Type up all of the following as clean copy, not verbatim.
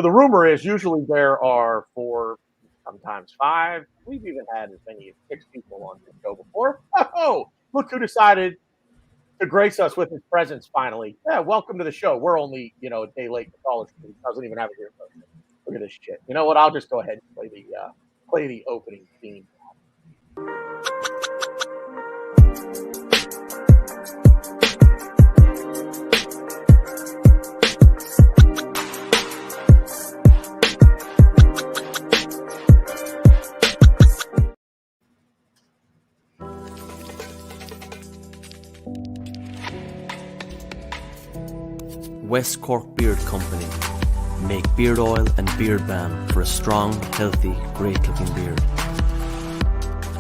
the rumor is usually there are 4, sometimes 5. We've even had as many as 6 people on the show before. Oh, look who decided to grace us with his presence finally. Yeah, welcome to the show. We're only, a day late to college. He doesn't even have a earphone. Look at this shit. You know what? I'll just go ahead and play the opening theme. West Cork Beard Company make beard oil and beard balm for a strong, healthy, great-looking beard.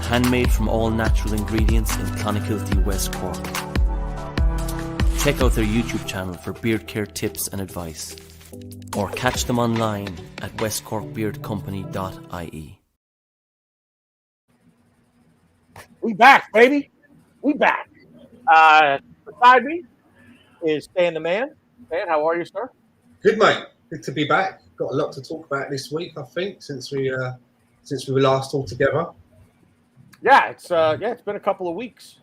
Handmade from all natural ingredients in Clonakilty, West Cork. Check out their YouTube channel for beard care tips and advice, or catch them online at westcorkbeardcompany.ie. We back, baby. We back. Beside me is Stan the Man. Stan, how are you, sir? Good, mate. Good to be back. Got a lot to talk about this week, I think, since we were last all together. Yeah, it's been a couple of weeks.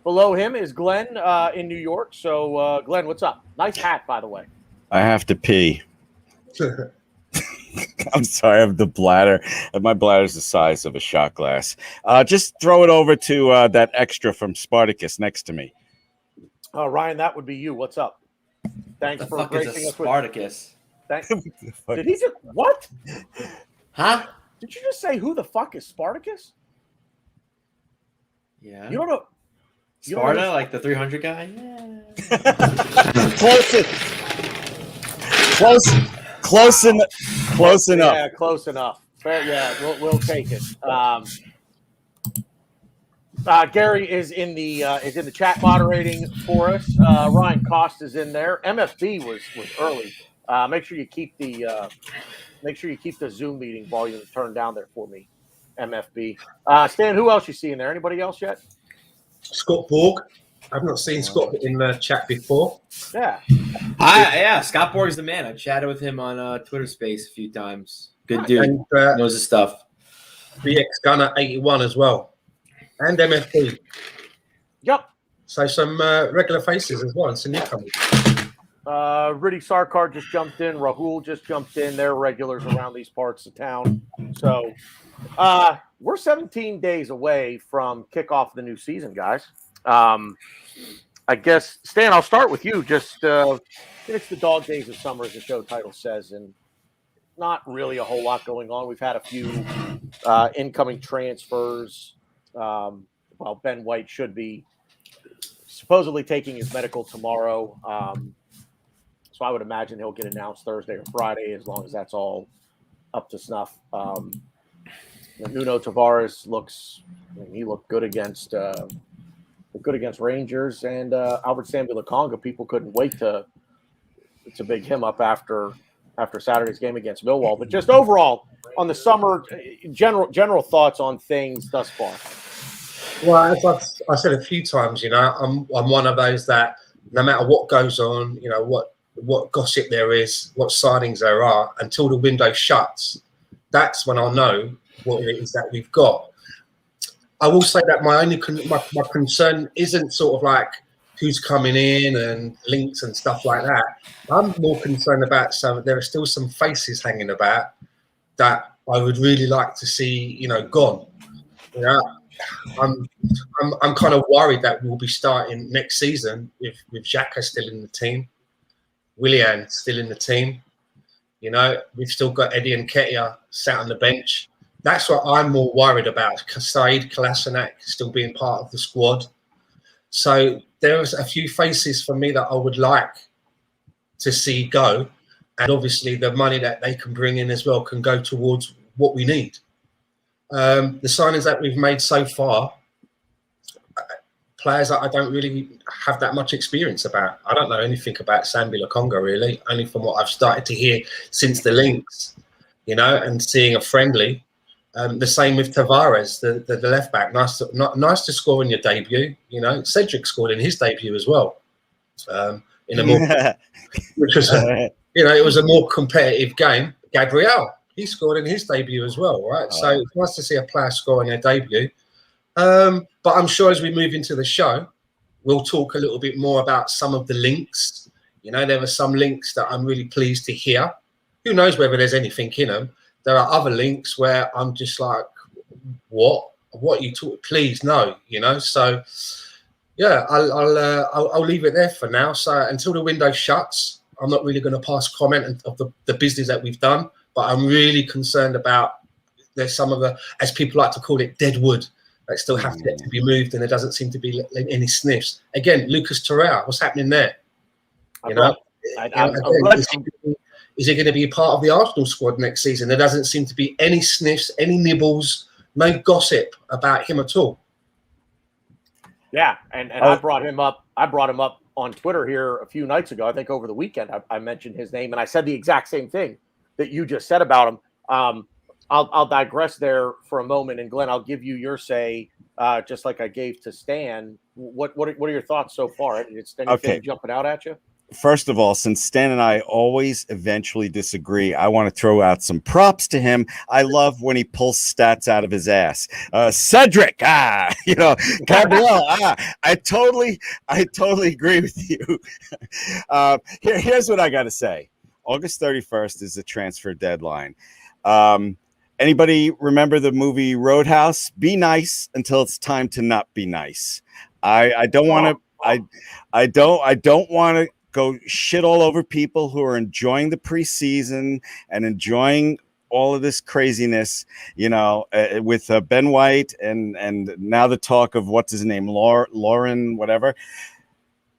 Below him is Glenn in New York. So, Glenn, what's up? Nice hat, by the way. I have to pee. I'm sorry, I have the bladder. My bladder's the size of a shot glass. Just throw it over to that extra from Spartacus next to me. Ryan, that would be you. What's up? Thanks for gracing us Spartacus. Did he just what? Huh? Did you just say who the fuck is Spartacus? Yeah. You don't know Sparta, like the 300 guy? Yeah. Close enough. Yeah, close enough. Fair, yeah, we'll take it. Gary is in the chat moderating for us. Ryan Cost is in there. MFB was early. Make sure you keep the Zoom meeting volume turned down there for me. MFB. Stan, who else you see in there? Anybody else yet? Scott Borg. I've not seen Scott in the chat before. Yeah. Yeah, Scott Borg's the man. I chatted with him on Twitter Space a few times. Good dude. And, knows his stuff. BX Gunner 81 as well. And MFP. Yep. So some regular faces as well. And some newcomers. Riddy Sarkar just jumped in. Rahul just jumped in. They're regulars around these parts of town. So we're 17 days away from kickoff of the new season, guys. I guess, Stan, I'll start with you. Just it's the dog days of summer, as the show title says, and not really a whole lot going on. We've had a few incoming transfers. Ben White should be supposedly taking his medical tomorrow. So I would imagine he'll get announced Thursday or Friday, as long as that's all up to snuff. Nuno Tavares looked good against Rangers, and Albert Sambi-Lokonga. People couldn't wait to big him up after Saturday's game against Millwall. But just overall on the summer, general thoughts on things thus far. Well, as I said a few times, I'm one of those that no matter what goes on, what gossip there is, what signings there are, until the window shuts, that's when I'll know what it is that we've got. I will say that my concern isn't sort of like who's coming in and links and stuff like that. I'm more concerned about there are still some faces hanging about that I would really like to see, gone. I'm kind of worried that we'll be starting next season with Xhaka still in the team, Willian still in the team. We've still got Eddie and Nketiah sat on the bench. That's what I'm more worried about. Said Kolasinac still being part of the squad. So there's a few faces for me that I would like to see go. And obviously the money that they can bring in as well can go towards what we need. The signings that we've made so far, players that I don't really have that much experience about. I don't know anything about Sambi-Lokonga really, only from what I've started to hear since the links, and seeing a friendly. The same with Tavares, the left back. Nice to score in your debut. Cedric scored in his debut as well. Which was you know, it was a more competitive game. Gabriel, he scored in his debut as well, right? So it's nice to see a player score in their debut. But I'm sure as we move into the show, we'll talk a little bit more about some of the links. You know, there were some links that I'm really pleased to hear. Who knows whether there's anything in them? There are other links where I'm just like, what you talk? Please no, you know. So yeah, I'll leave it there for now. So until the window shuts, I'm not really going to pass comment of the business that we've done. But I'm really concerned about there's some of the, as people like to call it, dead wood that still have to be moved, and there doesn't seem to be any sniffs. Again, Lucas Torreira, what's happening there? You know, is he going to be a part of the Arsenal squad next season? There doesn't seem to be any sniffs, any nibbles, no gossip about him at all. Yeah, and I brought him up. I brought him up on Twitter here a few nights ago. I think over the weekend I mentioned his name, and I said the exact same thing that you just said about him. I'll digress there for a moment, and Glenn, I'll give you your say, just like I gave to Stan. What are your thoughts so far? Is anything jumping out at you? First of all, since Stan and I always eventually disagree, I want to throw out some props to him. I love when he pulls stats out of his ass. Cedric, you know, Gabriel, I totally agree with you. Here's what I got to say. August 31st is the transfer deadline. Anybody remember the movie Roadhouse? Be nice until it's time to not be nice. I don't want to. I don't want to go shit all over people who are enjoying the preseason and enjoying all of this craziness, you know, with Ben White and now the talk of what's his name, Lauren, whatever.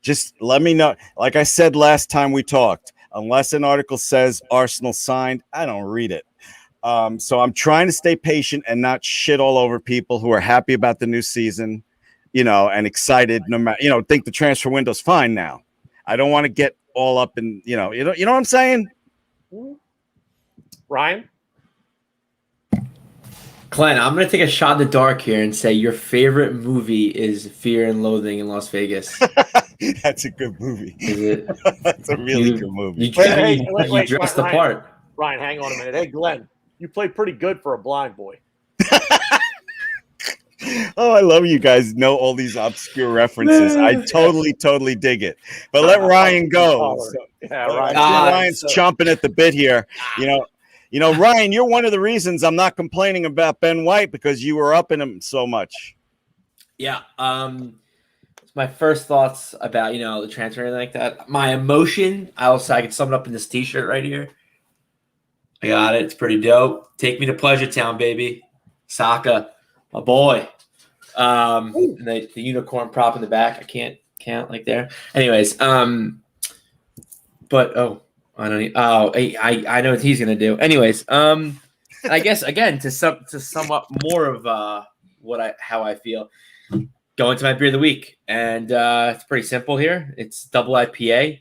Just let me know. Like I said last time we talked, unless an article says Arsenal signed, I don't read it. So I'm trying to stay patient and not shit all over people who are happy about the new season, you know, and excited no matter, you know, think the transfer window's fine now. I don't want to get all up in, you know what I'm saying? Ryan? Glenn, I'm going to take a shot in the dark here and say your favorite movie is Fear and Loathing in Las Vegas. That's a good movie. Is it? That's a really good movie. You dressed the part. Ryan, hang on a minute. Hey, Glenn, you play pretty good for a blind boy. Oh, I love you guys know all these obscure references. I totally dig it. But let Ryan go. Yeah, Ryan. Ryan's chomping at the bit here. You know, Ryan, you're one of the reasons I'm not complaining about Ben White because you were up in him so much. Yeah. My first thoughts about, the transfer and like that. My emotion, I can sum it up in this T-shirt right here. I got it. It's pretty dope. Take me to Pleasure Town, baby. Saka, my boy. And the unicorn prop in the back. I can't count like there. Anyways, I know what he's gonna do. Anyways, I guess again to sum up more of how I feel. Going to my beer of the week, and it's pretty simple here. It's double IPA,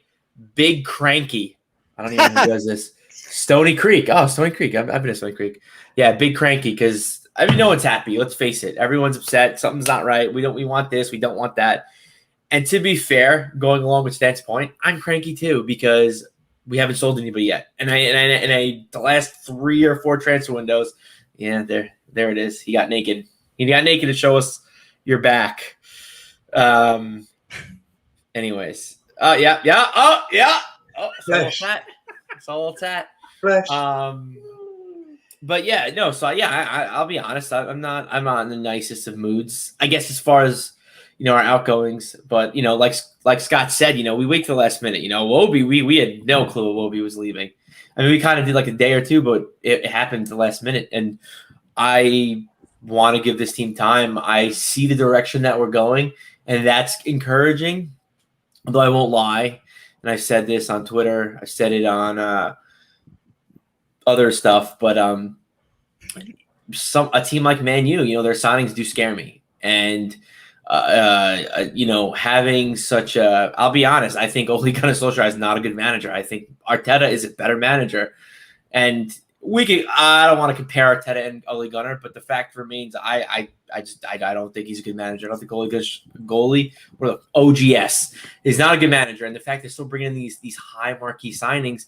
Big Cranky. I don't even know who does this. Stony Creek. Oh, Stony Creek. I've been to Stony Creek. Yeah, Big Cranky because no one's happy. Let's face it. Everyone's upset. Something's not right. We want this. We don't want that. And to be fair, going along with Stan's point, I'm cranky too because we haven't sold anybody yet. And the last 3 or 4 transfer windows, yeah, there it is. He got naked. He got naked to show us your back. Anyways. Yeah. Oh, yeah. Oh, it's a little tat. It's a little tat. Flesh. But yeah, no. So yeah, I'll be honest. I'm not in the nicest of moods. I guess as far as our outgoings. But like Scott said, we wait till the last minute. Wobie, we had no clue Wobie was leaving. I mean, we kind of did like a day or two, but it happened at the last minute. And I want to give this team time. I see the direction that we're going, and that's encouraging. Although I won't lie, and I've said this on Twitter. I've said it on other stuff, but a team like Man U, their signings do scare me. And having such a, I'll be honest, I think Ole Gunnar Solskjaer is not a good manager. I think Arteta is a better manager. And I don't want to compare Arteta and Ole Gunnar, but the fact remains, I don't think he's a good manager. I don't think goalie or the OGS is not a good manager. And the fact they're still bringing in these high marquee signings,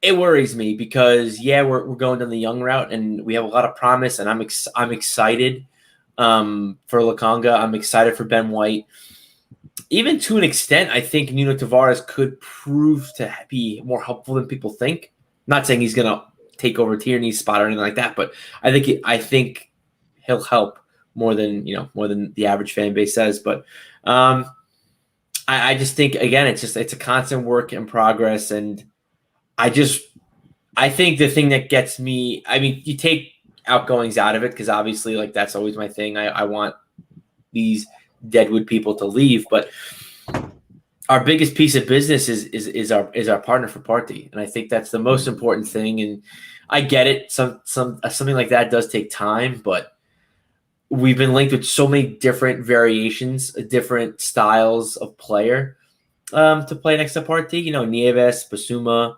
it worries me because we're going down the young route and we have a lot of promise, and I'm excited for Lakanga. I'm excited for Ben White. Even to an extent, I think Nuno Tavares could prove to be more helpful than people think. Not saying he's gonna take over Tierney's spot or anything like that, but I think he'll help more than the average fan base says. But I just think, again, it's a constant work in progress, and I think the thing that gets me, I mean, you take outgoings out of it because obviously, like, that's always my thing. I want these Deadwood people to leave, but our biggest piece of business is our partner for Party, and I think that's the most important thing. And I get it, something like that does take time, but we've been linked with so many different variations, different styles of player to play next to Party. Nieves, Basuma,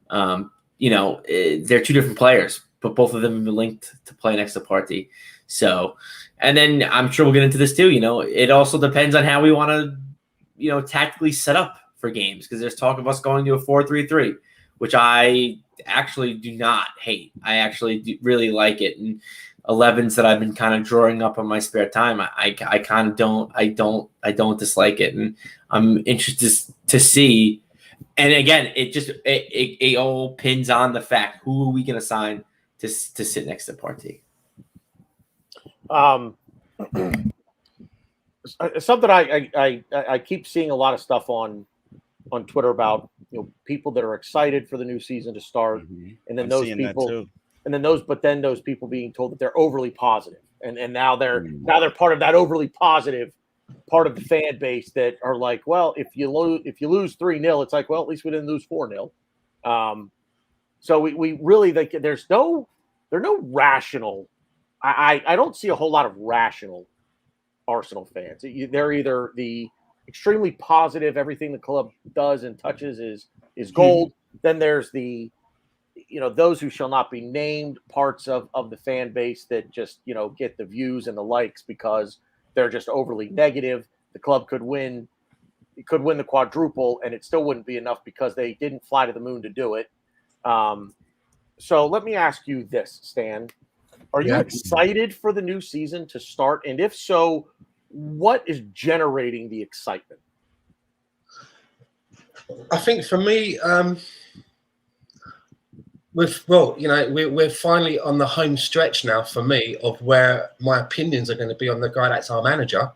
they're two different players, but both of them have been linked to play next to Party. So, and then I'm sure we'll get into this too. It also depends on how we want to, tactically set up for games, because there's talk of us going to a 4-3-3, which I actually do not hate. I actually really like it. And 11s that I've been kind of drawing up on my spare time, I kind of don't dislike it, and I'm interested to see. And again, it all pins on the fact, who are we going to sign to sit next to Partey. Something I keep seeing a lot of stuff on Twitter about people that are excited for the new season to start, and then those people. And then those people being told that they're overly positive, and now they're part of that overly positive part of the fan base that are like, well, if you lose 3-0, it's like, well, at least we didn't lose 4-0. So we really, there's no rational. I don't see a whole lot of rational Arsenal fans. They're either the extremely positive, everything the club does and touches is gold. Then there's the those who shall not be named parts of the fan base that just, get the views and the likes because they're just overly negative. The club could win the quadruple and it still wouldn't be enough because they didn't fly to the moon to do it. So let me ask you this, Stan. Are you excited for the new season to start? And if so, what is generating the excitement? I think for me, we're finally on the home stretch now for me of where my opinions are going to be on the guy that's our manager,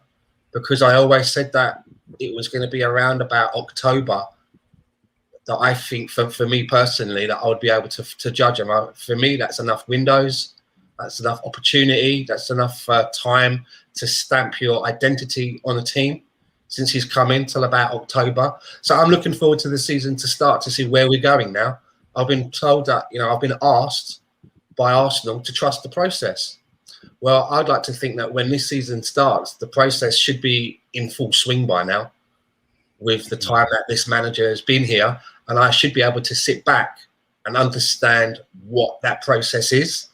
because I always said that it was going to be around about October that I think for me personally that I would be able to judge him. For me, that's enough windows, that's enough opportunity, that's enough time to stamp your identity on a team since he's come in till about October. So I'm looking forward to the season to start to see where we're going now. I've been told that, I've been asked by Arsenal to trust the process. Well, I'd like to think that when this season starts, the process should be in full swing by now with the time that this manager has been here. And I should be able to sit back and understand what that process is.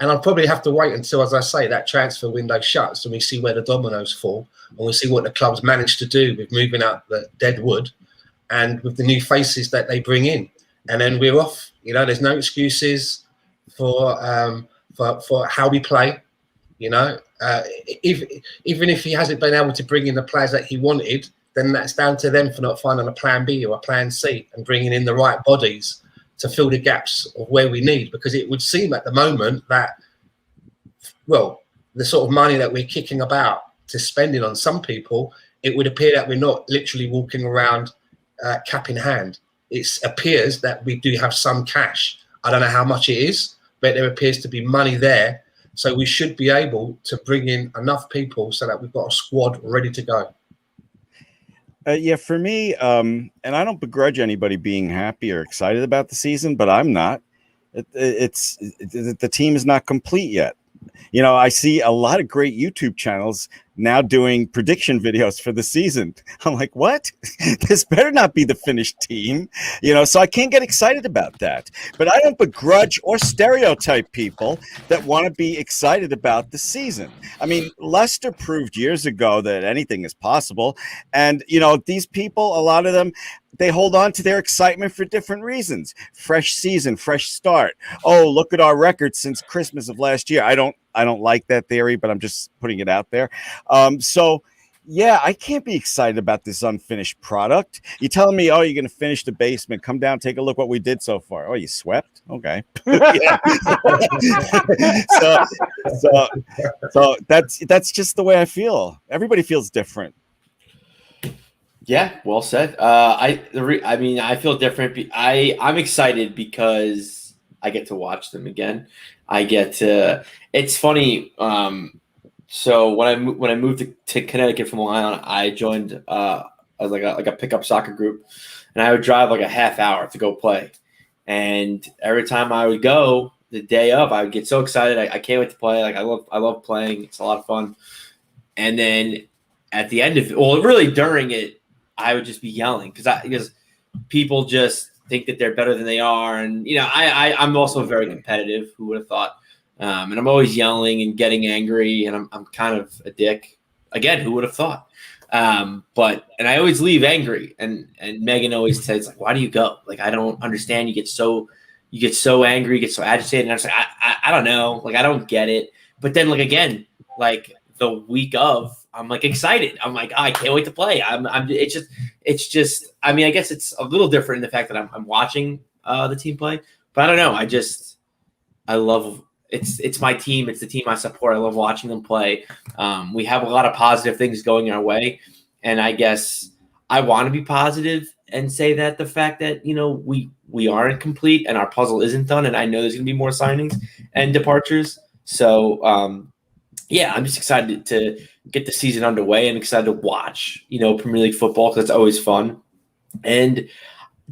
And I'll probably have to wait until, as I say, that transfer window shuts and we see where the dominoes fall and we see what the club's managed to do with moving out the dead wood and with the new faces that they bring in. And then we're off. There's no excuses for how we play. Even if he hasn't been able to bring in the players that he wanted, then that's down to them for not finding a plan B or a plan C and bringing in the right bodies to fill the gaps of where we need. Because it would seem at the moment that, well, the sort of money that we're kicking about to spending on some people, it would appear that we're not literally walking around cap in hand. It appears that we do have some cash. I don't know how much it is, but there appears to be money there. So we should be able to bring in enough people so that we've got a squad ready to go. For me, and I don't begrudge anybody being happy or excited about the season, but I'm not. The team is not complete yet. I see a lot of great YouTube channels now doing prediction videos for the season. I'm like, what? This better not be the finished team, so I can't get excited about that. But I don't begrudge or stereotype people that want to be excited about the season. I mean, Leicester proved years ago that anything is possible. And, these people, a lot of them, they hold on to their excitement for different reasons. Fresh season, fresh start. Oh, look at our record since Christmas of last year. I don't like that theory, but I'm just putting it out there. So yeah, I can't be excited about this unfinished product. You're telling me, oh, you're going to finish the basement. Come down, take a look what we did so far. Oh, you swept? Okay. so that's just the way I feel. Everybody feels different. Yeah, well said. I feel different. I'm excited because I get to watch them again. It's funny. So when I moved to Connecticut from Long Island, I joined as like a pickup soccer group, and I would drive like a half hour to go play. And every time I would go, the day of, I would get so excited. I can't wait to play. Like I love playing. It's a lot of fun. And then at the end of it, well, really during it, I would just be yelling because people just think that they're better than they are. And, I'm also very competitive. Who would have thought? And I'm always yelling and getting angry, and I'm kind of a dick. Again, who would have thought? And I always leave angry. And Megan always says, like, why do you go? Like, I don't understand. You get so angry, you get so agitated. And I was like, I don't know. Like, I don't get it. But then, like, again, like the week of, I'm like excited. I'm like, I can't wait to play. It's just, I mean, I guess it's a little different in the fact that I'm watching the team play, but I don't know. I love, it's my team. It's the team I support. I love watching them play. We have a lot of positive things going our way. And I guess I want to be positive and say that the fact that, we aren't complete and our puzzle isn't done. And I know there's going to be more signings and departures. So, yeah, I'm just excited to get the season underway and excited to watch, Premier League football because it's always fun. And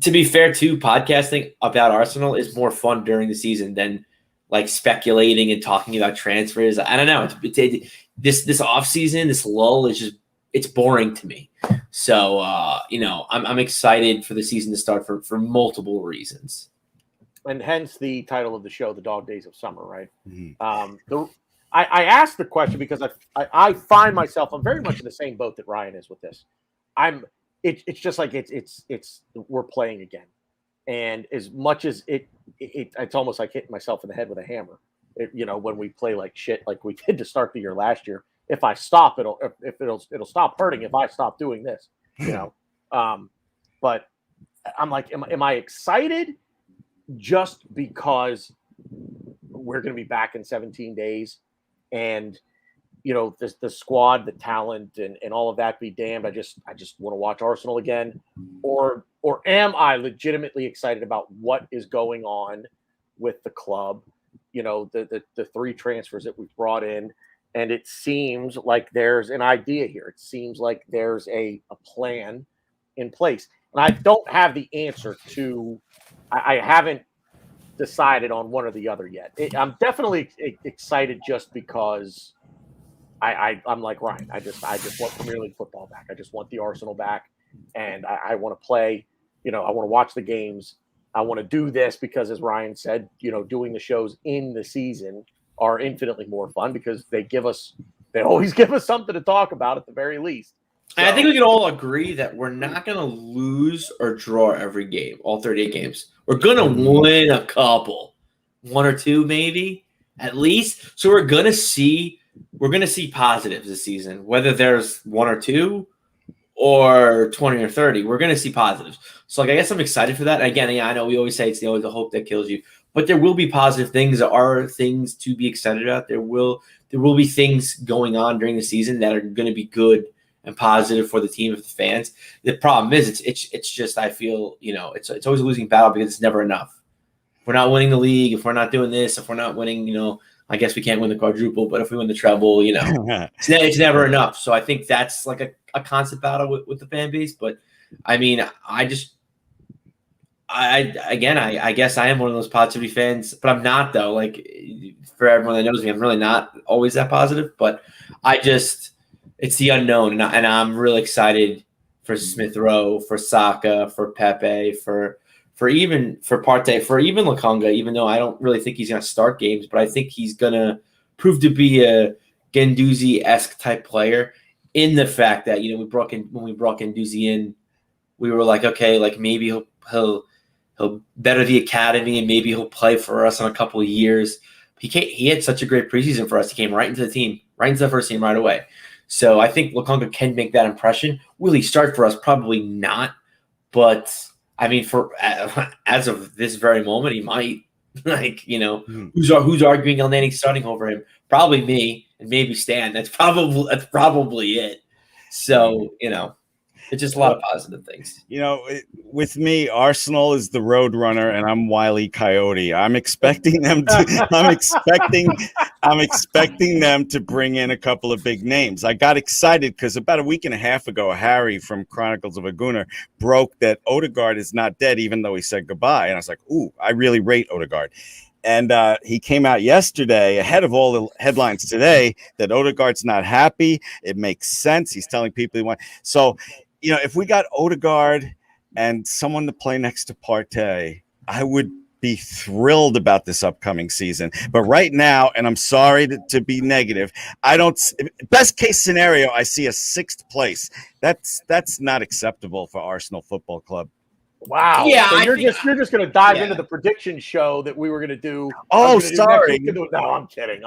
to be fair, too, podcasting about Arsenal is more fun during the season than like speculating and talking about transfers. I don't know. This off season, this lull is just it's boring to me. So I'm excited for the season to start for multiple reasons. And hence the title of the show, The Dog Days of Summer, right? Mm-hmm. I asked the question because I find myself, I'm very much in the same boat that Ryan is with this. It's just like it's we're playing again, and as much as it's almost like hitting myself in the head with a hammer. When we play like shit, like we did to start the year last year. If I stop, it'll stop hurting. If I stop doing this, but I'm like, am I excited just because we're going to be back in 17 days? And the squad, the talent, and all of that be damned. I just want to watch Arsenal again, or am I legitimately excited about what is going on with the club? The three transfers that we've brought in, and it seems like there's an idea here. It seems like there's a plan in place, and I don't have the answer to. I haven't decided on one or the other yet. I'm definitely excited just because I'm like Ryan. I just want Premier League football back. I just want the Arsenal back, and I want to play. I want to watch the games. I want to do this because, as Ryan said, doing the shows in the season are infinitely more fun because they always give us something to talk about at the very least. So, I think we can all agree that we're not going to lose or draw every game, all 38 games. We're going to win a couple, one or two maybe, at least. So we're going to see positives this season, whether there's one or two or 20 or 30. We're going to see positives. So I guess I'm excited for that. And again, I know we always say it's the hope that kills you, but there will be positive things. There are things to be excited about. There will be things going on during the season that are going to be good and positive for the team, of the fans. The problem is it's just, I feel, it's always a losing battle because it's never enough. If we're not winning the league, if we're not doing this, if we're not winning, I guess we can't win the quadruple, but if we win the treble, it's never enough. So I think that's like a constant battle with the fan base. But I mean, I guess I am one of those positivity fans, but I'm not though. Like for everyone that knows me, I'm really not always that positive, but It's the unknown, and I'm really excited for Smith Rowe, for Saka, for Pepe, for Partey, for even Lokonga. Even though I don't really think he's going to start games, but I think he's going to prove to be a Guendouzi-esque type player. In the fact that when we brought Guendouzi in, we were like, okay, like maybe he'll better the academy and maybe he'll play for us in a couple of years. He had such a great preseason for us. He came right into the team, right into the first team right away. So I think Lokonga can make that impression. Will he start for us? Probably not. But I mean, for as of this very moment, he might. Who's arguing El Nani starting over him? Probably me and maybe Stan. That's probably it. So it's just a lot of positive things. With me, Arsenal is the road runner, and I'm Wile E. Coyote. I'm expecting them to. I'm expecting them to bring in a couple of big names. I got excited because about a week and a half ago, Harry from Chronicles of a Gooner broke that Odegaard is not dead, even though he said goodbye. And I was like, "Ooh, I really rate Odegaard." And he came out yesterday ahead of all the headlines today that Odegaard's not happy. It makes sense. He's telling people he wants. So, if we got Odegaard and someone to play next to Partey, I would be thrilled about this upcoming season. But right now, and I'm sorry to be negative, best case scenario, I see a 6th place. That's not acceptable for Arsenal Football Club. Wow. Yeah, so you're just going to dive into the prediction show that we were going to do. Oh, sorry. No, I'm kidding.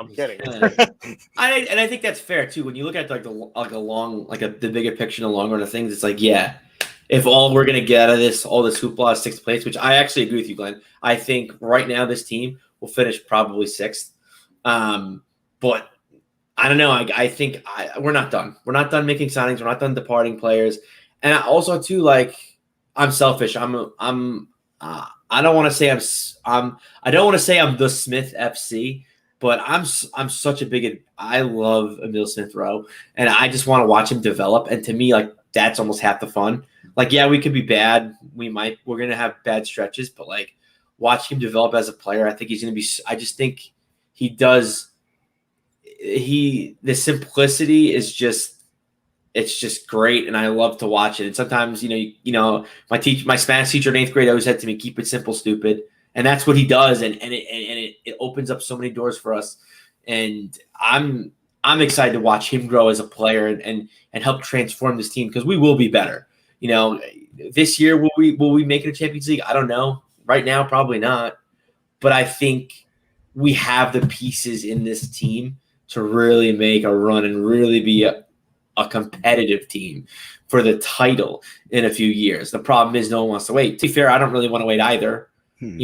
I think that's fair too. When you look at the bigger picture, the long run of things, it's like, yeah, if all we're going to get out of all this hoopla is 6th place, which I actually agree with you, Glenn. I think right now this team will finish probably 6th. But I don't know. I think we're not done. We're not done making signings. We're not done departing players. And I also too, I'm selfish. I don't want to say I don't want to say I'm the Smith FC, but I'm such a I love Emile Smith Rowe, and I just want to watch him develop. And to me, that's almost half the fun. Yeah, we could be bad. We're going to have bad stretches, but watching him develop as a player, I think he's going to be. I just think he does. The simplicity is just. It's just great, and I love to watch it. And sometimes, my Spanish teacher in 8th grade always said to me, "Keep it simple, stupid," and that's what he does. And it opens up so many doors for us. And I'm excited to watch him grow as a player and help transform this team because we will be better. This year will we make it a Champions League? I don't know. Right now, probably not. But I think we have the pieces in this team to really make a run and really be a competitive team for the title in a few years. The problem is no one wants to wait. To be fair, I don't really want to wait either. Cool.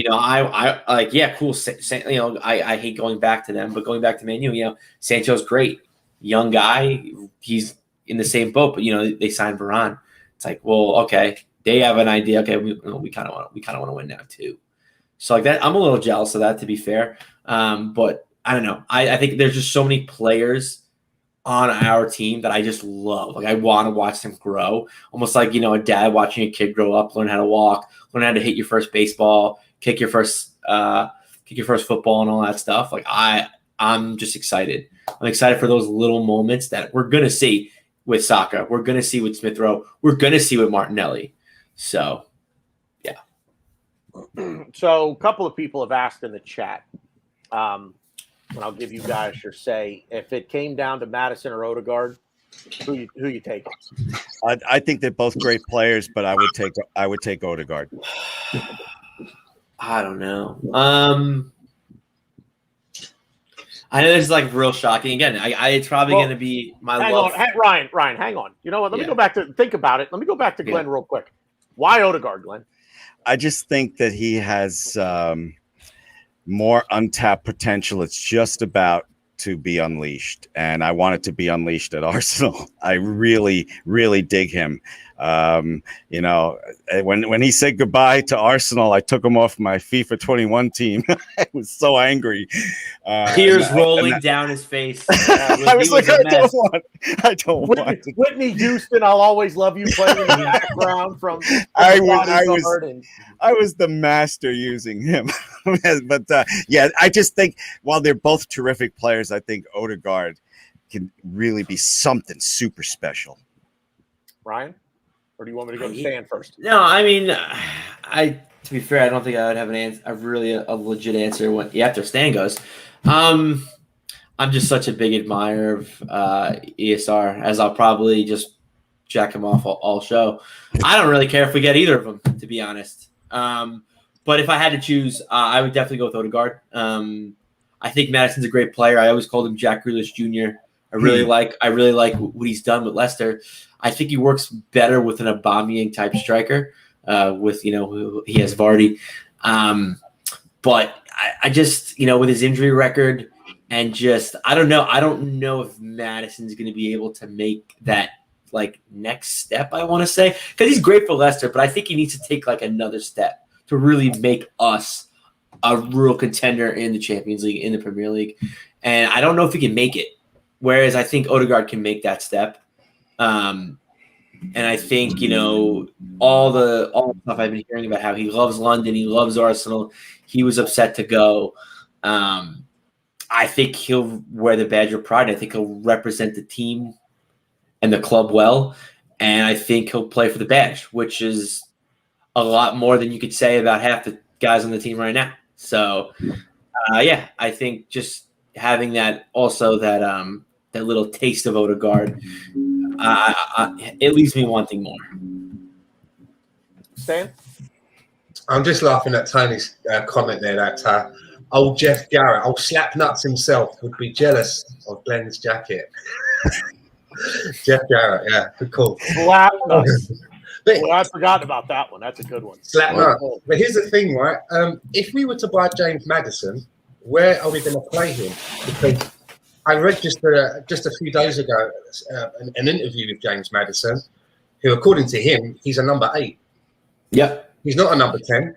I hate going back to them, but going back to Man U, Sancho's great. Young guy. He's in the same boat, but they signed Rohan. It's like, well, okay. They have an idea. Okay. We kind of want to win now too. So that, I'm a little jealous of that, to be fair. But I don't know. I think there's just so many players on our team that I just love. I want to watch them grow, almost like a dad watching a kid grow up, learn how to walk, learn how to hit your first baseball, kick your first football, and all that stuff. I'm just excited. I'm excited for those little moments that we're gonna see with Saka, we're gonna see with Smith Rowe, we're gonna see with Martinelli. So, yeah. So, a couple of people have asked in the chat. And I'll give you guys your say. If it came down to Madison or Odegaard, who you taking? I think they're both great players, but I would take Odegaard. I don't know. I know this is real shocking. Again, it's probably going to be my love. Ryan, hang on. You know what? Let me go back to think about it. Let me go back to Glenn real quick. Why Odegaard, Glenn? I just think that he has more untapped potential. It's just about to be unleashed, and I want it to be unleashed at Arsenal. I really, really dig him. When he said goodbye to Arsenal, I took him off my FIFA 21 team. I was so angry. Tears rolling down his face. I was like, I don't want to. Whitney Houston, I'll always love you playing in the background from I was the master using him. But I just think while they're both terrific players, I think Odegaard can really be something super special. Ryan, or do you want me to go to Stan first? No, I mean, to be fair, I don't think I would have a legit answer when after Stan goes. I'm just such a big admirer of ESR, as I'll probably just jack him off all show. I don't really care if we get either of them, to be honest. But if I had to choose, I would definitely go with Odegaard. I think Madison's a great player. I always called him Jack Grealish Jr. I really like what he's done with Leicester. I think he works better with an Aubameyang type striker. With he has Vardy, but I just with his injury record and just I don't know if Madison's going to be able to make that next step. I want to say because he's great for Leicester, but I think he needs to take another step to really make us a real contender in the Champions League, in the Premier League, and I don't know if he can make it. Whereas I think Odegaard can make that step. And I think, all the stuff I've been hearing about how he loves London, he loves Arsenal, he was upset to go. I think he'll wear the badge of pride. I think he'll represent the team and the club well. And I think he'll play for the badge, which is a lot more than you could say about half the guys on the team right now. So, I think just having that little taste of Odegaard, it leaves me wanting more. Stan? I'm just laughing at Tony's comment there that old Jeff Garrett, old slap nuts himself, would be jealous of Glenn's jacket. Jeff Garrett, yeah, good call. Slap nuts. Well, I forgot about that one. That's a good one. Slap nuts. But here's the thing, right? If we were to buy James Maddison, where are we going to play him? Because I read just a few days ago an interview with James Maddison, who, according to him, he's a number 8. Yep. He's not a number 10.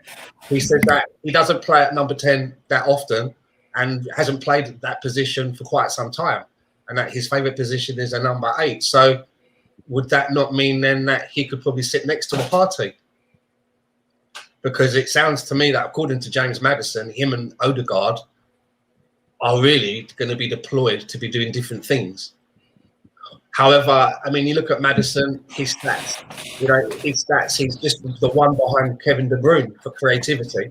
He said that he doesn't play at number 10 that often and hasn't played that position for quite some time, and that his favourite position is a number 8. So would that not mean then that he could probably sit next to the party? Because it sounds to me that, according to James Maddison, him and Odegaard are really going to be deployed to be doing different things. However, I mean, you look at Maddison, his stats, he's just the one behind Kevin De Bruyne for creativity.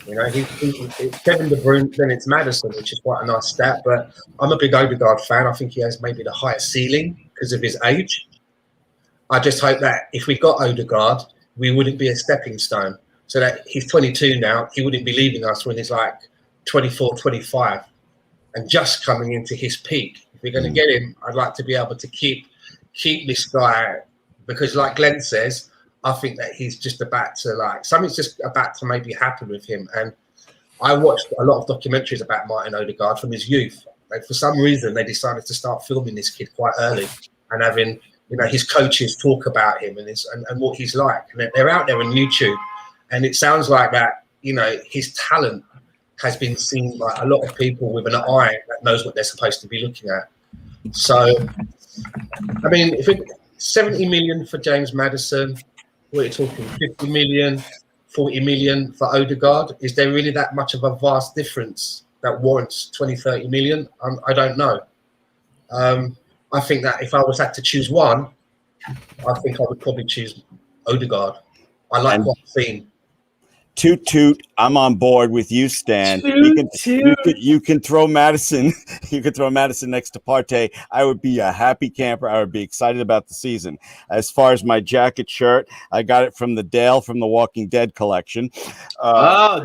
It's Kevin De Bruyne, then it's Maddison, which is quite a nice stat. But I'm a big Odegaard fan. I think he has maybe the highest ceiling because of his age. I just hope that if we got Odegaard, we wouldn't be a stepping stone. So that he's 22 now, he wouldn't be leaving us when he's 24, 25, and just coming into his peak. If we're going to get him, I'd like to be able to keep this guy, because like Glenn says, I think that he's just about to something's just about to maybe happen with him. And I watched a lot of documentaries about Martin Odegaard from his youth. For some reason, they decided to start filming this kid quite early and having his coaches talk about him and what he's like. And they're out there on YouTube, and it sounds like that. His talent has been seen by a lot of people with an eye that knows what they're supposed to be looking at. So, I mean, if 70 million for James Maddison, what are you talking, 50 million, 40 million for Odegaard? Is there really that much of a vast difference that warrants 20, 30 million? I don't know. I think that if I was had to choose one, I think I would probably choose Odegaard. I like what I've seen. Toot, I'm on board with you, Stan. You can throw Madison. You can throw Madison next to Partey. I would be a happy camper. I would be excited about the season. As far as my jacket shirt, I got it from the Dale from the Walking Dead collection. You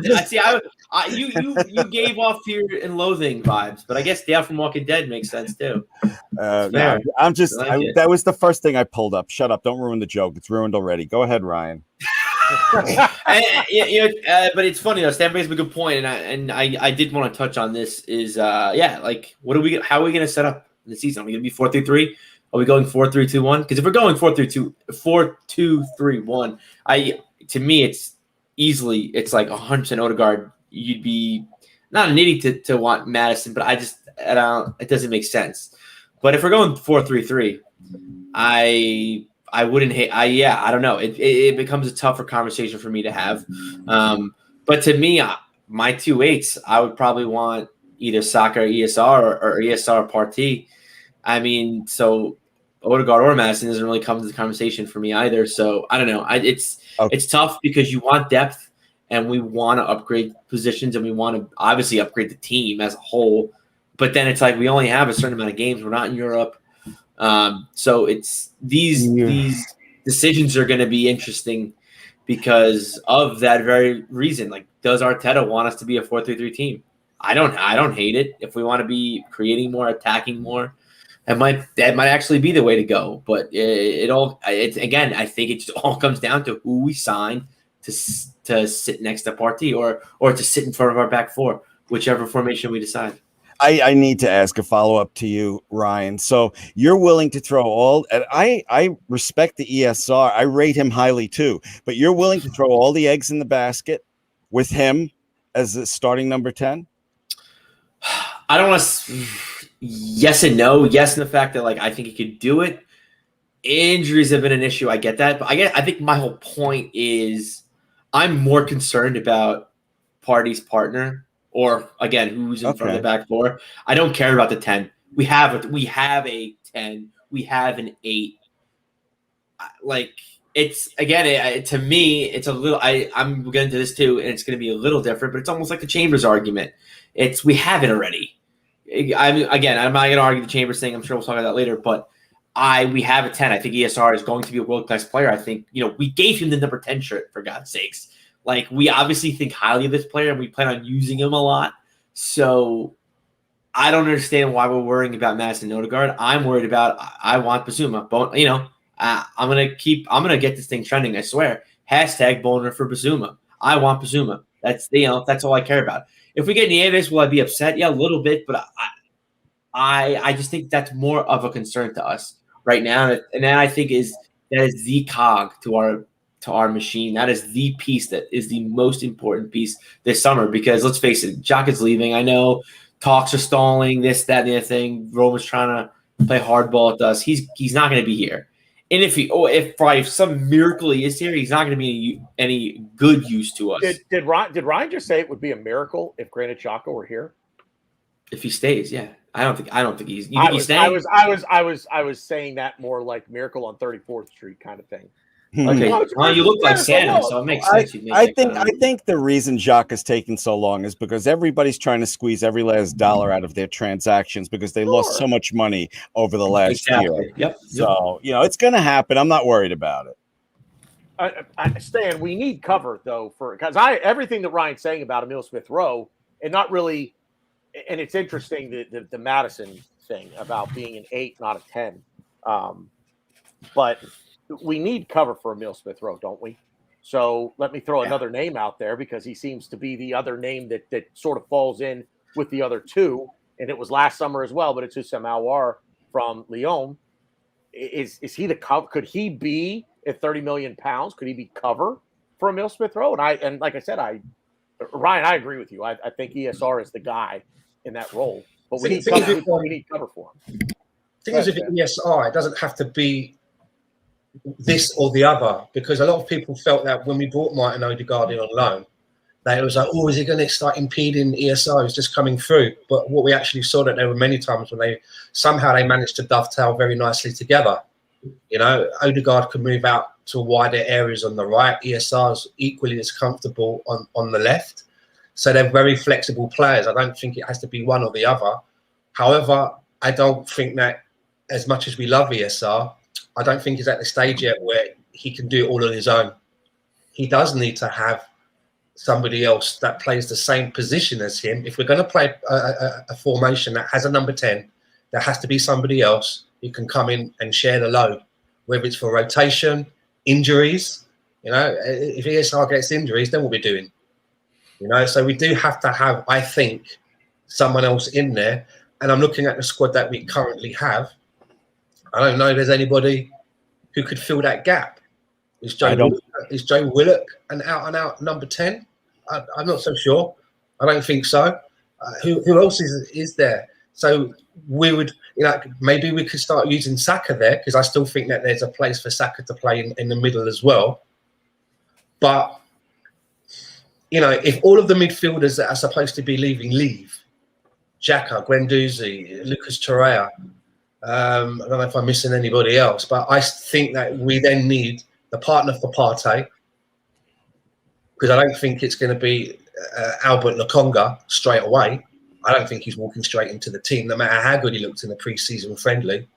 gave off Fear and Loathing vibes, but I guess Dale from Walking Dead makes sense too. No, I'm just. That was the first thing I pulled up. Shut up! Don't ruin the joke. It's ruined already. Go ahead, Ryan. But it's funny though. Stan brings up a good point, and I did want to touch on this. Is what are we? How are we going to set up the season? Are we going to be 4-3-3? Are we going 4-3-2-1? Because if we're going 4-2-3-1, to me it's easily it's like 100% Odegaard. You'd be not an idiot to want Madison, but it doesn't make sense. But if we're going 4-3-3, I wouldn't hate. I don't know. It becomes a tougher conversation for me to have. But to me, my 2 8s, I would probably want either Saka or ESR or ESR Partey. I mean, so Odegaard or Madison doesn't really come to the conversation for me either. So I don't know. It's tough because you want depth and we want to upgrade positions and we want to obviously upgrade the team as a whole. But then it's like we only have a certain amount of games. We're not in Europe. So it's these decisions are going to be interesting because of that very reason. Like, does Arteta want us to be a 4-3-3 team? I don't hate it. If we want to be creating more, attacking more, that might actually be the way to go. But again, I think it just all comes down to who we sign to sit next to Partey or to sit in front of our back four, whichever formation we decide. I need to ask a follow-up to you, Ryan. So you're willing to throw all, and I respect the ESR. I rate him highly too, but you're willing to throw all the eggs in the basket with him as the starting number 10? I don't want to. Yes and no. Yes, in the fact that I think he could do it. Injuries have been an issue. I get that, but I think my whole point is I'm more concerned about Partey's partner, or again, who's in front of the back four. I don't care about the 10. We have a 10. We have an 8. It's again, to me, it's a little. I'm getting to this too, and it's going to be a little different, but it's almost like the Chambers argument. We have it already. I'm not going to argue the Chambers thing. I'm sure we'll talk about that later, but we have a 10. I think ESR is going to be a world-class player. I think, we gave him the number 10 shirt, for God's sakes. We obviously think highly of this player, and we plan on using him a lot. So I don't understand why we're worrying about Madison and Odegaard. I'm worried about, I want Basuma. I'm going to get this thing trending, I swear. Hashtag Boner for Basuma. I want Basuma. That's all I care about. If we get Nieves, will I be upset? Yeah, a little bit, but I just think that's more of a concern to us right now. And that I think that is the cog to our machine. That is the piece that is the most important piece this summer, because let's face it, Jock is leaving. I know talks are stalling, this, that, and the other thing. Roman's trying to play hardball with us. He's not going to be here. And if some miracle he is here, he's not going to be any good use to us. Did Ryan just say it would be a miracle if Granit Xhaka were here? If he stays, yeah. I don't think he's. You I think was, he's staying? I was saying that more like Miracle on 34th Street kind of thing. Okay. Well, you look like Santa, so it makes sense. I think the reason Jacques is taking so long is because everybody's trying to squeeze every last dollar out of their transactions because they lost so much money over the last year. Yep. So, it's going to happen. I'm not worried about it. Stan, we need cover though because everything that Ryan's saying about Emile Smith-Rowe, and not really, and it's interesting the Madison thing about being an 8, not a 10, but we need cover for Emile Smith-Rowe, don't we? So let me throw another name out there because he seems to be the other name that sort of falls in with the other two, and it was last summer as well. But it's Houssem Aouar from Lyon. Is he the cover? Could he be at 30 million pounds? Could he be cover for Emile Smith-Rowe? And like I said, Ryan, I agree with you. I think ESR is the guy in that role, but we need cover for him. The thing is, with ESR, it doesn't have to be this or the other, because a lot of people felt that when we brought Martin Odegaard in on loan, that it was like, is he going to start impeding ESR? He's just coming through. But what we actually saw that there were many times when they managed to dovetail very nicely together. Odegaard could move out to wider areas on the right. ESR is equally as comfortable on the left. So they're very flexible players. I don't think it has to be one or the other. However, I don't think that as much as we love ESR, I don't think he's at the stage yet where he can do it all on his own. He does need to have somebody else that plays the same position as him. If we're going to play a formation that has a number 10, there has to be somebody else who can come in and share the load, whether it's for rotation, injuries. If ESR gets injuries, then what we're doing. So we do have to have, I think, someone else in there. And I'm looking at the squad that we currently have. I don't know if there's anybody who could fill that gap. Is Joe Willock an out-and-out number 10? I'm not so sure. I don't think so. Who else is there? So we would, maybe we could start using Saka there, because I still think that there's a place for Saka to play in the middle as well. But, if all of the midfielders that are supposed to be leaving leave, Xhaka, Guendouzi, Lucas Torreira, I don't know if I'm missing anybody else, but I think that we then need the partner for Partey, because I don't think it's going to be Albert Lokonga straight away. I don't think he's walking straight into the team, no matter how good he looked in the pre-season friendly.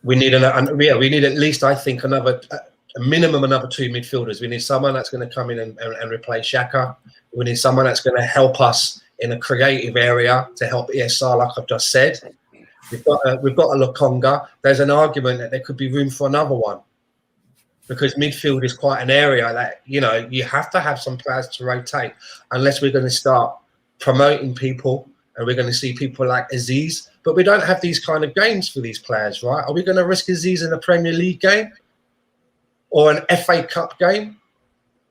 We need we need at least, I think, a minimum another 2 midfielders. We need someone that's going to come in and replace Xhaka. We need someone that's going to help us in a creative area to help ESR, like I've just said. We've got a Lokonga. There's an argument that there could be room for another one, because midfield is quite an area that, you know, you have to have some players to rotate, unless we're going to start promoting people and we're going to see people like Aziz. But we don't have these kind of games for these players, right? Are we going to risk Aziz in a Premier League game or an FA Cup game?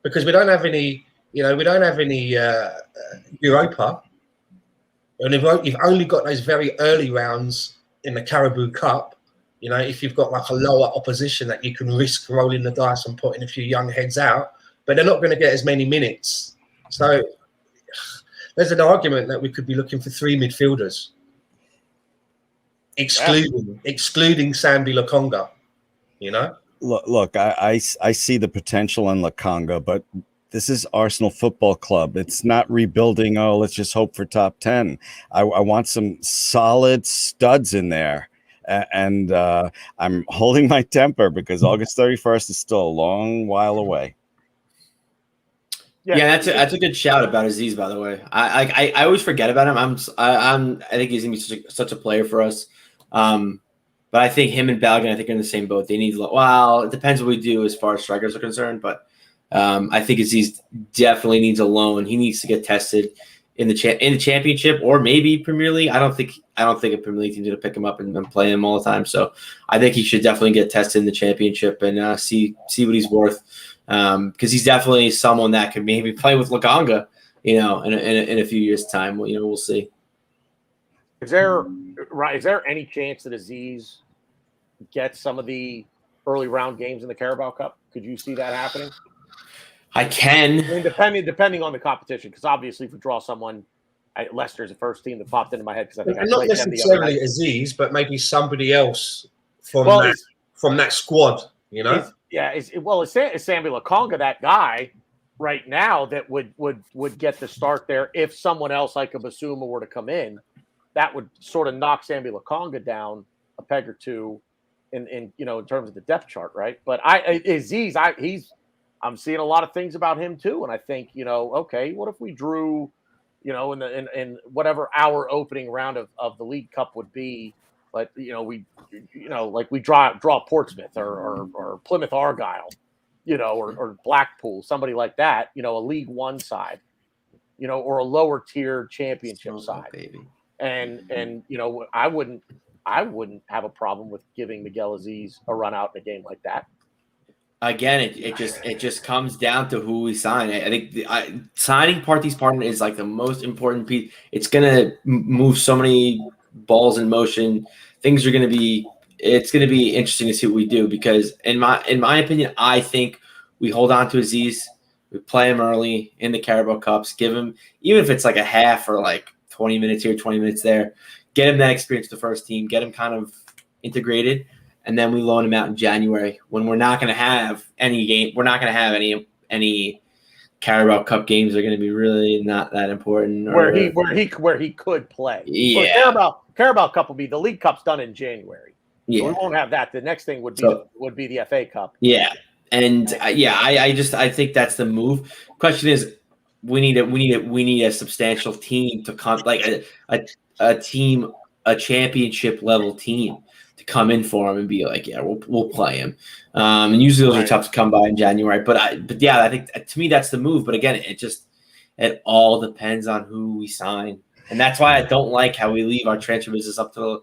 Because we don't have any, you know, we don't have any Europa. And you've only got those very early rounds in the Carabao Cup. You know, if you've got like a lower opposition that you can risk rolling the dice and putting a few young heads out, but they're not going to get as many minutes. So there's an argument that we could be looking for 3 midfielders, excluding Sambi Lokonga, you know? Look, I see the potential in Lokonga, but this is Arsenal Football Club. It's not rebuilding. Oh, let's just hope for top 10. I want some solid studs in there. And I'm holding my temper because August 31st is still a long while away. Yeah, that's a good shout about Aziz, by the way. I always forget about him. I think he's gonna be such a player for us. But I think him and Balogun, I think, are in the same boat. They need, well, it depends what we do as far as strikers are concerned. But I think Aziz definitely needs a loan. He needs to get tested in the championship or maybe Premier League. I don't think a Premier League team's going to pick him up and play him all the time. So I think he should definitely get tested in the championship and see what he's worth. Because he's definitely someone that could maybe play with Lokonga, you know, in a few years' time. Well, you know, we'll see. Is there any chance that Aziz gets some of the early round games in the Carabao Cup? Could you see that happening? I can. I mean, depending on the competition, because obviously if we draw someone, Leicester's the first team that popped into my head because I think not necessarily Aziz, but maybe somebody else from that squad. You know, is Sambi Lokonga that guy right now that would get the start there if someone else like a Basuma were to come in? That would sort of knock Sambi Lokonga down a peg or two in you know, in terms of the depth chart, right? But Aziz, I'm seeing a lot of things about him too, and I think, you know, okay, what if we drew, you know, in whatever our opening round of the League Cup would be, but you know, we draw Portsmouth or Plymouth Argyle, you know, or Blackpool, somebody like that, you know, a League One side, you know, or a lower tier championship side, baby. And you know, I wouldn't have a problem with giving Miguel Aziz a run out in a game like that. Again, it just comes down to who we sign. I think signing Partey's partner is like the most important piece. It's gonna move so many balls in motion. It's gonna be interesting to see what we do, because in my opinion, I think we hold on to Aziz, we play him early in the Carabao Cups, give him, even if it's like a half or like 20 minutes here, 20 minutes there, get him that experience with the first team, get him kind of integrated. And then we loan him out in January when we're not going to have any game. We're not going to have any Carabao Cup games. They're going to be really not that important. Where he could play. Yeah. Well, Carabao Cup will be, the League Cup's done in January. Yeah. So we won't have that. The next thing would be the FA Cup. Yeah. And I think that's the move. Question is, we need a substantial team to come, like a team, a championship level team, to come in for him and be like, yeah, we'll play him. And usually those are tough to come by in January. But I think to me that's the move. But again, it all depends on who we sign, and that's why I don't like how we leave our transfer business up to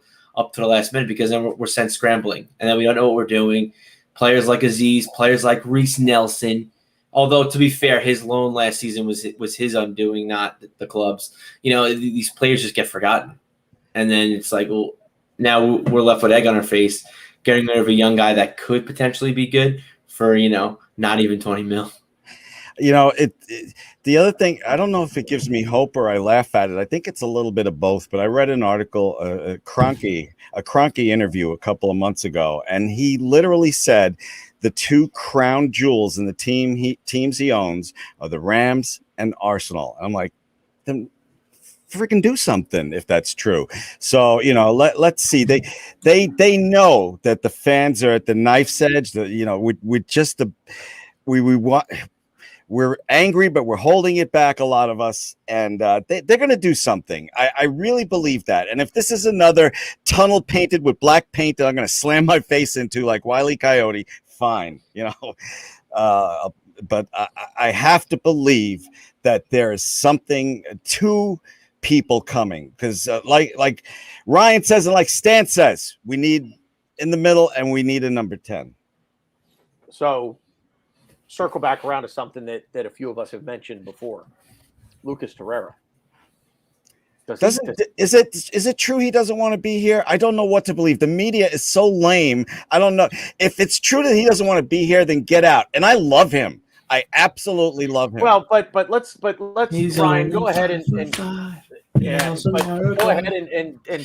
the last minute, because then we're sent scrambling, and then we don't know what we're doing. Players like Aziz, players like Reece Nelson. Although, to be fair, his loan last season was his undoing, not the club's. You know, these players just get forgotten. And then it's like, well, now we're left with egg on our face, getting rid of a young guy that could potentially be good for, you know, not even 20 mil. The other thing, I don't know if it gives me hope or I laugh at it. I think it's a little bit of both. But I read an article, a Kroenke interview a couple of months ago, and he literally said the two crown jewels in the teams he owns are the Rams and Arsenal. And I'm like, then freaking do something if that's true. So let's see. They know that the fans are at the knife's edge. We're angry, but we're holding it back, a lot of us, and they're going to do something. I really believe that. And if this is another tunnel painted with black paint that I'm going to slam my face into like Wile E. Coyote, fine. But I have to believe that there is something to people coming, because like Ryan says and like Stan says, we need in the middle and we need a number 10. So circle back around to something that a few of us have mentioned before. Lucas Torreira. Is it true he doesn't want to be here? I don't know what to believe. The media is so lame. I don't know. If it's true that he doesn't want to be here, then get out. And I love him. I absolutely love him. Well, but let's Ryan, go ahead and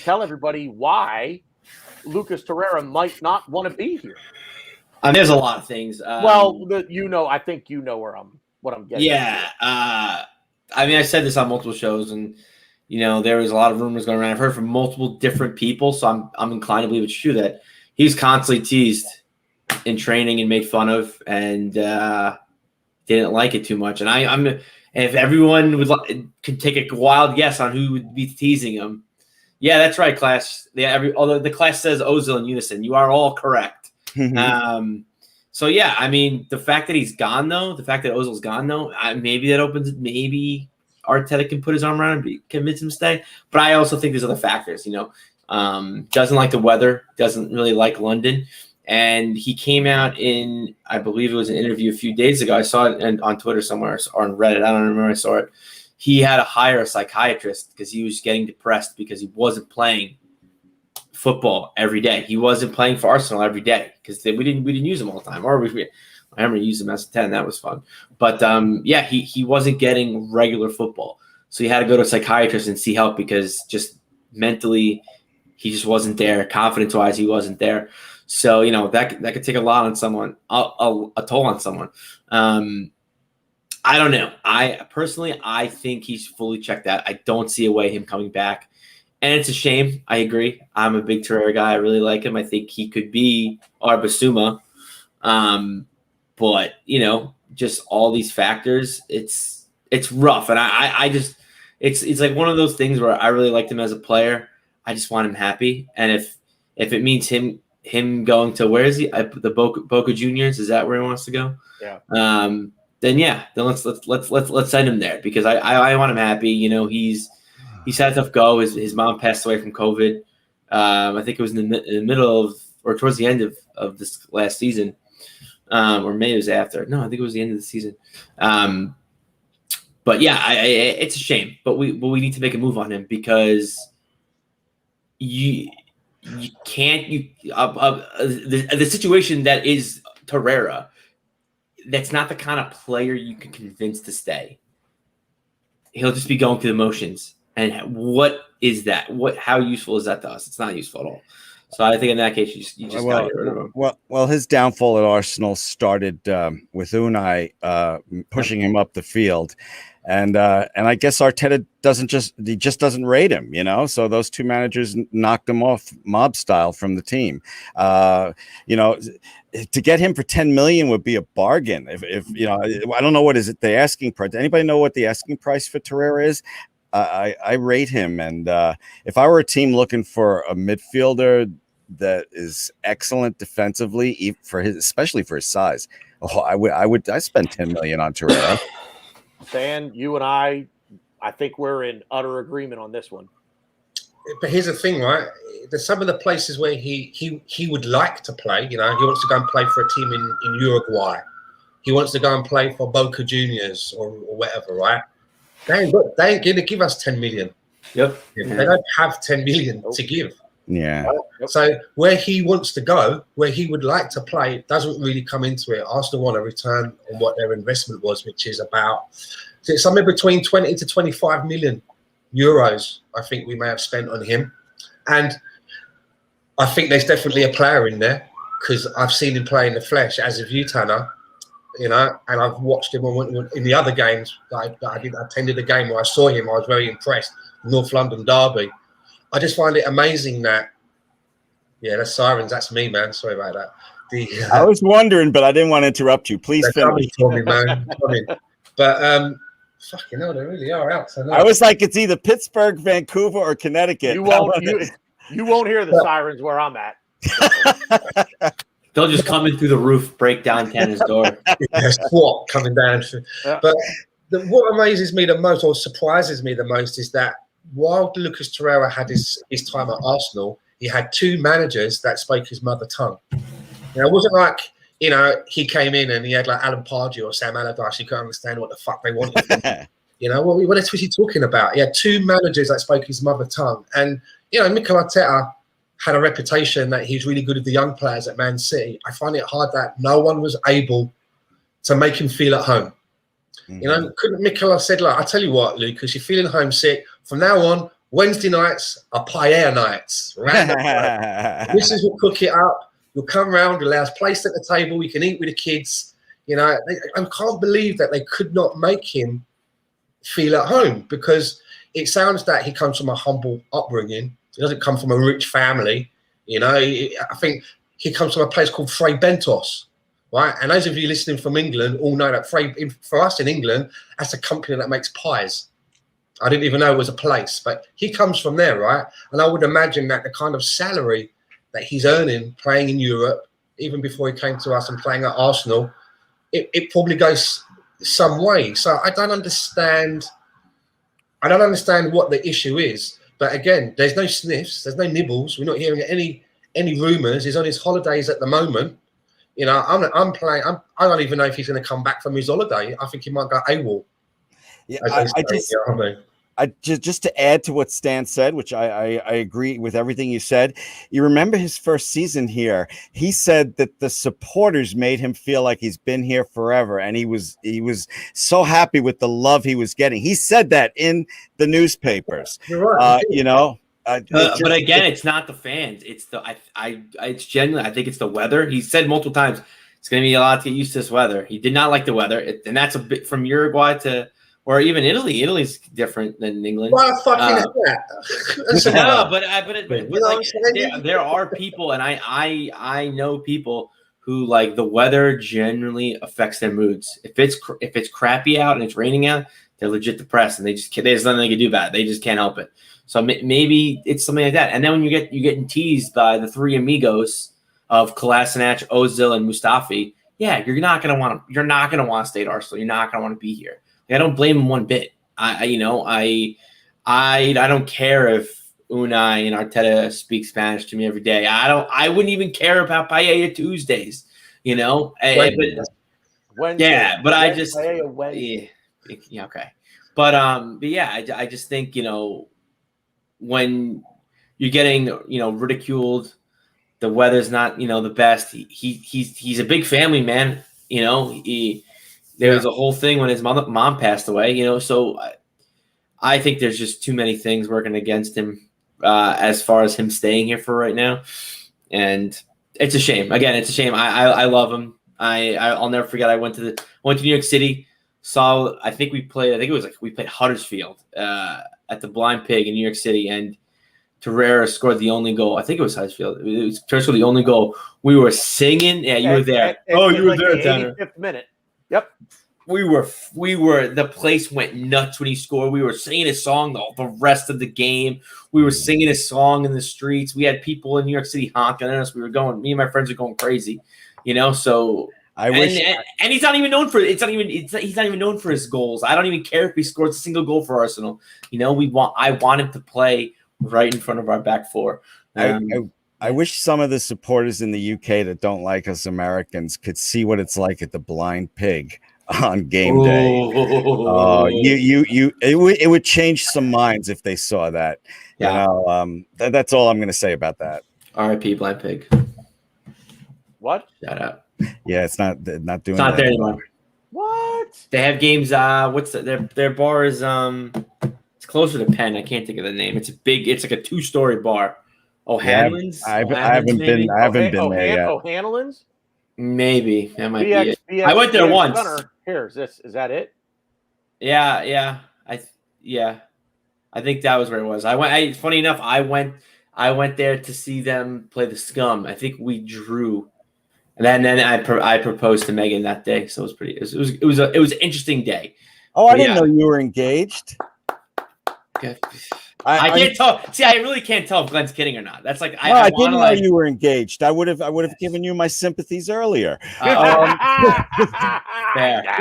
tell everybody why Lucas Torreira might not want to be here. There's a lot of things. I think you know what I'm getting. Yeah. I said this on multiple shows, and there was a lot of rumors going around. I've heard from multiple different people, so I'm inclined to believe it's true that he's constantly teased in training and made fun of, and didn't like it too much. And if everyone could take a wild guess on who would be teasing him, yeah, that's right, class. Although the class says Ozil in unison, you are all correct. So yeah, the fact that he's gone though, the fact that Ozil's gone though, maybe that opens. Maybe Arteta can put his arm around him and convince him to stay. But I also think there's other factors. Doesn't like the weather, doesn't really like London. And he came out in, I believe it was an interview a few days ago. I saw it on Twitter somewhere or on Reddit. I don't remember. I saw it. He had to hire a psychiatrist because he was getting depressed because he wasn't playing football every day. He wasn't playing for Arsenal every day because we didn't use him all the time. Or I remember using him as a 10. That was fun. But he wasn't getting regular football. So he had to go to a psychiatrist and see help because just mentally he just wasn't there. Confidence-wise, he wasn't there. So, that could take a lot on someone, a toll on someone. I don't know. I think he's fully checked out. I don't see a way him coming back. And it's a shame. I agree. I'm a big Torreira guy. I really like him. I think he could be our Basuma. But, just all these factors, it's rough. And I just it's like one of those things where I really liked him as a player. I just want him happy. And if it means him going to, where is he? The Boca Juniors, is that where he wants to go? Yeah. Then let's send him there because I want him happy. He's had a tough go. His mom passed away from COVID. I think it was in the middle of, or towards the end of this last season, or maybe it was after. No, I think it was the end of the season. But yeah, it's a shame. But we need to make a move on him because you can't the situation that is Torreira. That's not the kind of player you can convince to stay. He'll just be going through the motions. And what is that? How useful is that to us? It's not useful at all. So I think in that case, you just got to get rid of him. Well, his downfall at Arsenal started with Unai pushing him up the field. And I guess Arteta just doesn't rate him, So those two managers knocked him off mob style from the team. To get him for 10 million would be a bargain. If I don't know what is it the asking price. Anybody know what the asking price for Torreira is? I rate him, and if I were a team looking for a midfielder that is excellent defensively, especially for his size, I spend 10 million on Torreira. Stan, you and I think we're in utter agreement on this one. But here's the thing, right? There's some of the places where he would like to play. He wants to go and play for a team in Uruguay. He wants to go and play for Boca Juniors or whatever, right? They ain't going to give us 10 million. Yep. They don't have 10 million to give. Yeah. So where he wants to go, where he would like to play, doesn't really come into it. Arsenal want a return on what their investment was, which is about somewhere between 20 to 25 million euros. I think we may have spent on him, and I think there's definitely a player in there because I've seen him play in the flesh, as have you, Tanner. You know, and I've watched him in the other games that I attended a game where I saw him. I was very impressed. North London derby. I just find it amazing that, yeah, that's sirens. That's me, man. Sorry about that. I was wondering, but I didn't want to interrupt you. Please finish. For me, man. But fucking hell, they really are out. I was like, it's either Pittsburgh, Vancouver, or Connecticut. You won't hear the sirens where I'm at. They'll just come in through the roof, break down Tanner's door. Yeah, SWAT coming down. Yeah. But what amazes me the most, or surprises me the most, is that while Lucas Torreira had his time at Arsenal, he had two managers that spoke his mother tongue. You know, it wasn't like, you know, he came in and he had like Alan Pardew or Sam Allardyce. You couldn't understand what the fuck they wanted. You know, what was he talking about? He had two managers that spoke his mother tongue. And, you know, Mikel Arteta had a reputation that he's really good with the young players at Man City. I find it hard that no one was able to make him feel at home. Mm-hmm. You know, couldn't Mikel have said, like, I tell you what, Lucas, you're feeling homesick. From now on, Wednesday nights are paella nights. Mrs. will cook it up. You'll come round, allow us place at the table. We can eat with the kids. You know, I can't believe that they could not make him feel at home, because it sounds that he comes from a humble upbringing. He doesn't come from a rich family. You know, I think he comes from a place called Fray Bentos, right? And those of you listening from England all know that for us in England, that's a company that makes pies. I didn't even know it was a place, but he comes from there, right? And I would imagine that the kind of salary that he's earning playing in Europe, even before he came to us and playing at Arsenal, it probably goes some way. So I don't understand what the issue is. But again, there's no sniffs, there's no nibbles. We're not hearing any rumours. He's on his holidays at the moment. You know, I'm playing. I don't even know if he's going to come back from his holiday. I think he might go AWOL. Yeah, I just to add to what Stan said, which I agree with everything you said. You remember his first season here. He said that the supporters made him feel like he's been here forever, and he was so happy with the love he was getting. He said that in the newspapers. You're right. You know. But again, it's not the fans. It's it's genuinely. I think it's the weather. He said multiple times it's going to be a lot to get used to this weather. He did not like the weather, and that's a bit from Uruguay to. Or even Italy. Italy's different than England. Well, fucking no, but there are people, and I know people who, like, the weather generally affects their moods. If it's crappy out and it's raining out, they're legit depressed, and there's nothing they can do about it. They just can't help it. So maybe it's something like that. And then when you're getting teased by the three amigos of Kolasinac, Ozil, and Mustafi, yeah, you're not gonna want to stay at Arsenal. You're not gonna want to be here. I don't blame him one bit. I don't care if Unai and Arteta speak Spanish to me every day. I wouldn't even care about Paella Tuesdays, you know. Wednesday. But I just Wednesday. yeah, okay. But yeah, I just think, you know, when you're getting, you know, ridiculed, the weather's not, you know, the best. He's a big family man, you know. There was a whole thing when his mom passed away, you know, so I think there's just too many things working against him as far as him staying here for right now. And it's a shame. Again, it's a shame. I love him. I'll never forget. I went to New York City, we played Huddersfield at the Blind Pig in New York City, and Torreira scored the only goal. I think it was Huddersfield. Torreira scored the only goal. We were singing. Yeah, you were there. You were there, Tanner. 85th minute. Yep. We were the place went nuts when he scored. We were singing his song the rest of the game. We were singing his song in the streets. We had people in New York City honking at us. Me and my friends are going crazy, you know, so and he's not even known for he's not even known for his goals. I don't even care if he scores a single goal for Arsenal. You know, I want him to play right in front of our back four. I wish some of the supporters in the UK that don't like us Americans could see what it's like at the Blind Pig on game day. It would change some minds if they saw that. Yeah. You know, that's all I'm going to say about that. R.I.P. Blind Pig. What? Shout out. Yeah, it's not doing It's not that there anymore. What? They have games. What's their bar is it's closer to Penn. I can't think of the name. It's like a 2-story bar. O'Hanlon's. I haven't been there yet. O'Hanlon's? Maybe that might be it. BX, I went there BX once. Gunner. Here, is that it? Yeah. I think that was where it was. Funny enough, I went there to see them play the Scum. I think we drew, and then I proposed to Megan that day. So it was an interesting day. Oh, I didn't know you were engaged. Okay. I can't tell. See, I really can't tell if Glenn's kidding or not. That's like I didn't know you were engaged. I would have given you my sympathies earlier.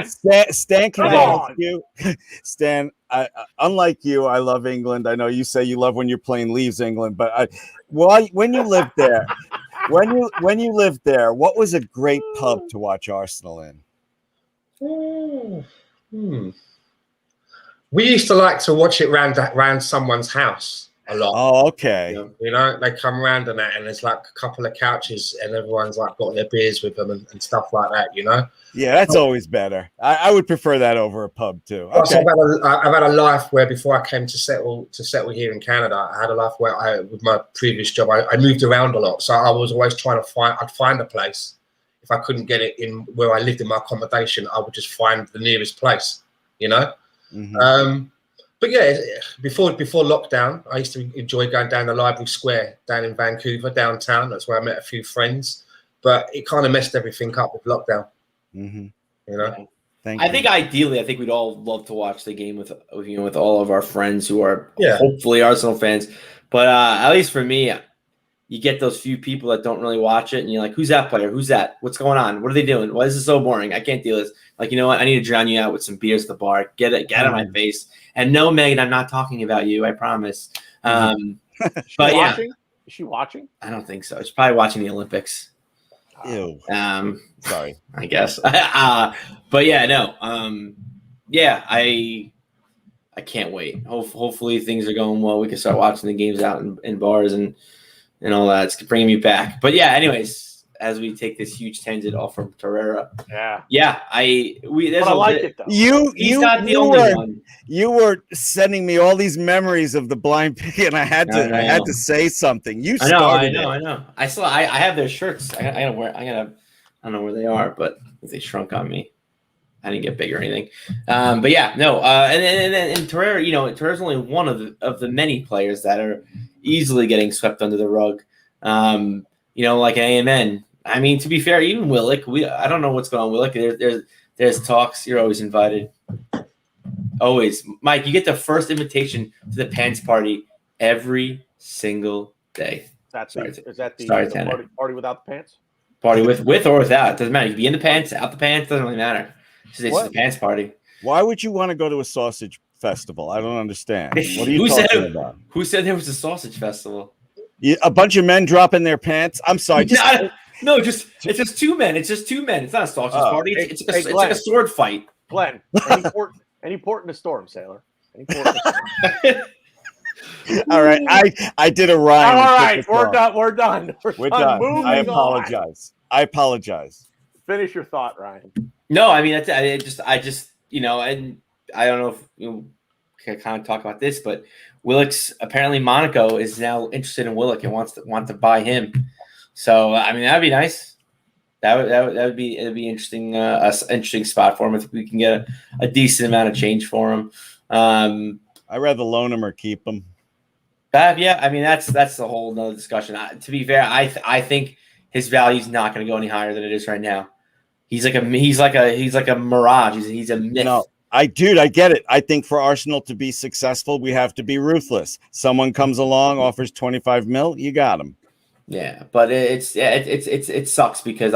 Stan, can I ask you? Stan, unlike you, I love England. I know you say you love when your plane leaves England, but when you lived there, when you lived there, what was a great pub to watch Arsenal in? We used to like to watch it round someone's house a lot. Oh, okay. You know, they come around and that, and there's like a couple of couches, and everyone's like got their beers with them and stuff like that. You know. Yeah, that's always better. I would prefer that over a pub too. Okay. I've had a life where before I came to settle here in Canada, I had a life where with my previous job, I moved around a lot, so I was always trying to find a place. If I couldn't get it in where I lived in my accommodation, I would just find the nearest place. You know. Mm-hmm. But yeah, before lockdown, I used to enjoy going down the Library Square down in Vancouver, downtown. That's where I met a few friends. But it kind of messed everything up with lockdown. Mm-hmm. You know. I think ideally, we'd all love to watch the game with all of our friends who are hopefully Arsenal fans. But at least for me, you get those few people that don't really watch it, and you're like, "Who's that player? Who's that? What's going on? What are they doing? Why is this so boring? I can't deal with this." Like, you know what? I need to drown you out with some beers at the bar. Get out of my face. And no, Megan, I'm not talking about you. I promise. But yeah, is she watching? I don't think so. She's probably watching the Olympics. Ew. Sorry. I guess. But yeah, no. Yeah, I can't wait. Hopefully things are going well. We can start watching the games out in bars and all that. It's bringing me back. But yeah, anyways. As we take this huge tangent off from Torreira. I like it though. He's not the only one. You were sending me all these memories of the Blind Pig, and I had to say something. You started I know. I have their shirts. I don't know where they are, but they shrunk on me. I didn't get big or anything. But yeah, no. And Torreira, Torreira's only one of the many players that are easily getting swept under the rug. Like an AMN. I mean, to be fair, even Willock, I don't know what's going on with Willock. There's talks. You're always invited. Always. Mike, you get the first invitation to the pants party every single day. Is that the party without the pants? Party with or without. It doesn't matter. You can be in the pants, out the pants. Doesn't really matter. It's the pants party. Why would you want to go to a sausage festival? I don't understand. What are you talking about? Who said there was a sausage festival? A bunch of men dropping their pants. I'm sorry. It's just two men. It's just two men. It's not a sausage party. It's like a sword fight. Glenn, any port in the storm, sailor. All right, I did a rhyme. All right, we're done. We're done. I apologize. On. I apologize. Finish your thought, Ryan. No, I mean I just and I don't know if you can kind of talk about this, but Willock's apparently Monaco is now interested in Willock and want to buy him. So I mean that'd be nice. It'd be interesting. Interesting spot for him if we can get a decent amount of change for him. I'd rather loan him or keep him. Yeah, I mean that's the whole nother discussion. To be fair, I think his value is not going to go any higher than it is right now. He's like a mirage. He's a myth. No, I get it. I think for Arsenal to be successful, we have to be ruthless. Someone comes along, offers 25 mil, you got him. Yeah, but it sucks because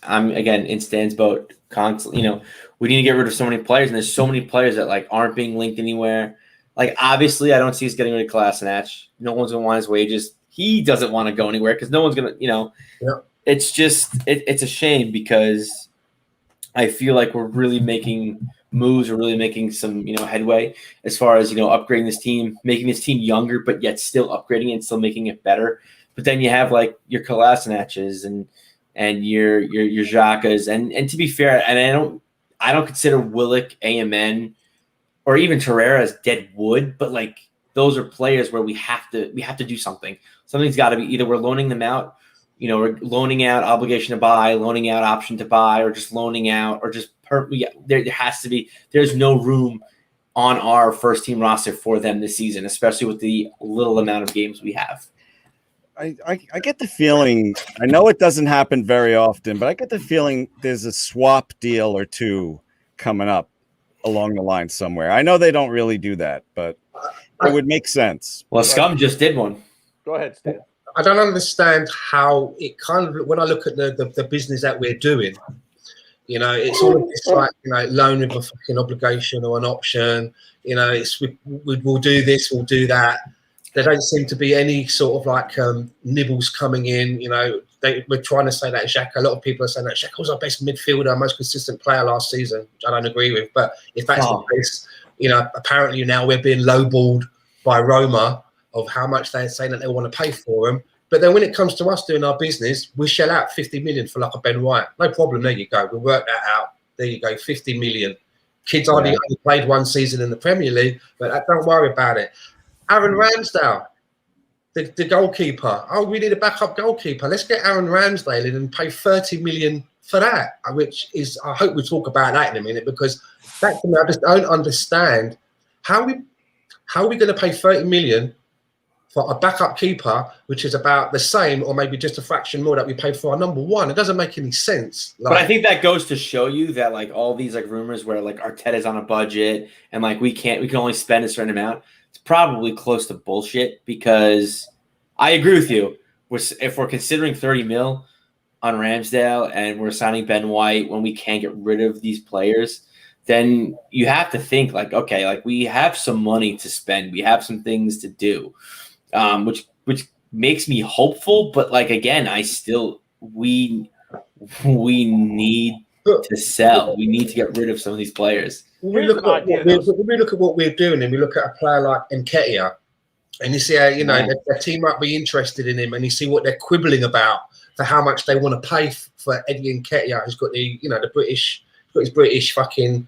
I'm again in Stan's boat. Constantly, we need to get rid of so many players, and there's so many players that aren't being linked anywhere. Obviously, I don't see us getting rid of Kolasinac. No one's gonna want his wages. He doesn't want to go anywhere because no one's gonna. Yeah. It's just it's a shame because I feel like we're really making moves. We're really making some, headway as far as, upgrading this team, making this team younger, but yet still upgrading it and still making it better. But then you have like your Kolasinaches and your Xhakas. And to be fair, and I don't consider Willick, AMN, or even Torreira as dead wood, but like those are players where we have to do something. Something's got to be either we're loaning them out, we're loaning out obligation to buy, loaning out option to buy, or just loaning out, or just there has to be. There's no room on our first team roster for them this season, especially with the little amount of games we have. I get the feeling, I know it doesn't happen very often, but I get the feeling there's a swap deal or two coming up along the line somewhere. I know they don't really do that, but it would make sense. Well, Scum just did one. Go ahead, Stan. I don't understand how it kind of, when I look at the business that we're doing, it's all of this like, loan with a fucking obligation or an option. It's we'll do this, we'll do that. There don't seem to be any sort of like nibbles coming in. We're trying to say that Xhaka. A lot of people are saying that Xhaka was our best midfielder, our most consistent player last season, which I don't agree with. But if that's the case, apparently now we're being lowballed by Roma of how much they're saying that they want to pay for him. But then when it comes to us doing our business, we shell out 50 million for like a Ben White. No problem. There you go. We'll work that out. There you go. 50 million. Kids only played one season in the Premier League, but don't worry about it. Aaron Ramsdale, the goalkeeper. Oh, we need a backup goalkeeper. Let's get Aaron Ramsdale in and pay 30 million for that, which is, I hope we talk about that in a minute, because that to me, I just don't understand how are we going to pay 30 million for a backup keeper, which is about the same or maybe just a fraction more that we paid for our number one. It doesn't make any sense. But I think that goes to show you that like all these like rumors where like Arteta's on a budget and like we can only spend a certain amount. It's probably close to bullshit, because I agree with you. If we're considering 30 mil on Ramsdale and we're signing Ben White when we can't get rid of these players, then you have to think like, okay, like we have some money to spend. We have some things to do, which makes me hopeful. But like, again, we need to sell. We need to get rid of some of these players. When we look at what we're doing, and we look at a player like Nketiah, and you see how the team might be interested in him, and you see what they're quibbling about for how much they want to pay for Eddie Nketiah, who's got the British, got his British fucking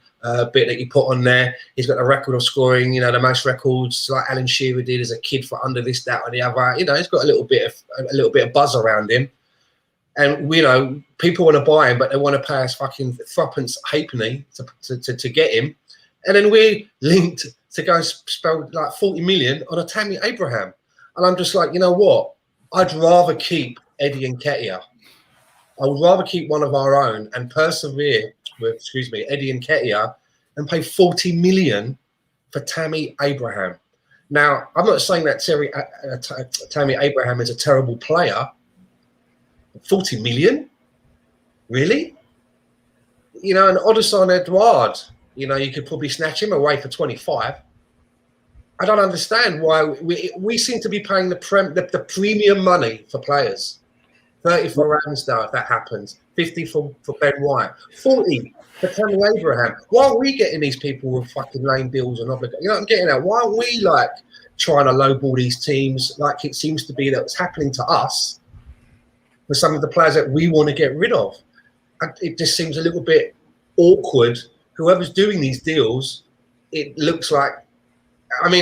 bit that you put on there. He's got a record of scoring, the most records like Alan Shearer did as a kid for under this, that, or the other. He's got a little bit of buzz around him. And people want to buy him, but they want to pay us fucking threepence halfpenny to get him. And then we're linked to go and spend like 40 million on a Tammy Abraham. And I'm just like, you know what? I'd rather keep Eddie Nketiah. I would rather keep one of our own and persevere with, Eddie Nketiah, and pay 40 million for Tammy Abraham. Now, I'm not saying that Tammy Abraham is a terrible player. 40 million? Really? And Odyssean Edouard, you could probably snatch him away for 25. I don't understand why we seem to be paying the premium money for players. 30 for Ramsdale, if that happens. 50 for Ben White. 40 for Tammy Abraham. Why aren't we getting these people with fucking lame deals and obligations? I'm getting at. Why aren't we like trying to lowball these teams like it seems to be that's happening to us for some of the players that we want to get rid of? It just seems a little bit awkward. Whoever's doing these deals, it looks like they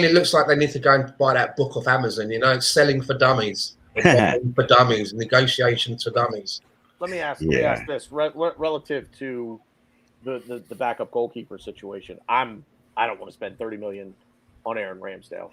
need to go and buy that book off Amazon, Selling for Dummies. For dummies, negotiations for dummies. Let me ask this relative to the backup goalkeeper situation. I don't want to spend 30 million on Aaron Ramsdale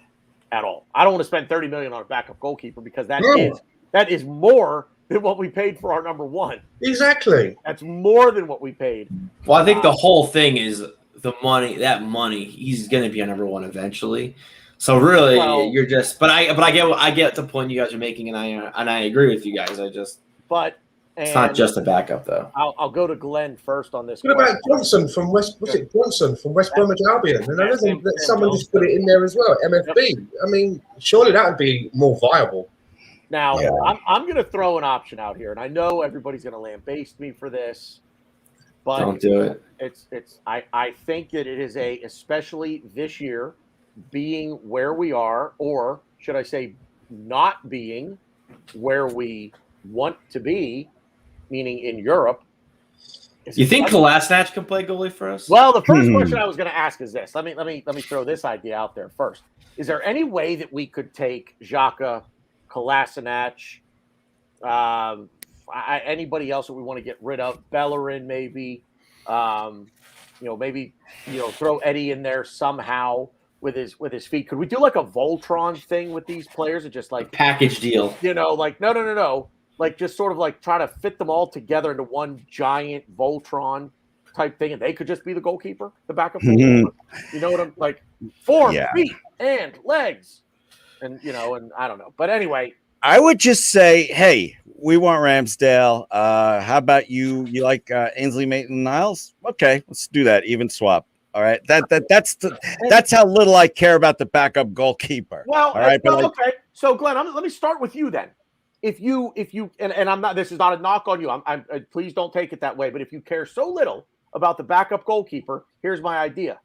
at all. I don't want to spend 30 million on a backup goalkeeper, because that is more than what we paid for our number one. Exactly. That's more than what we paid. Well, I think the whole thing is the money. That money, he's going to be a number one eventually. So really, you're just. But I get the point you guys are making, and I agree with you guys. It's not just a backup, though. I'll go to Glenn first on this. What about Johnson from West? Was it Johnson from West Bromwich Albion? And someone just put it in there as well. MFB. I mean, surely that would be more viable. Now, I'm going to throw an option out here, and I know everybody's going to lambaste me for this, But Don't do it. I think that it is especially this year, being where we are, or should I say not being where we want to be, meaning in Europe. You think Kolasinac can play goalie for us? Well, the first question I was going to ask is this. Let me throw this idea out there first. Is there any way that we could take Xhaka, Kolasinac, anybody else that we want to get rid of, Bellerin maybe, throw Eddie in there somehow with his feet? Could we do like a Voltron thing with these players and just like package deal? Like no. Like just sort of like try to fit them all together into one giant Voltron type thing, and they could just be the goalkeeper, the backup goalkeeper. You know what I'm like? Form, feet, and legs, and and I don't know. But anyway, I would just say, hey, we want Ramsdale. How about you? You like Ainsley Maitland-Niles? Okay, let's do that. Even swap. All right. That's how little I care about the backup goalkeeper. Well, all right. Okay. So Glenn, let me start with you then. If you and I'm not, this is not a knock on you. I'm please don't take it that way. But if you care so little about the backup goalkeeper, here's my idea.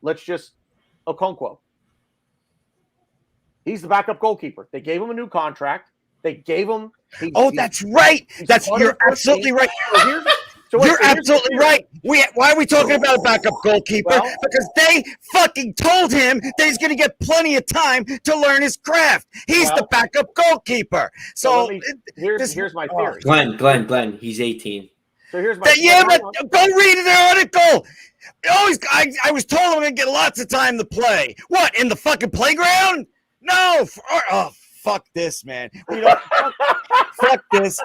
Let's just Okonkwo. He's the backup goalkeeper. They gave him a new contract. They gave him. That's right. You're absolutely right. You're absolutely right. Why are we talking about a backup goalkeeper? Well, because they fucking told him that he's going to get plenty of time to learn his craft. He's the backup goalkeeper. So here's my theory. Glenn, he's 18. So here's my but go read the article. I was told I'm going to get lots of time to play. What, in the fucking playground? No. Fuck this, man. Fuck this.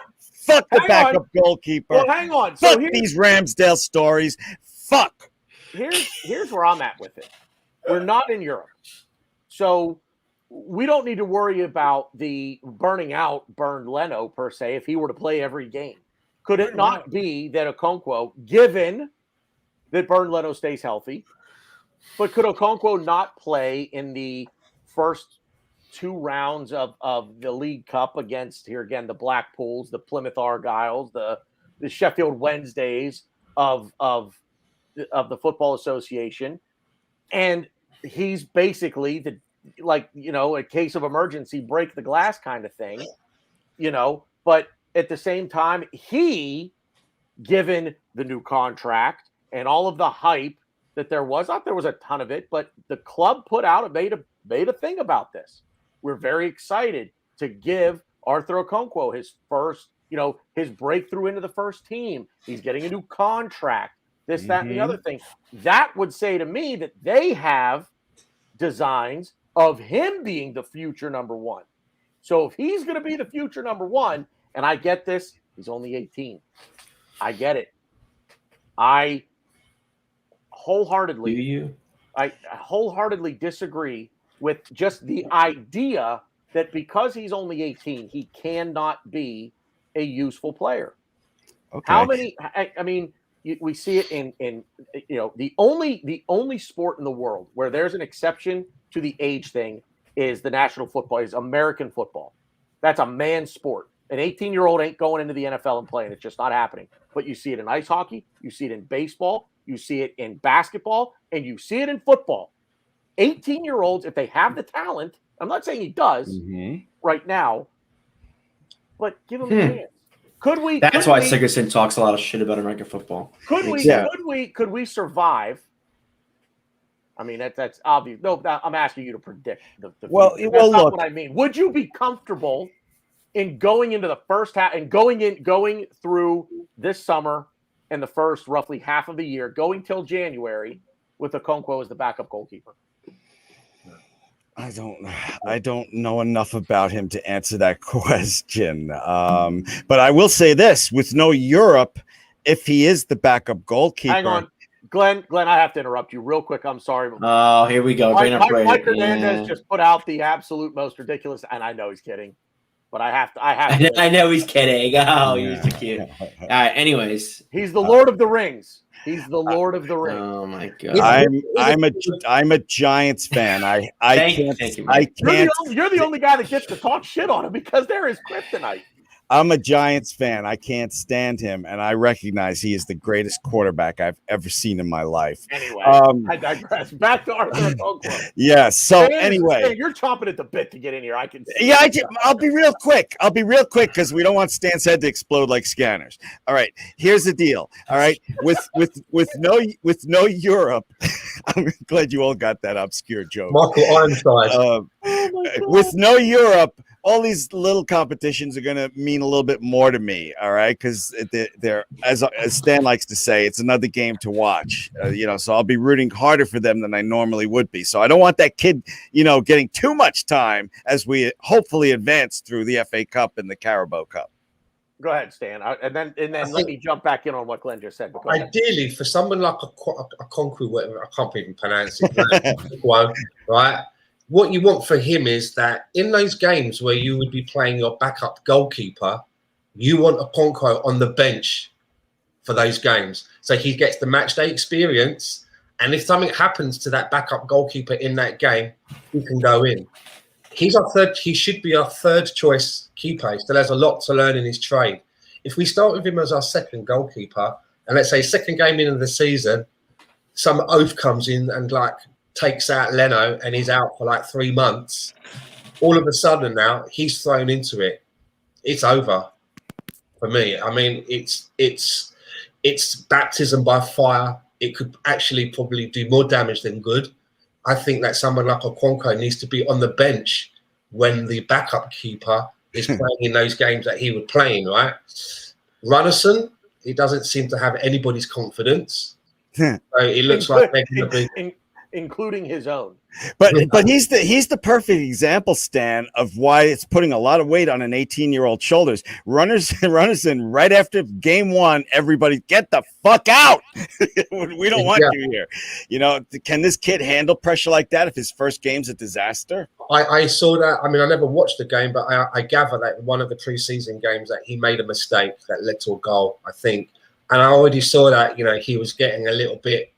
Fuck the backup goalkeeper. Well, hang on. Fuck these Ramsdale stories. Fuck. Here's where I'm at with it. We're not in Europe. So we don't need to worry about the burning out Bernd Leno, per se, if he were to play every game. Could it not be that Okonkwo, given that Bernd Leno stays healthy, but could Okonkwo not play in the first 2 rounds of the League Cup against, here again, the Blackpools, the Plymouth Argyles, the Sheffield Wednesdays of the Football Association, and he's basically a case of emergency, break the glass kind of thing, but at the same time, he, given the new contract and all of the hype that there was, not there was a ton of it, but the club put out and made a thing about this. We're very excited to give Arthur Okonkwo his first, his breakthrough into the first team. He's getting a new contract, this, that, and the other thing. That would say to me that they have designs of him being the future number 1. So if he's going to be the future number 1, and I get this, he's only 18. I get it. I wholeheartedly disagree with just the idea that because he's only 18, he cannot be a useful player. Okay. How many? I mean, we see it in the only sport in the world where there's an exception to the age thing is the national football, is American football. That's a man's sport. An 18-year-old ain't going into the NFL and playing. It's just not happening. But you see it in ice hockey, you see it in baseball, you see it in basketball, and you see it in football. 18-year-olds, if they have the talent, I'm not saying he does right now, but give him a chance. That's why Sigurdsson talks a lot of shit about American football. Could we survive? I mean, that's obvious. No, I'm asking you to predict the well, future. That's not what I mean. Would you be comfortable in going into the first half and going through this summer and the first roughly half of the year, going till January with Okonkwo as the backup goalkeeper? I don't know enough about him to answer that question. But I will say this, with no Europe, if he is the backup goalkeeper. Hang on. Glenn, I have to interrupt you real quick. I'm sorry. Oh, here we go. Mike Hernandez just put out the absolute most ridiculous, and I know he's kidding, but I have to. I know he's kidding. Oh, he's so cute. All right. Anyways, he's the Lord of the Rings. He's the Lord of the Rings. Oh my God! I'm a Giants fan. I can't. You're the only guy that gets to talk shit on him because they're his kryptonite. I'm a Giants fan. I can't stand him, and I recognize he is the greatest quarterback I've ever seen in my life. Anyway, I digress. Back to Arthur Okonkwo. Yeah. So Stan anyway, you're chomping at the bit to get in here. I can see. yeah, I'll be real quick. Because we don't want Stan's head to explode like Scanners. All right. Here's the deal. All right. With no Europe, I'm glad you all got that obscure joke. Michael Ironside. With no Europe, all these little competitions are going to mean a little bit more to me, all right? Because they're as Stan likes to say, it's another game to watch, so I'll be rooting harder for them than I normally would be. So I don't want that kid, getting too much time as we hopefully advance through the FA Cup and the Carabao Cup. Go ahead, Stan, and then let me jump back in on what Glenn just said. Ideally, for someone like a Concrete, whatever, I can't even pronounce it, one, right? What you want for him is that in those games where you would be playing your backup goalkeeper, you want a Okonkwo on the bench for those games. So he gets the match day experience. And if something happens to that backup goalkeeper in that game, he can go in. He should be our third choice keeper. He still has a lot to learn in his trade. If we start with him as our second goalkeeper, and let's say second game in of the season, some oaf comes in and takes out Leno and he's out for 3 months, all of a sudden now he's thrown into it. It's over for me. I mean, it's baptism by fire. It could actually probably do more damage than good. I think that someone like Okonkwo needs to be on the bench when the backup keeper is playing in those games that he would play in, right? Runnison, he doesn't seem to have anybody's confidence. So it looks like they're going to be... including his own. But he's the perfect example, Stan, of why it's putting a lot of weight on an 18-year-old shoulders. Runners in right after game one, everybody get the fuck out. We don't want you here. Can this kid handle pressure like that if his first game's a disaster? I saw that. I mean, I never watched the game, but I gather that in one of the preseason games that he made a mistake that led to a goal, I think. And I already saw that, he was getting a little bit,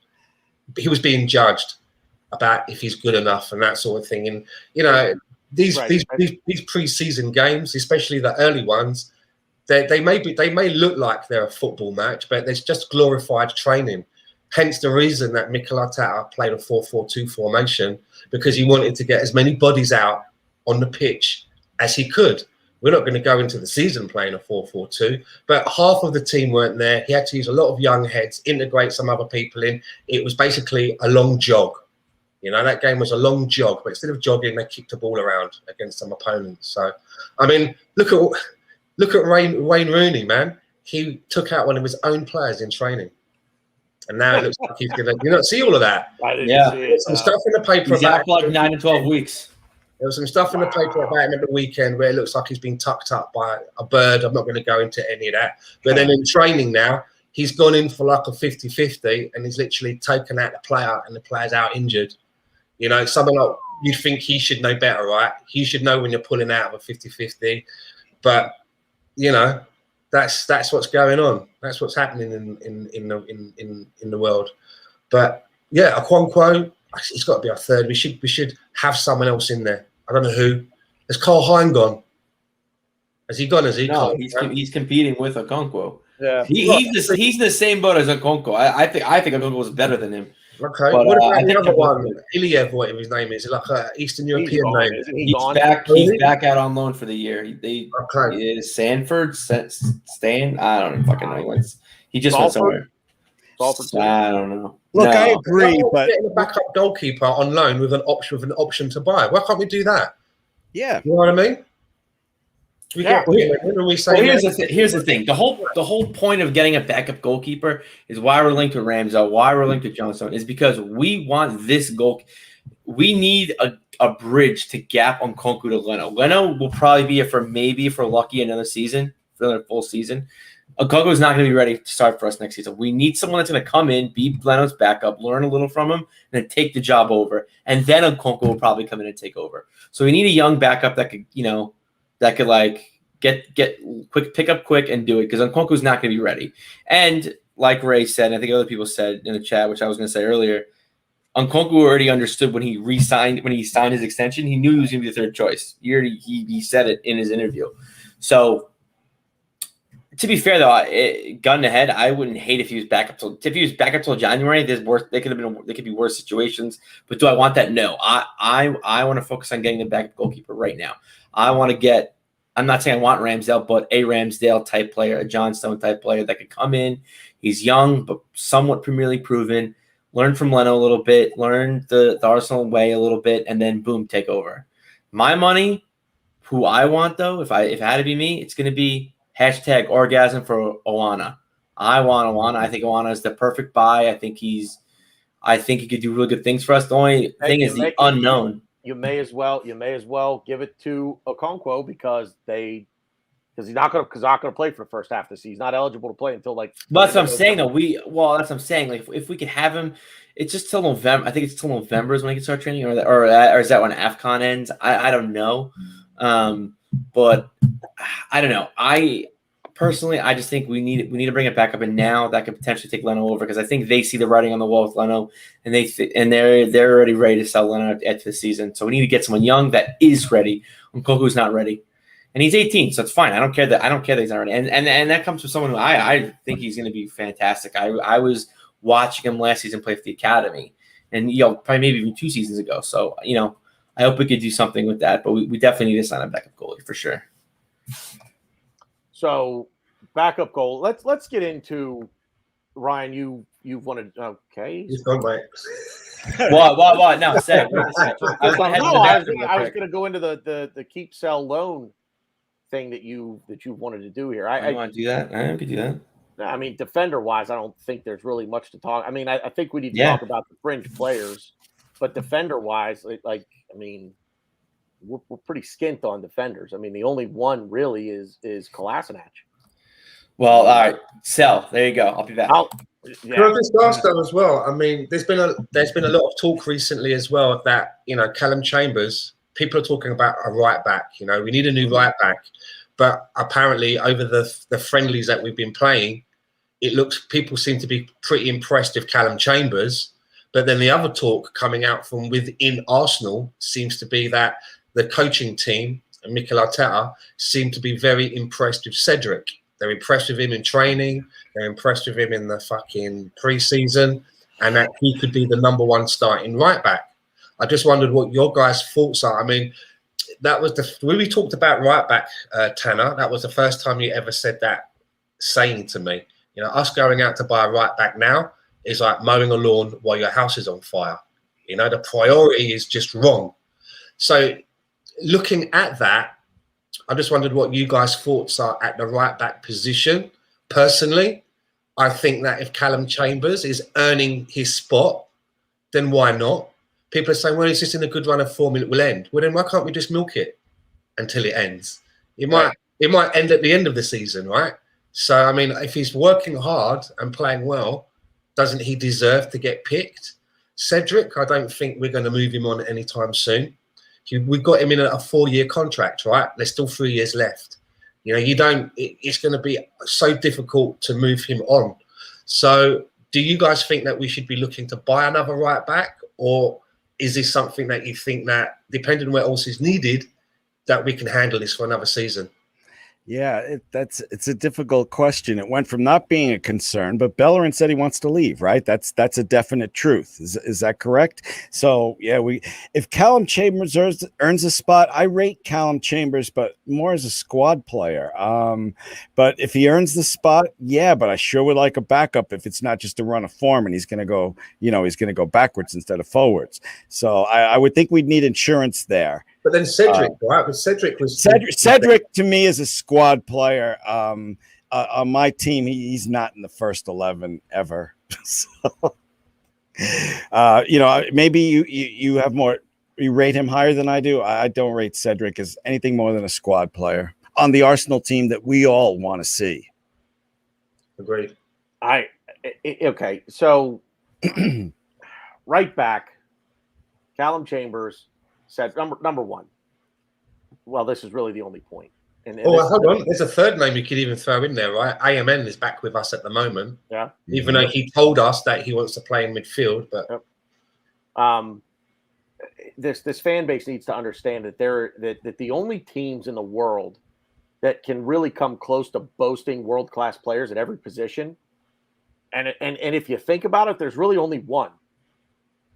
he was being judged about if he's good enough and that sort of thing. And these preseason games, especially the early ones, they may look like they're a football match, but there's just glorified training. Hence the reason that Mikel Arteta played a 4-4-2 formation, because he wanted to get as many bodies out on the pitch as he could. We're not going to go into the season playing a 4-4-2, but half of the team weren't there. He had to use a lot of young heads, integrate some other people in. It was basically a long jog. That game was a long jog, but instead of jogging, they kicked the ball around against some opponents. So, I mean, look at Wayne Rooney, man. He took out one of his own players in training. And now it looks like he's going to... You not see all of that? I didn't see it. Some stuff in the paper he's about... out for 9 to 12 weeks. There was some stuff in the paper about him at the weekend where it looks like he's been tucked up by a bird. I'm not going to go into any of that. But then in training now, he's gone in for a 50-50 and he's literally taken out the player and the player's out injured. Something like you'd think he should know better, right? He should know when you're pulling out of a 50-50. But, that's what's going on. That's what's happening in the world. But, yeah, Okonkwo, it's got to be our third. We should have someone else in there. I don't know who. Has Carl Hein gone? Has he gone? No, he's competing with Okonkwo. Yeah, he's in the same boat as Okonkwo. I think Okonkwo is better than him. Okay. But, what about the other one? Iliev, whatever his name is, like an Eastern European name. He's back out on loan for the year. Is Sanford Stan? I don't fucking know. He just went somewhere. I don't know. Look, I agree, but getting a backup goalkeeper on loan with an option to buy. Why can't we do that? Yeah, you know what I mean. Here's the thing. The whole point of getting a backup goalkeeper is why we're linked to Ramsdale, why we're linked to Johnstone, is because we want this goal. We need a bridge to gap on Okonkwo to Leno. Leno will probably be if we're lucky another season, for another full season. Okonkwo is not going to be ready to start for us next season. We need someone that's going to come in, be Leno's backup, learn a little from him, and then take the job over. And then Okonkwo will probably come in and take over. So we need a young backup that could, get quick, pick up quick and do it, because Okonkwo's not going to be ready. And like Ray said, and I think other people said in the chat, which I was going to say earlier, Okonkwo already understood when he signed his extension, he knew he was going to be the third choice. He said it in his interview. So To be fair, though, gun to head, I wouldn't hate if he was back up till January. There could be worse situations. But do I want that? No. I want to focus on getting the backup goalkeeper right now. I want to get. I'm not saying I want Ramsdale, but a Ramsdale type player, a John Stone type player that could come in. He's young, but somewhat Premier League proven. Learn from Leno a little bit. Learn the Arsenal way a little bit, and then boom, take over. My money, who I want though, if it had to be me, it's going to be hashtag orgasm for Oana. I want Oana. I think Oana is the perfect buy. I think he could do really good things for us. The only thing is the unknown. You may as well give it to Okonkwo because he's not going to play for the first half of the season. He's not eligible to play until like. But that's what I'm saying though. That's what I'm saying. Like if we could have him, it's just till November. I think it's till November is when he can start training, or is that when AFCON ends? I don't know. But I don't know. I personally just think we need to bring it back up, and now that could potentially take Leno over because I think they see the writing on the wall with Leno, and they're already ready to sell Leno at the season. So we need to get someone young that is ready. Nkoku's not ready, and he's 18, so it's fine. I don't care that he's not ready, and that comes from someone who I think he's going to be fantastic. I was watching him last season play for the academy, and probably maybe even 2 seasons ago. So I hope we could do something with that, but we definitely need to sign a backup goalie for sure. So backup goal. Let's get into Ryan. You've wanted. Okay. He's gone, mate. What? No, say it. I was going to go into the keep sell loan thing that you wanted to do here. I want to do that. I could do that. I mean, defender wise, I don't think there's really much to talk. I mean, I think we need to talk about the fringe players, but defender wise, we're pretty skint on defenders. I mean, the only one really is Kolasinac. Well, all right, sell. There you go. I'll be back. Can I just ask though as well? I mean, there's been a lot of talk recently as well that Callum Chambers. People are talking about a right back. We need a new right back, but apparently over the friendlies that we've been playing, people seem to be pretty impressed with Callum Chambers. But then the other talk coming out from within Arsenal seems to be that the coaching team and Mikel Arteta seem to be very impressed with Cedric. They're impressed with him in training. They're impressed with him in the fucking pre-season, and that he could be the number one starting right back. I just wondered what your guys' thoughts are. I mean, that was when we talked about right back, Tanner. That was the first time you ever said that saying to me. Us going out to buy a right back now is like mowing a lawn while your house is on fire. The priority is just wrong. So looking at that, I just wondered what you guys' thoughts are at the right back position. Personally, I think that if Callum Chambers is earning his spot, then why not? People are saying, well, he's just in a good run of form, it will end. Well, then why can't we just milk it until it ends? It might end at the end of the season, right? So, I mean, if he's working hard and playing well, doesn't he deserve to get picked? Cedric, I don't think we're going to move him on anytime soon. We've got him in a 4-year contract, right? There's still 3 years left. It's going to be so difficult to move him on. So do you guys think that we should be looking to buy another right back? Or is this something that you think that, depending on where else is needed, that we can handle this for another season? Yeah, it's a difficult question. It went from not being a concern, but Bellerin said he wants to leave, right? That's a definite truth. Is that correct? So yeah, if Callum Chambers earns a spot, I rate Callum Chambers, but more as a squad player. But if he earns the spot, yeah, but I sure would like a backup if it's not just a run of form and he's gonna go backwards instead of forwards. So I would think we'd need insurance there. But then Cedric, right? But Cedric to me is a squad player. On my team, he's not in the first 11 ever. So, maybe you have more. You rate him higher than I do. I don't rate Cedric as anything more than a squad player on the Arsenal team that we all want to see. Agreed. Okay. So right back, Callum Chambers said number one. Well, this is really the only point. Hold on. There's a third name you could even throw in there, right? AMN is back with us at the moment. Yeah. Even though he told us that he wants to play in midfield, but this fan base needs to understand that the only teams in the world that can really come close to boasting world-class players at every position. And if you think about it, there's really only one.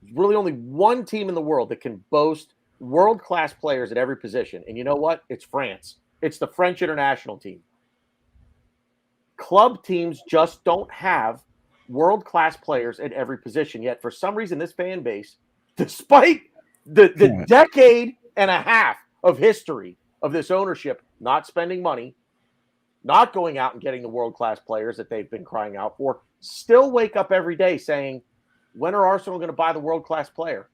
There's really only one team in the world that can boast world-class players at every position. And you know what? It's France. It's the French international team. Club teams just don't have world-class players at every position yet. For some reason, this fan base, despite the decade and a half of history of this ownership not spending money, not going out and getting the world-class players that they've been crying out for, still wake up every day saying, when are Arsenal going to buy the world-class player?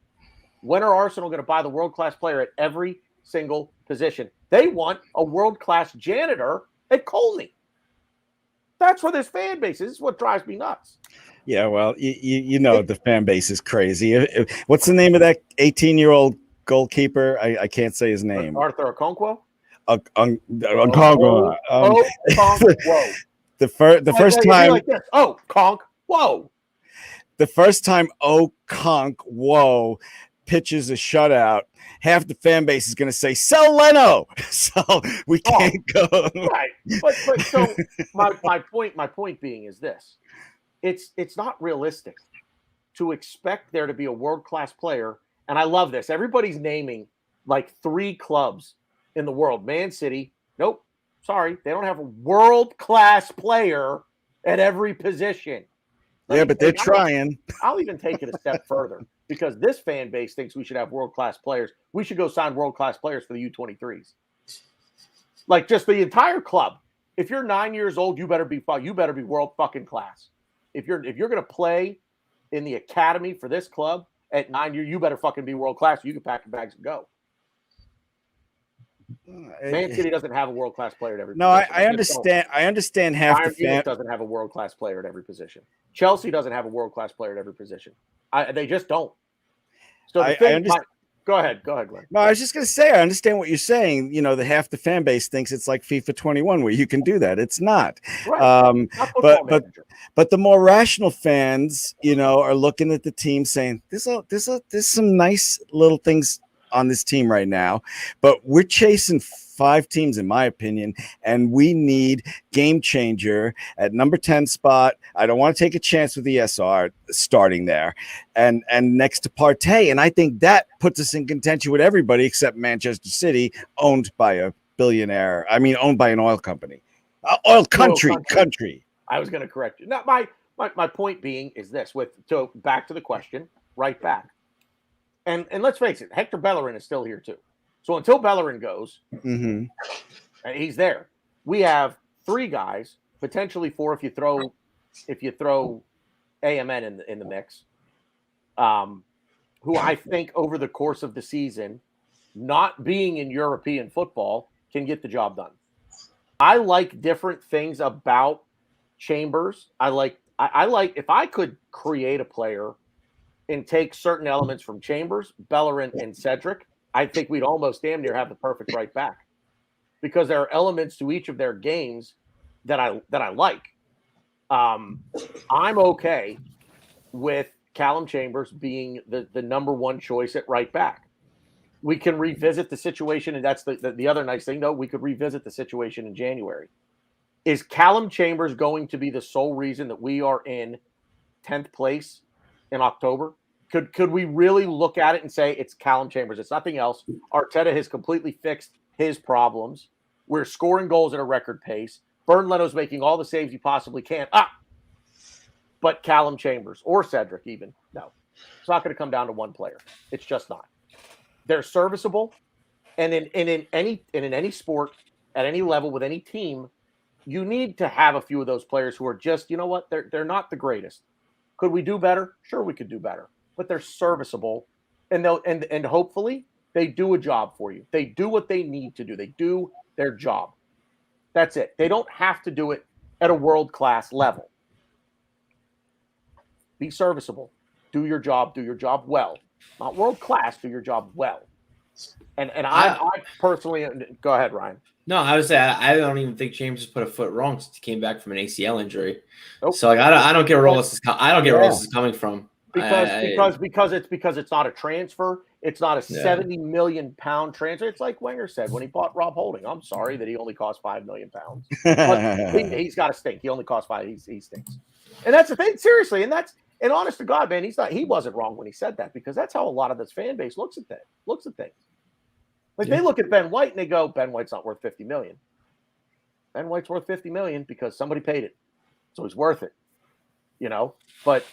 When are Arsenal going to buy the world-class player at every single position? They want a world-class janitor at Colney. That's where this fan base is. This is what drives me nuts. Yeah, well, you know the fan base is crazy. What's the name of that 18-year-old goalkeeper? I can't say his name. Arthur Okonkwo? Okonkwo. Okonkwo. The first time. Like this. Oh, Conk. Whoa. The first time Okonkwo pitches a shutout, half the fan base is going to say, sell Leno. So we can't go. Right. But so my point being is this. It's not realistic to expect there to be a world-class player. And I love this. Everybody's naming like 3 clubs in the world. Man City. Nope. Sorry. They don't have a world-class player at every position. Yeah, but they're trying. I'll even take it a step further because this fan base thinks we should have world-class players. We should go sign world-class players for the U23s. Like just the entire club. If you're 9 years old, you better be world fucking class. If you're going to play in the academy for this club at 9 years, you better fucking be world class. You can pack your bags and go. Man City doesn't have a world class player at every position. I understand. I understand half Bayern the Munich doesn't have a world class player at every position. Chelsea doesn't have a world class player at every position. They just don't. So I understand. Go ahead, Glenn. No, I was just going to say, I understand what you're saying. You know, the half the fan base thinks it's like FIFA 21 where you can do that. It's not. Right. But the more rational fans, you know, are looking at the team saying, there's some nice little things on this team right now, but we're chasing 5 teams, in my opinion, and we need game changer at number 10 spot. I don't want to take a chance with ESR starting there and next to Partey. And I think that puts us in contention with everybody except Manchester City, owned by a billionaire. I mean, owned by an oil company. Oil country. I was going to correct you. Now, my point being is this, so back to the question, right back. And let's face it, Hector Bellerin is still here too. So until Bellerin goes, and he's there, we have 3 guys, potentially 4 if you throw AMN in the mix, who I think over the course of the season, not being in European football, can get the job done. I like different things about Chambers. I like if I could create a player and take certain elements from Chambers, Bellerin, and Cedric, I think we'd almost damn near have the perfect right back, because there are elements to each of their games that I like. I'm okay with Callum Chambers being the number 1 choice at right back. We can revisit the situation, and that's the other nice thing, though. We could revisit the situation in January. Is Callum Chambers going to be the sole reason that we are in 10th place in October? Could we really look at it and say it's Callum Chambers? It's nothing else. Arteta has completely fixed his problems. We're scoring goals at a record pace. Bernd Leno's making all the saves he possibly can. But Callum Chambers or Cedric even, no. It's not going to come down to one player. It's just not. They're serviceable. And in any sport, at any level, with any team, you need to have a few of those players who are just, you know what, they're not the greatest. Could we do better? Sure, we could do better. But they're serviceable, and hopefully they do a job for you. They do what they need to do. They do their job. That's it. They don't have to do it at a world-class level. Be serviceable. Do your job. Do your job well. Not world-class. Do your job well. And I personally – go ahead, Ryan. No, I would say I don't even think Chambers has put a foot wrong since he came back from an ACL injury. Nope. So I don't get where all this is coming from. Because it's not a transfer. It's not a 70 million pound transfer. It's like Wenger said when he bought Rob Holding. I'm sorry that he only cost 5 million pounds. But he's got to stink. He only cost 5. He stinks. And that's the thing, seriously. And honest to God, man, he wasn't wrong when he said that, because that's how a lot of this fan base looks at things. Like they look at Ben White and they go, Ben White's not worth 50 million. Ben White's worth 50 million because somebody paid it. So he's worth it. But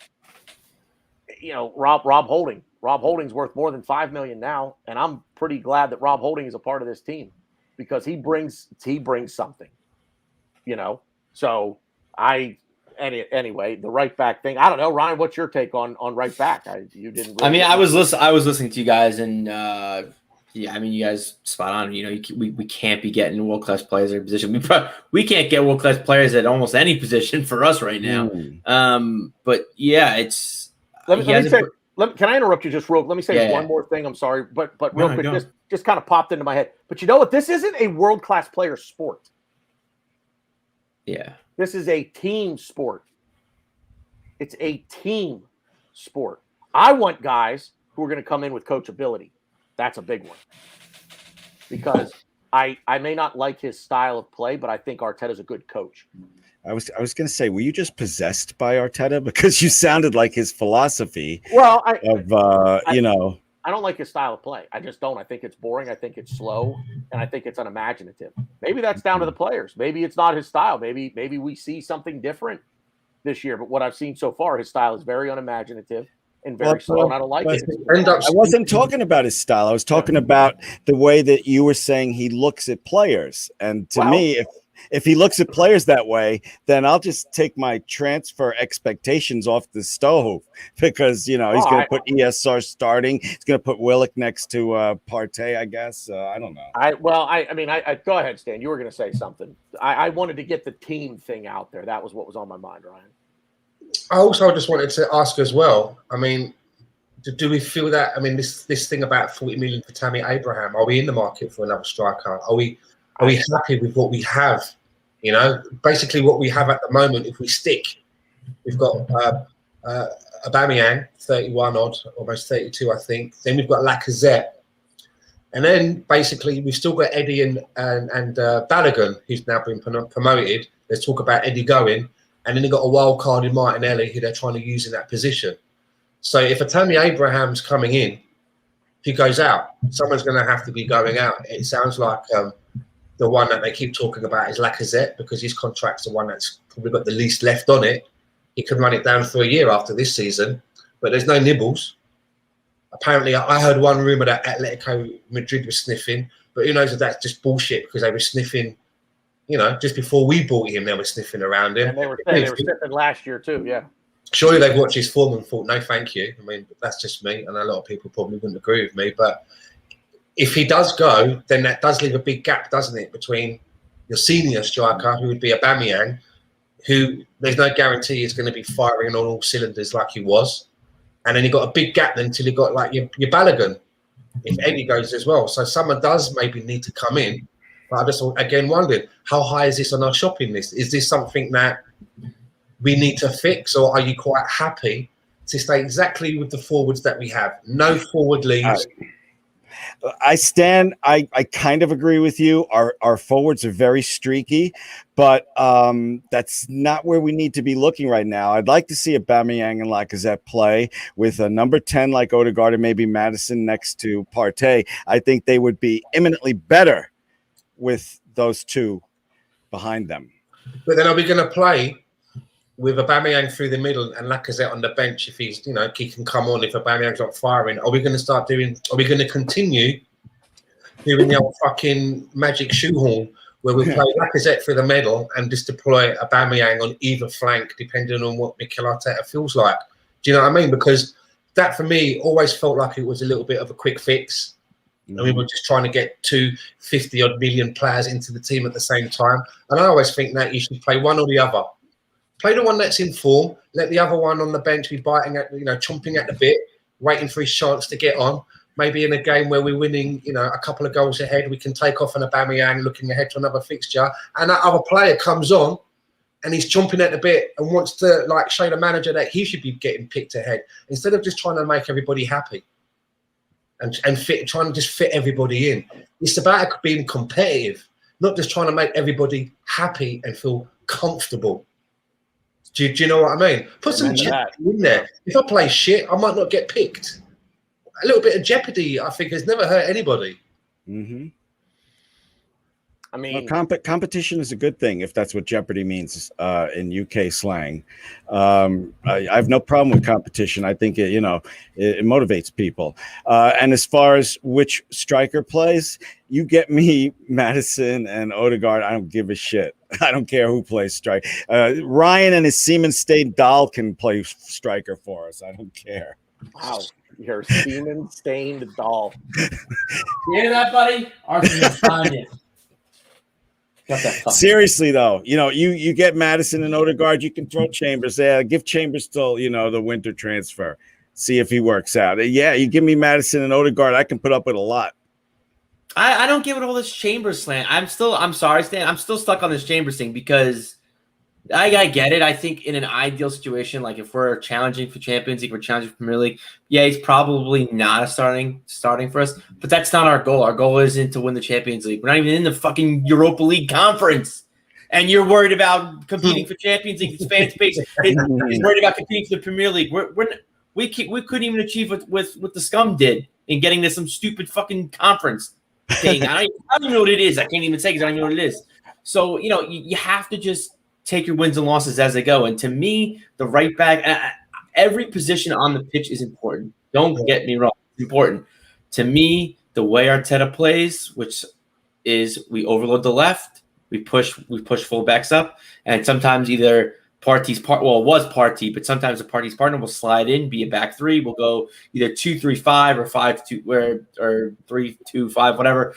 Rob Holding's worth more than 5 million now, and I'm pretty glad that Rob Holding is a part of this team because he brings something. So anyway, the right back thing. I don't know, Ryan. What's your take on right back? You didn't. Really I was listening to you guys, and you guys spot on. We can't be getting world class players in a position. We can't get world class players at almost any position for us right now. But yeah, it's. Can I interrupt you just real? Let me say one more thing. I'm sorry, but real quick, just kind of popped into my head. But you know what? This isn't a world class player sport. Yeah. This is a team sport. It's a team sport. I want guys who are going to come in with coachability. That's a big one. Because I may not like his style of play, but I think Arteta's a good coach. I was going to say, were you just possessed by Arteta? Because you sounded like his philosophy. Well, I don't like his style of play. I just don't. I think it's boring. I think it's slow, and I think it's unimaginative. Maybe that's down to the players. Maybe it's not his style. Maybe we see something different this year. But what I've seen so far, his style is very unimaginative and very slow, and I don't like it. I wasn't talking about his style. I was talking about the way that you were saying he looks at players. And to me, if he looks at players that way, then I'll just take my transfer expectations off the stove because, he's going to put ESR starting. He's going to put Willock next to Partey, I guess. I don't know. I go ahead, Stan. You were going to say something. I wanted to get the team thing out there. That was what was on my mind, Ryan. I also just wanted to ask as well, do we feel that, this thing about 40 million for Tammy Abraham, are we in the market for another striker? Are we happy with what we have? Basically what we have at the moment, if we stick, we've got Aubameyang, 31 odd, almost 32, I think. Then we've got Lacazette. And then basically we've still got Eddie and Balogun, who's now been promoted. There's talk about Eddie going. And then you've got a wild card in Martinelli, who they're trying to use in that position. So if a Tammy Abraham's coming in, if he goes out, someone's going to have to be going out. It sounds like the one that they keep talking about is Lacazette, because his contract's the one that's probably got the least left on it. He could run it down for a year after this season, but there's no nibbles. Apparently, I heard one rumour that Atletico Madrid was sniffing, but who knows if that's just bullshit, because they were sniffing, just before we bought him, they were sniffing around him. And they were sniffing last year too, yeah. Surely they've watched his form and thought, no, thank you. That's just me, and a lot of people probably wouldn't agree with me, but if he does go, then that does leave a big gap, doesn't it, between your senior striker, who would be Aubameyang, who there's no guarantee is going to be firing on all cylinders like he was, and then you got a big gap then until you got like your Balogun, if Eddie goes as well. So someone does maybe need to come in. But I just again wondered, how high is this on our shopping list? Is this something that we need to fix, or are you quite happy to stay exactly with the forwards that we have? No forward leaves. I kind of agree with you. Our forwards are very streaky, but that's not where we need to be looking right now. I'd like to see Aubameyang and Lacazette play with a number 10 like Odegaard and maybe Maddison next to Partey. I think they would be imminently better with those two behind them. But then are we going to play with Aubameyang through the middle and Lacazette on the bench if he's, he can come on if Aubameyang's not firing? Are we going to continue doing the old fucking magic shoehorn where we play Lacazette through the middle and just deploy Aubameyang on either flank depending on what Mikel Arteta feels like? Do you know what I mean? Because that for me always felt like it was a little bit of a quick fix. And we were just trying to get 250-odd million players into the team at the same time. And I always think that you should play one or the other. Play the one that's in form. Let the other one on the bench be biting at, chomping at the bit, waiting for his chance to get on. Maybe in a game where we're winning, a couple of goals ahead, we can take off an Aubameyang looking ahead to another fixture. And that other player comes on and he's chomping at the bit and wants to show the manager that he should be getting picked ahead instead of just trying to make everybody happy. and trying to just fit everybody in. It's about being competitive, not just trying to make everybody happy and feel comfortable. Do you know what I mean? Put some jeopardy in there. If I play shit, I might not get picked. A little bit of jeopardy, I think, has never hurt anybody. Mm-hmm. I mean, competition is a good thing if that's what jeopardy means in UK slang. I have no problem with competition. I think it motivates people. And as far as which striker plays, you get me Madison and Odegaard. I don't give a shit. I don't care who plays striker. Ryan and his semen-stained doll can play striker for us. I don't care. Wow. Your semen-stained doll. You hear that, buddy? Arsenal's find it. Seriously though, you get Madison and Odegaard, you can throw Chambers there. Give Chambers till the winter transfer. See if he works out. Yeah, you give me Madison and Odegaard, I can put up with a lot. I don't give it all this Chambers slant. I'm sorry, Stan. I'm still stuck on this Chambers thing because I get it. I think in an ideal situation, like if we're challenging for Champions League, we're challenging for Premier League, yeah, he's probably not a starting for us. But that's not our goal. Our goal isn't to win the Champions League. We're not even in the fucking Europa League conference. And you're worried about competing for Champions League. This fan space is worried about competing for the Premier League. We couldn't even achieve what the scum did in getting to some stupid fucking conference thing. I don't even know what it is. I can't even say because I don't even know what it is. So, you have to just take your wins and losses as they go. And to me, the right back, every position on the pitch is important. Don't get me wrong. It's important. To me, the way Arteta plays, which is we overload the left, we push fullbacks up, and sometimes either it was Partey, but sometimes the Partey's partner will slide in, be a back three. We'll go either 2-3-5 or 5-2 or 3-2-5, whatever.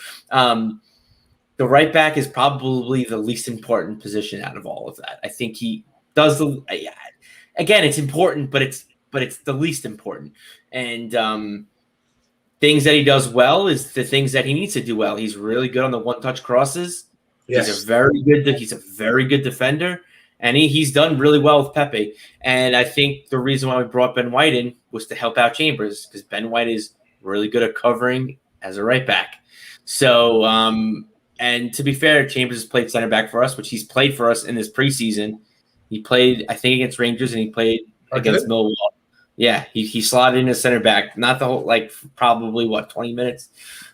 The right back is probably the least important position out of all of that. I think he does again, it's important, but it's the least important. And things that he does well is the things that he needs to do well. He's really good on the one-touch crosses. Yes. He's a very good defender, and he's done really well with Pepe. And I think the reason why we brought Ben White in was to help out Chambers because Ben White is really good at covering as a right back. So and to be fair, Chambers has played center back for us, which he's played for us in this preseason. He played, I think, against Rangers, and he played against Millwall. Yeah, he slotted in as center back, not the whole, probably 20 minutes.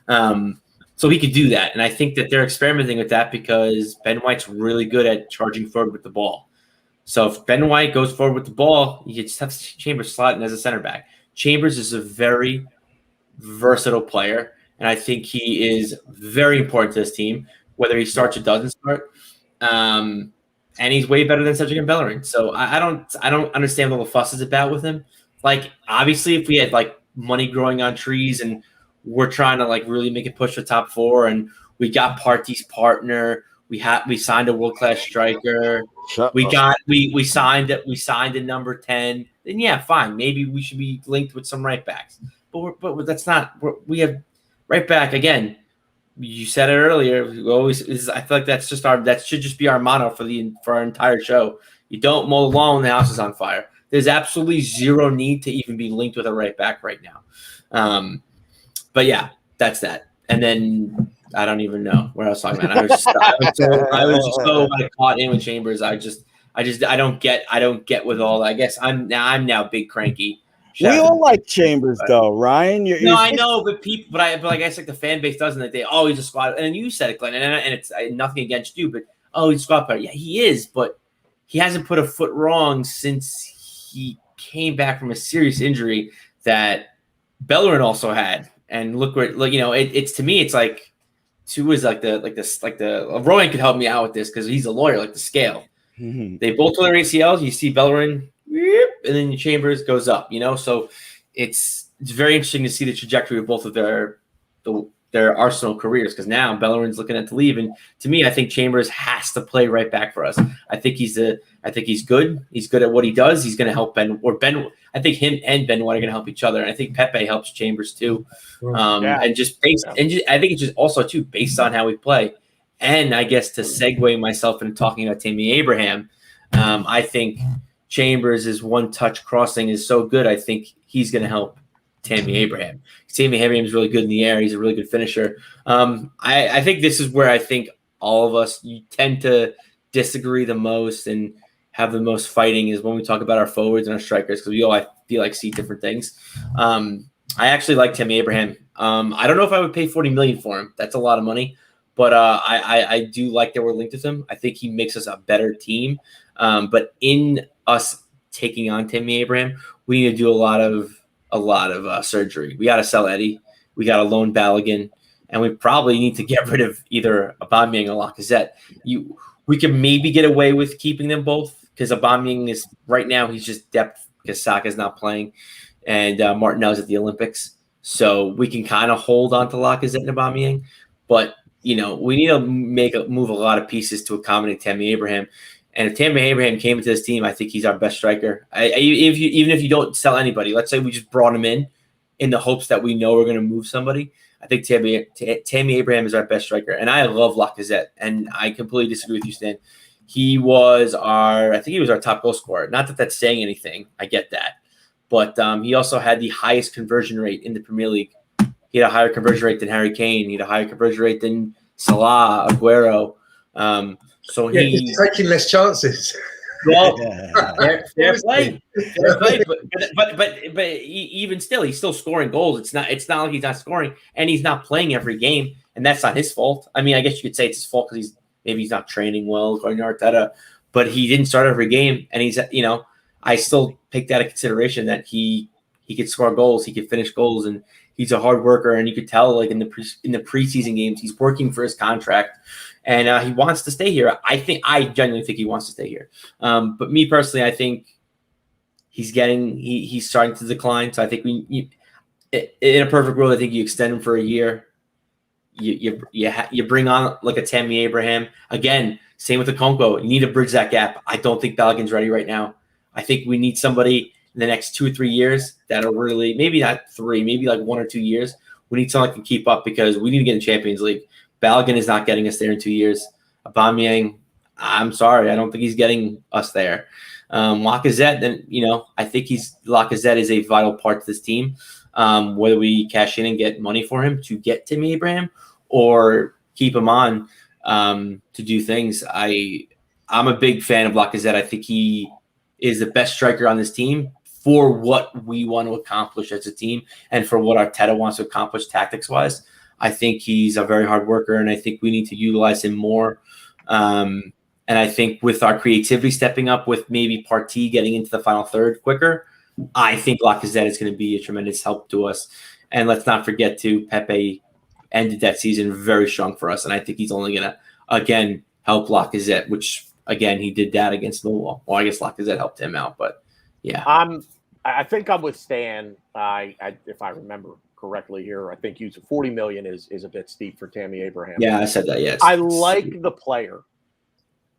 So he could do that, and I think that they're experimenting with that because Ben White's really good at charging forward with the ball. So if Ben White goes forward with the ball, you just have Chambers slot in as a center back. Chambers is a very versatile player. And I think he is very important to this team, whether he starts or doesn't start. And he's way better than Cedric and Bellerin. So I don't understand what all the fuss is about with him. Obviously, if we had money growing on trees and we're trying to really make a push for top four, and we got Partey's partner, we signed a world-class striker, we signed a number 10. Then yeah, fine, maybe we should be linked with some right backs. But that's not. We have. Right back again. You said it earlier. I feel like that should just be our motto for our entire show. You don't mow the lawn when the house is on fire. There's absolutely zero need to even be linked with a right back right now. But yeah, that's that. And then I don't even know where I was talking about. I was just so caught in with Chambers. I don't get with all that. I guess I'm now big cranky. We all like Chambers, though, Ryan. I know, but I guess the fan base doesn't. He's a squad. And you said it, Glenn, and it's nothing against you, but he's a squad player. Yeah, he is, but he hasn't put a foot wrong since he came back from a serious injury that Bellerin also had. And look where, it's to me, it's two is the Rohan could help me out with this because he's a lawyer, the scale. Mm-hmm. They both tore their ACLs. You see Bellerin. And then Chambers goes up, So it's very interesting to see the trajectory of both of their Arsenal careers because now Bellerin's looking at to leave, and to me, I think Chambers has to play right back for us. I think he's good. He's good at what he does. He's going to help Ben. I think him and Ben White are going to help each other, and I think Pepe helps Chambers too. I think it's just also too based on how we play, and I guess to segue myself into talking about Tammy Abraham, I think Chambers' one-touch crossing is so good. I think he's going to help Tammy Abraham. Tammy Abraham is really good in the air. He's a really good finisher. I think this is where I think all of us you tend to disagree the most and have the most fighting is when we talk about our forwards and our strikers because we all I feel like see different things. I actually like Tammy Abraham. I don't know if I would pay $40 million for him. That's a lot of money, but I do like that we're linked with him. I think he makes us a better team. But in us taking on Tammy Abraham, we need to do a lot of surgery. We got to sell Eddie. We got to loan Balogun, and we probably need to get rid of either Aubameyang or Lacazette. We can maybe get away with keeping them both because Aubameyang is right now he's just depth because Saka's not playing, and Martinel's at the Olympics, so we can kind of hold on to Lacazette and Aubameyang. But we need to move a lot of pieces to accommodate Tammy Abraham. And if Tammy Abraham came into this team, I think he's our best striker. Even if you don't sell anybody, let's say we just brought him in the hopes that we know we're going to move somebody. I think Tammy Abraham is our best striker, and I love Lacazette. And I completely disagree with you, Stan. He was our top goal scorer. Not that that's saying anything. I get that, but he also had the highest conversion rate in the Premier League. He had a higher conversion rate than Harry Kane. He had a higher conversion rate than Salah, Aguero. So he's taking less chances. Well, fair play. But even still, he's still scoring goals. It's not like he's not scoring, and he's not playing every game, and that's not his fault. I mean, I guess you could say it's his fault because he's not training well, according to Arteta, but he didn't start every game, and he's I still take that into consideration that he could score goals, he could finish goals, and he's a hard worker, and you could tell like in the preseason games he's working for his contract. And he wants to stay here. I genuinely think he wants to stay here. But me personally, I think he's starting to decline. So I think in a perfect world, I think you extend him for a year. You bring on like a Tammy Abraham again. Same with the Okonkwo. You need to bridge that gap. I don't think Balogun's ready right now. I think we need somebody in the next 2 or 3 years that'll really maybe not 3, maybe like 1 or 2 years. We need someone that can keep up because we need to get in the Champions League. Balogun is not getting us there in 2 years. Aubameyang, I'm sorry, I don't think he's getting us there. Lacazette, then I think Lacazette is a vital part to this team. Whether we cash in and get money for him to get Tammy Abraham or keep him on to do things. I'm a big fan of Lacazette. I think he is the best striker on this team for what we want to accomplish as a team and for what Arteta wants to accomplish tactics-wise. I think he's a very hard worker, and I think we need to utilize him more. And I think with our creativity stepping up, with maybe Partey getting into the final third quicker, I think Lacazette is going to be a tremendous help to us. And let's not forget, too, Pepe ended that season very strong for us, and I think he's only going to, again, help Lacazette, which, again, he did that against Millwall. Well, I guess Lacazette helped him out, but, yeah. I think I'm with Stan, if I remember correctly here. I think using $40 million is a bit steep for Tammy Abraham. Yeah, I said that. Yes, I like the player.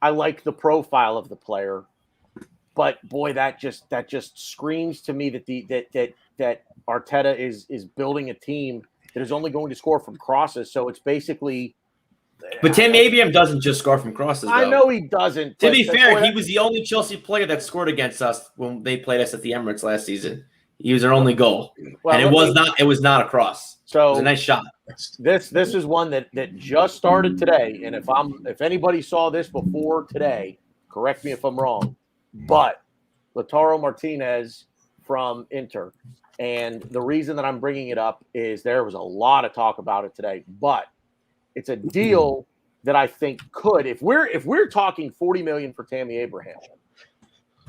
I like the profile of the player, but boy, that just screams to me that Arteta is building a team that is only going to score from crosses. So it's basically. But Tammy Abraham doesn't just score from crosses, though. I know he doesn't. To be fair, he was the only Chelsea player that scored against us when they played us at the Emirates last season. He was our only goal, and it was not a cross. So it was a nice shot. This is one that just started today, and if anybody saw this before today, correct me if I'm wrong, but Lautaro Martinez from Inter, and the reason that I'm bringing it up is there was a lot of talk about it today, but it's a deal that I think could, if we're talking $40 million for Tammy Abraham,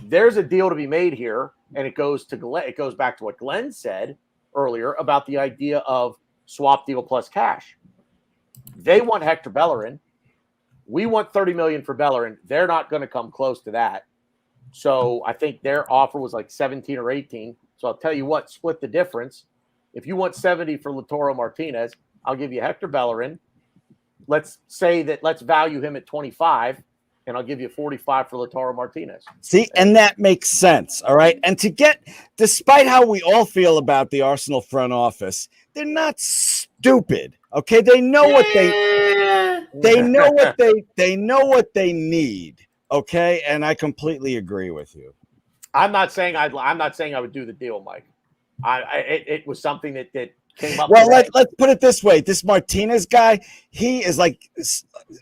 there's a deal to be made here, and it goes back to what Glenn said earlier about the idea of swap deal plus cash. They want Hector Bellerin. We want $30 million for Bellerin. They're not going to come close to that. So I think their offer was like 17 or 18. So I'll tell you what, split the difference. If you want 70 for Lautaro Martinez, I'll give you Hector Bellerin. Let's value him at 25, and I'll give you 45 for Lautaro Martinez. See, and that makes sense, all right? And despite how we all feel about the Arsenal front office, they're not stupid, okay? They know what they know what they need, okay? And I completely agree with you. I'm not saying I would do the deal, Mike. It was something that came up. Well, let's put it this way. This Martinez guy, he is like,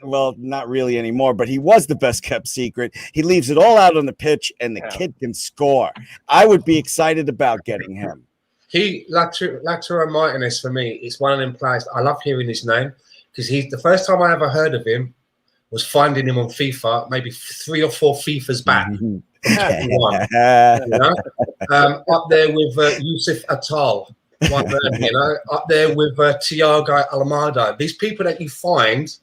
well, not really anymore, but he was the best kept secret. He leaves it all out on the pitch, and the kid can score. I would be excited about getting him. He, Lautaro Martinez, for me, is one of them players. I love hearing his name because he's the first time I ever heard of him was finding him on FIFA, maybe 3 or 4 FIFAs back. You know? Up there with Yusuf Atal, up there with Thiago Almada. These people that you find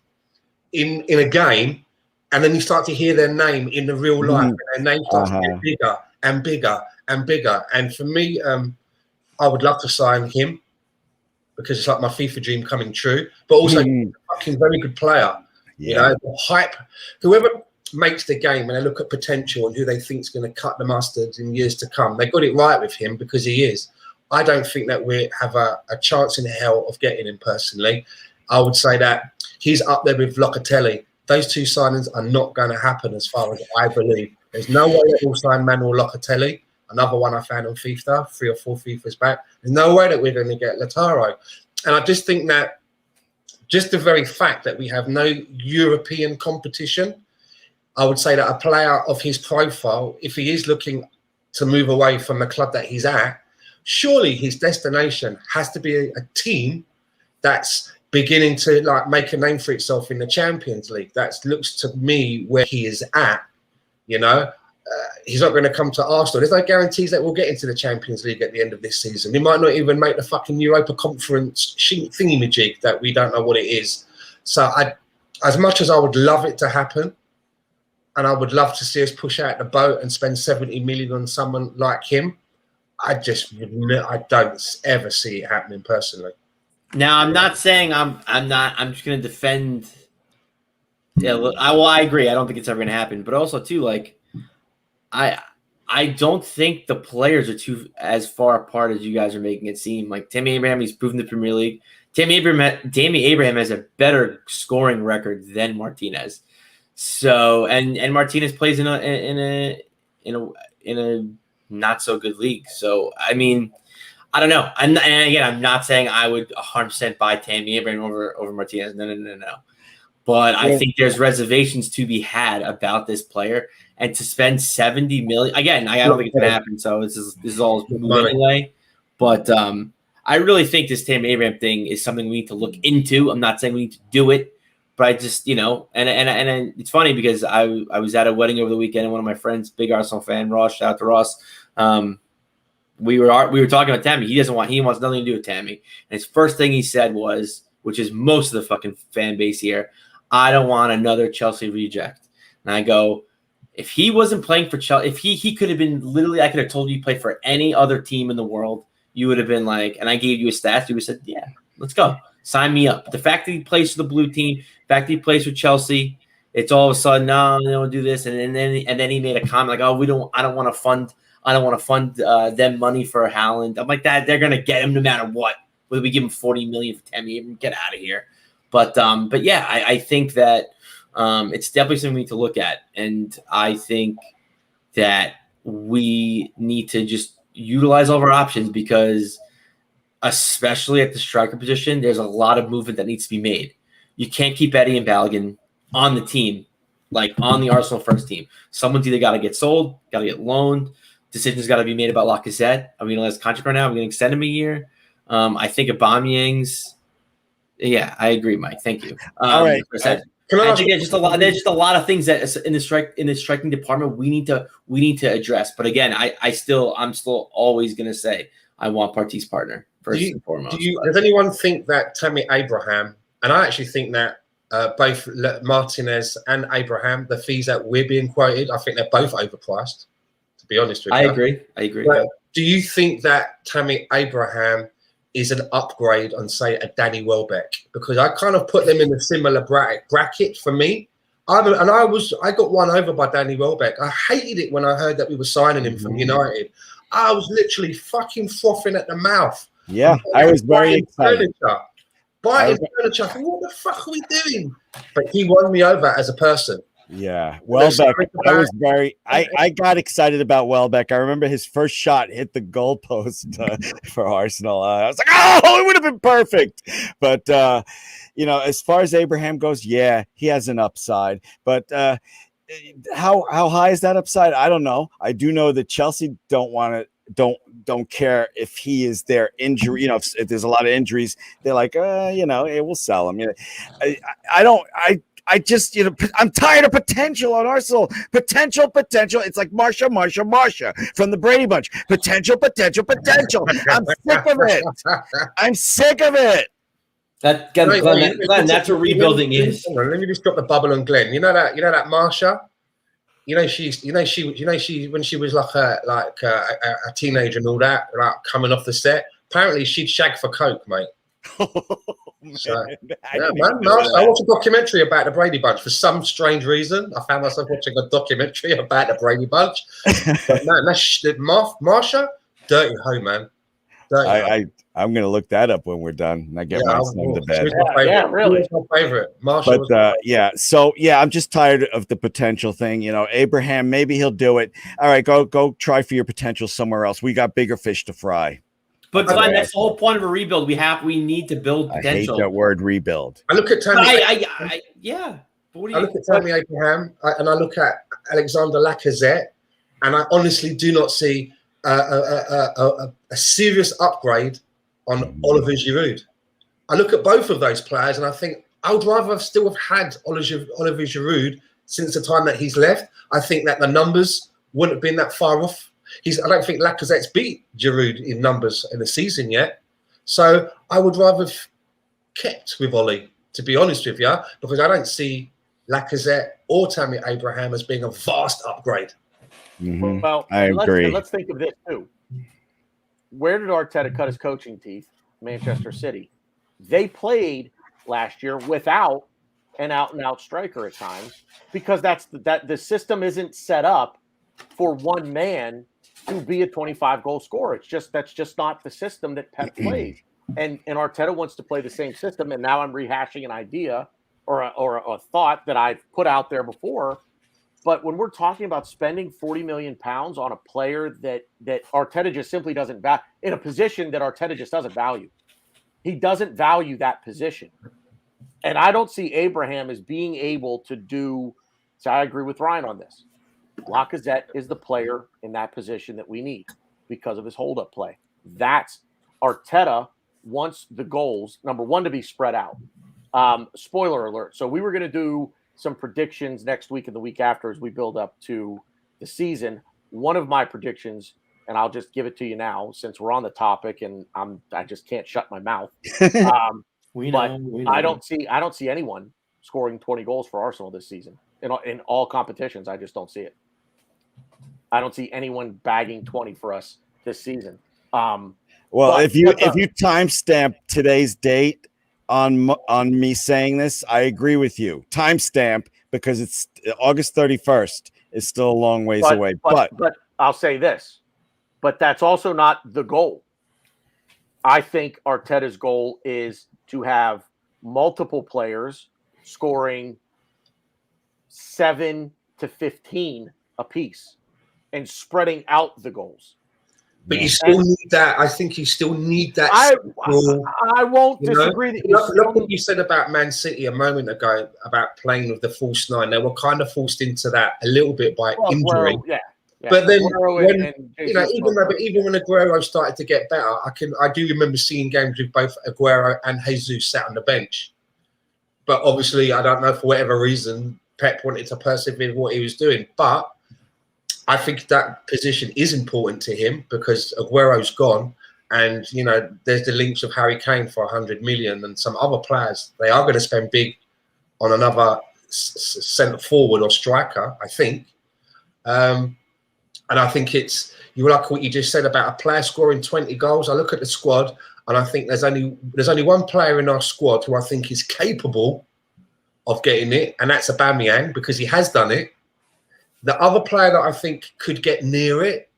in a game, and then you start to hear their name in the real life, and their name starts to get bigger and bigger and bigger. And for me, I would love to sign him because it's like my FIFA dream coming true. But also, he's a fucking very good player. You know, the hype. Whoever makes the game and they look at potential and who they think is going to cut the mustard in years to come, they got it right with him because he is. I don't think that we have a chance in hell of getting him personally. I would say that he's up there with Locatelli. Those 2 signings are not going to happen as far as I believe. There's no way that we'll sign Manuel Locatelli. Another one I found on FIFA, 3 or 4 FIFAs back. There's no way that we're going to get Lautaro. And I just think that just the very fact that we have no European competition, I would say that a player of his profile, if he is looking to move away from the club that he's at, surely his destination has to be a team that's beginning to like make a name for itself in the Champions League. That looks to me where he is at, you know. He's not going to come to Arsenal. There's no guarantees that we'll get into the Champions League at the end of this season. He might not even make the fucking Europa Conference thingy-majig that we don't know what it is. So as much as I would love it to happen, and I would love to see us push out the boat and spend 70 million on someone like him, I don't ever see it happening personally. Now, I'm not saying I'm just going to defend. Yeah, I agree. I don't think it's ever going to happen. But also, too, like, I don't think the players are too as far apart as you guys are making it seem. Like Tammy Abraham, he's proven the Premier League. Tammy Abraham has a better scoring record than Martinez. So and Martinez plays in a not so good league. So I mean, I don't know. And again, I'm not saying I would 100% buy Tammy Abraham over Martinez. No. But I think there's reservations to be had about this player, and to spend 70 million again. I don't think it's gonna happen. So this is all moving away. But I really think this Tammy Abraham thing is something we need to look into. I'm not saying we need to do it, but I just and it's funny because I was at a wedding over the weekend, and one of my friends, big Arsenal fan, Ross, shout out to Ross. We were talking about Tammy. He wants nothing to do with Tammy. And his first thing he said was, which is most of the fucking fan base here, I don't want another Chelsea reject. And I go, if he wasn't playing for Chelsea, if he could have been literally, I could have told you he played for any other team in the world, you would have been like, and I gave you a stat, you would have said, yeah, let's go. Sign me up. But the fact that he plays for the blue team, the fact that he plays for Chelsea, it's all of a sudden, no, they don't do this. And then he made a comment like, oh, I don't want to fund them money for Haaland. I'm like, that they're gonna get him no matter what. Whether we give him 40 million for Tammy, get out of here. But yeah, I think that it's definitely something we need to look at, and I think that we need to just utilize all of our options because, especially at the striker position, there's a lot of movement that needs to be made. You can't keep Eddie and Balogun on the team, like on the Arsenal first team. Someone's either got to get sold, got to get loaned. Decisions got to be made about Lacazette. Are we going to let his contract right now? Are we going to extend him a year? I think Aubameyang's. Yeah, I agree, Mike. Thank you. All right. I think there's just a lot of things that in the striking department we need to address. But again, I'm still always going to say I want Partey's partner first and foremost. Does anyone think that Tammy Abraham, and I actually think that both Martinez and Abraham, the fees that we're being quoted, I think they're both overpriced. To be honest with you, I agree. But do you think that Tammy Abraham is an upgrade on, say, a Danny Welbeck? Because I kind of put them in a similar bracket for me. I got won over by Danny Welbeck. I hated it when I heard that we were signing him from United. I was literally fucking frothing at the mouth. Yeah, I was very excited. Biting furniture. What the fuck are we doing? But he won me over as a person. Yeah, Welbeck. I got excited about Welbeck. I remember his first shot hit the goalpost for Arsenal. I was like, oh, it would have been perfect. But as far as Abraham goes, yeah, he has an upside. But how high is that upside? I don't know. I do know that Chelsea don't care if he is their injury. If there's a lot of injuries, they're like, we'll sell him. I just, I'm tired of potential on Arsenal. Potential. It's like Marsha from the Brady Bunch. Potential. I'm sick of it. Glenn, that's what rebuilding is. Let me just drop the bubble on Glenn. You know that Marsha. She when she was like a teenager and all that, like coming off the set. Apparently, she'd shag for coke, mate. I watched a documentary about the Brady Bunch for some strange reason. I found myself watching a documentary about the Brady Bunch. But man, that's Marsha, dirty hoe, man. I'm gonna look that up when we're done and I get my son to bed. Really, my favorite. Marsha. But so I'm just tired of the potential thing. Abraham, maybe he'll do it. All right, go try for your potential somewhere else. We got bigger fish to fry. But Glenn, that's the whole point of a rebuild. We need to build potential. I hate that word rebuild. I look at Tammy. Yeah. I look at Tammy Abraham and I look at Alexander Lacazette, and I honestly do not see a serious upgrade on Oliver Giroud. I look at both of those players and I think I would rather have still had Oliver Giroud since the time that he's left. I think that the numbers wouldn't have been that far off. I don't think Lacazette's beat Giroud in numbers in the season yet. So I would rather have kept with Ollie, to be honest with you, because I don't see Lacazette or Tammy Abraham as being a vast upgrade. Mm-hmm. Well, I agree. Let's think of this too. Where did Arteta cut his coaching teeth? Manchester City. They played last year without an out-and-out striker at times because the system isn't set up for one man to be a 25-goal scorer. That's just not the system that Pep plays. And Arteta wants to play the same system. And now I'm rehashing an idea or a thought that I've put out there before. But when we're talking about spending £40 million on a player that Arteta just simply doesn't value, in a position that Arteta just doesn't value, he doesn't value that position. And I don't see Abraham as being able to do. So I agree with Ryan on this. Lacazette is the player in that position that we need because of his hold-up play. That's Arteta wants the goals, number one, to be spread out. Spoiler alert. So we were going to do some predictions next week and the week after as we build up to the season. One of my predictions, and I'll just give it to you now since we're on the topic and I just can't shut my mouth. We know. I don't see anyone scoring 20 goals for Arsenal this season in all competitions. I just don't see it. I don't see anyone bagging 20 for us this season. If you timestamp today's date on me saying this, I agree with you. Timestamp because it's August 31st. It's still a long ways away. But I'll say this. But that's also not the goal. I think Arteta's goal is to have multiple players scoring 7 to 15 apiece and spreading out the goals. But you still need that. I think you still need that. I won't disagree. Look what you said about Man City a moment ago about playing with the false nine. They were kind of forced into that a little bit by injury. Yeah. But then, even when Aguero started to get better, I do remember seeing games with both Aguero and Jesus sat on the bench. But obviously, I don't know, for whatever reason, Pep wanted to persevere what he was doing. But I think that position is important to him because Aguero's gone, and there's the links of Harry Kane for 100 million and some other players. They are going to spend big on another centre forward or striker, I think. And I think you like what you just said about a player scoring 20 goals. I look at the squad and I think there's only one player in our squad who I think is capable of getting it, and that's Aubameyang because he has done it. The other player that I think could get near it,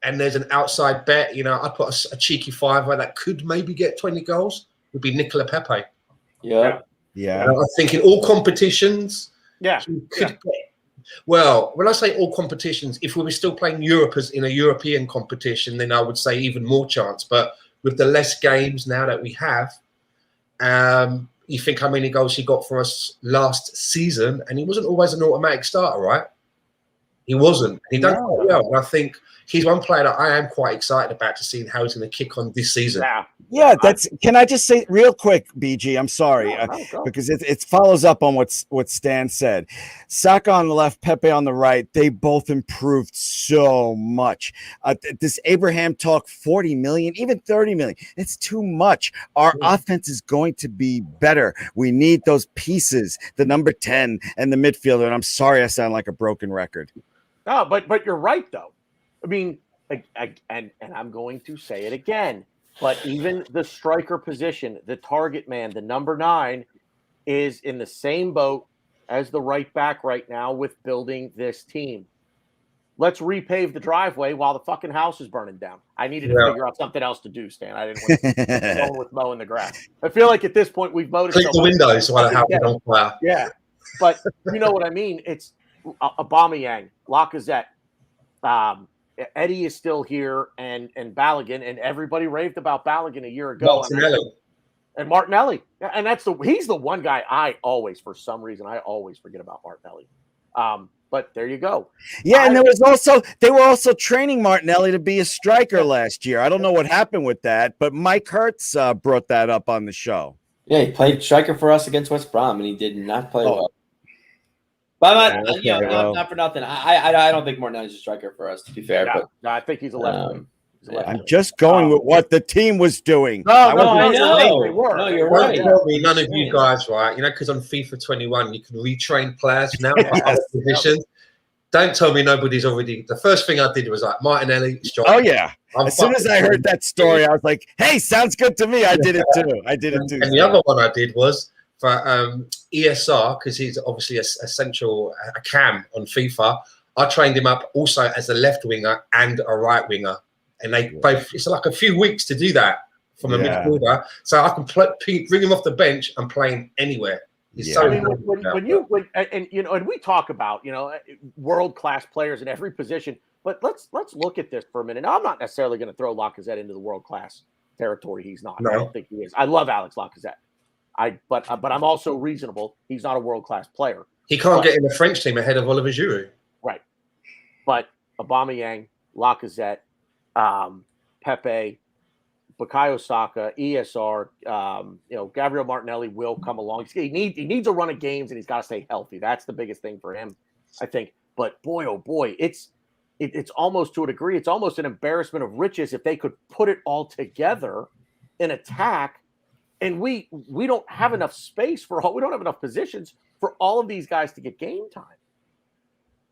and there's an outside bet, I'd put a cheeky fiver that could maybe get 20 goals, would be Nicola Pepe. Yeah. And I think in all competitions, Yeah. Well, when I say all competitions, if we were still playing Europe as in a European competition, then I would say even more chance. But with the less games now that we have, you think how many goals he got for us last season, and he wasn't always an automatic starter, right? He wasn't. He done quite well, and I think he's one player that I am quite excited about to see how he's going to kick on this season. Yeah, that's. Can I just say real quick, BG? I'm sorry, because it follows up on what Stan said. Saka on the left, Pepe on the right. They both improved so much. This Abraham talk, 40 million, even 30 million. It's too much. Our offense is going to be better. We need those pieces, the number 10 and the midfielder. And I'm sorry, I sound like a broken record. No, but you're right though. I mean, and I'm going to say it again. But even the striker position, the target man, the number 9, is in the same boat as the right back right now with building this team. Let's repave the driveway while the fucking house is burning down. I needed to figure out something else to do, Stan. I didn't want to go with mowing the grass. I feel like at this point we've mowed it. Clean the windows while the house is on fire. Yeah, but you know what I mean. It's Aubameyang, Lacazette, Eddie is still here, and Balogun, and everybody raved about Balogun a year ago. And Martinelli, and he's the one guy I always, for some reason, I always forget about Martinelli. But there you go. Yeah, and they were also training Martinelli to be a striker last year. I don't know what happened with that, but Mike Hertz brought that up on the show. Yeah, he played striker for us against West Brom, and he did not play well. But not for nothing. I don't think Martinelli's a striker for us, to be fair. No, I think he's a left wing. I'm just going with what the team was doing. I know. No, you're right. None of you guys, right? You know, because on FIFA 21, you can retrain players now for other positions. Don't tell me nobody's already. The first thing I did was like Martinelli. Oh yeah. As soon as I heard that story, I was like, "Hey, sounds good to me." I did it too. And the other one I did was for ESR, because he's obviously a cam on FIFA. I trained him up also as a left winger and a right winger, and they both. It's like a few weeks to do that from a midfielder, so I can bring him off the bench and play him anywhere. I mean, when we talk about world-class players in every position, but let's look at this for a minute. Now, I'm not necessarily going to throw Lacazette into the world-class territory. He's not. No. I don't think he is. I love Alex Lacazette. But I'm also reasonable. He's not a world-class player. He can't get in the French team ahead of Oliver Giroud. Right. But Aubameyang, Lacazette, Pepe, Bukayo Saka, ESR, Gabriel Martinelli will come along. He needs a run of games, and he's got to stay healthy. That's the biggest thing for him, I think. But boy, oh boy, it's almost, to a degree, it's almost an embarrassment of riches if they could put it all together in attack. And we don't have enough space we don't have enough positions for all of these guys to get game time.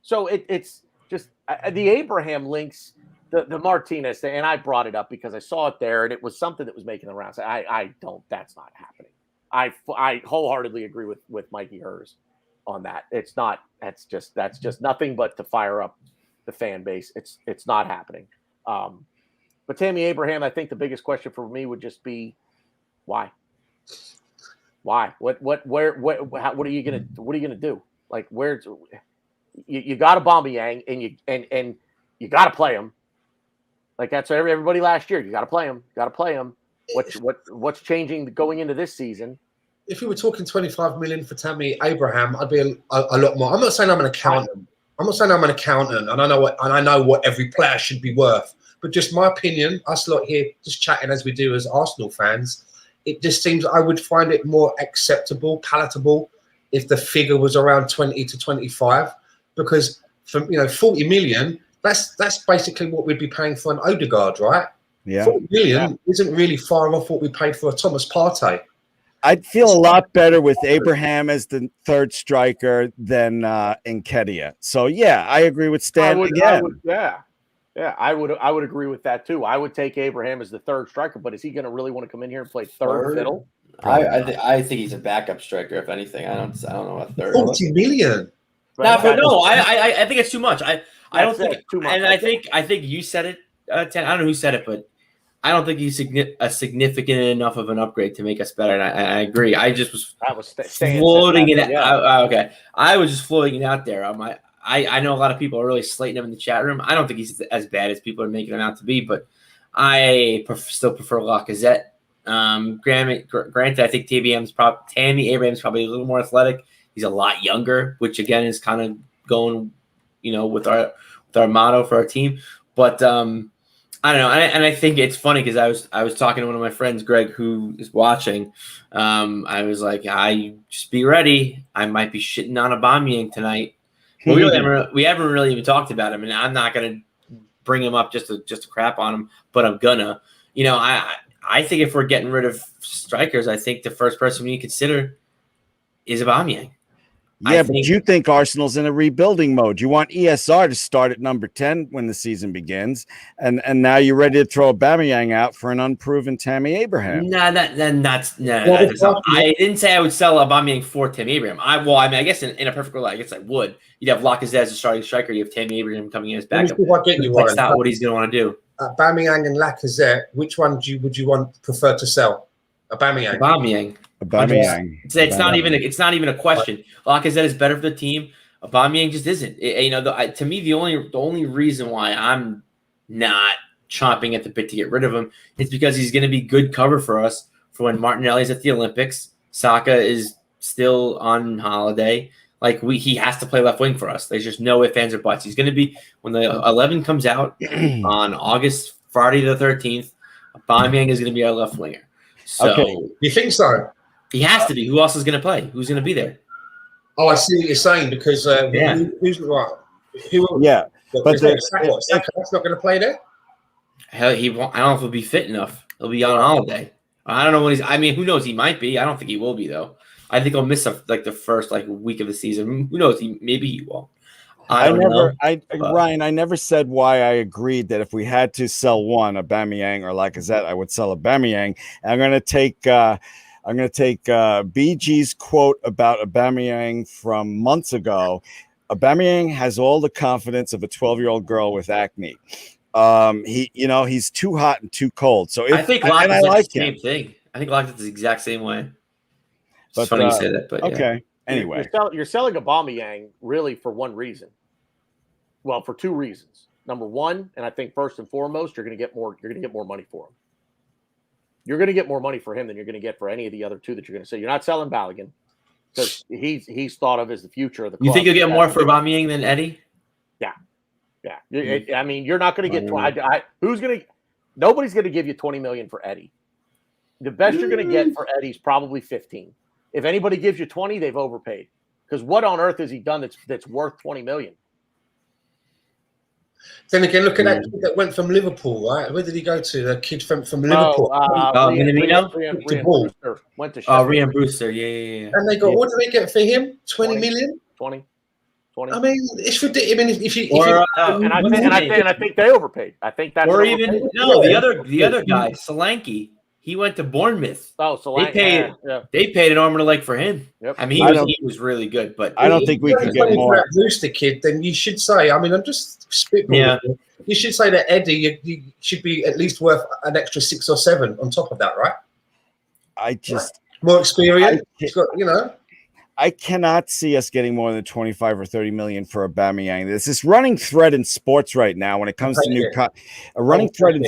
So it's just the Abraham links. The Martinez thing, and I brought it up because I saw it there, and it was something that was making the rounds. That's not happening. I wholeheartly agree with Mikey Hers on that. It's not. That's just nothing but to fire up the fan base. It's not happening. But Tammy Abraham, I think the biggest question for me would just be, why? Why? What are you gonna do? Like, where's you got Aubameyang and you got to play him. Like that's everybody last year. You got to play him. What's changing going into this season? If we were talking 25 million for Tammy Abraham, I'd be a lot more. I'm not saying I'm an accountant. And I know what every player should be worth. But just my opinion, us lot here, just chatting as we do as Arsenal fans, it just seems I would find it more acceptable, palatable, if the figure was around 20 to 25, because from 40 million. That's basically what we'd be paying for an Odegaard, right? Yeah. 40 million isn't really far off what we paid for a Thomas Partey. I'd feel a lot better with Abraham as the third striker than Nketiah. So yeah, I agree with Stan again. I would agree with that too. I would take Abraham as the third striker, but is he going to really want to come in here and play third fiddle? I think he's a backup striker, if anything. I don't know about third. 40 million. I think it's too much. I don't think it's too much. And I think you said it, 10. I don't know who said it, but I don't think he's a significant enough of an upgrade to make us better. And I agree. I just was floating it. Okay, I was just floating it out there. I know a lot of people are really slating him in the chat room. I don't think he's as bad as people are making him out to be, but I still prefer Lacazette. Granted, I think Tammy Abraham's probably a little more athletic. He's a lot younger, which again is kind of going, with our motto for our team. But I don't know, and I think it's funny because I was talking to one of my friends, Greg, who is watching. I was like, I just be ready. I might be shitting on Aubameyang tonight. But we haven't really even talked about him, and I'm not gonna bring him up just to crap on him, but I'm gonna. I think if we're getting rid of strikers, I think the first person we need to consider is Aubameyang. Yeah, but you think Arsenal's in a rebuilding mode. You want ESR to start at number 10 when the season begins, and now you're ready to throw Aubameyang out for an unproven Tammy Abraham. That's not. I didn't say I would sell Aubameyang for Tammy Abraham. I guess in a perfect world, I guess I would. You'd have Lacazette as a starting striker. You have Tammy Abraham coming in as backup. That's not what he's going to want to do. Aubameyang and Lacazette, which one would you prefer to sell? Aubameyang. It's not even a question. Lacazette is better for the team. Aubameyang just isn't. To me, the only reason why I'm not chomping at the bit to get rid of him is because he's going to be good cover for us for when Martinelli's at the Olympics. Saka is still on holiday. He has to play left wing for us. There's just no ifs, ands, or buts. He's going to be when the 11 comes out on Friday the 13th. Aubameyang is going to be our left winger. So, okay, you think so? He has to be. Who else is going to play? Who's going to be there? Oh, I see what you're saying because who's right? Yeah, but Saka's not going to play there. Hell, he won't. I don't know if he'll be fit enough. He'll be on holiday. I don't know when he's. I mean, who knows? He might be. I don't think he will be though. I think he'll miss the first week of the season. Who knows? Maybe he won't. Ryan, I never said why I agreed that if we had to sell one, Aubameyang or Lacazette, I would sell Aubameyang. I'm going to take BG's quote about Aubameyang from months ago. Aubameyang has all the confidence of a 12-year-old girl with acne. He's too hot and too cold. So I think Lacazette's the same thing. I think Lacazette's the exact same way. It's funny you say that, but okay. Yeah. Anyway, you're selling Aubameyang really for one reason. Well, for two reasons. Number one, and I think first and foremost, you're going to get more money for him. You're going to get more money for him than you're going to get for any of the other two that you're going to say. You're not selling Balogun because he's thought of as the future of the club. You think you'll get more for Aubameyang than Eddie? Yeah. I mean, you're not going to get 20. Nobody's going to give you 20 million for Eddie. The best you're going to get for Eddie's probably 15. If anybody gives you 20, they've overpaid. Because what on earth has he done that's worth 20 million? Then again, look at that kid that went from Liverpool, right? Where did he go to? The kid from Liverpool. Went to Rhian Brewster. Yeah. And they got, what did they get for him? 20 million? 20. I mean, it's ridiculous. I mean, I think they overpaid. I think that's the other guy, Solanke. He went to Bournemouth. Oh, Solanke. They paid an arm and a leg for him. Yep. I mean, he was really good, but I don't think we can get more. That Brewster kid, then you should say. I mean, I'm just spitballing. Yeah. You should say that Eddie you should be at least worth an extra 6 or 7 on top of that, right? More experience. I cannot see us getting more than 25 or 30 million for Aubameyang. There's this running thread in sports right now when it comes to running thread.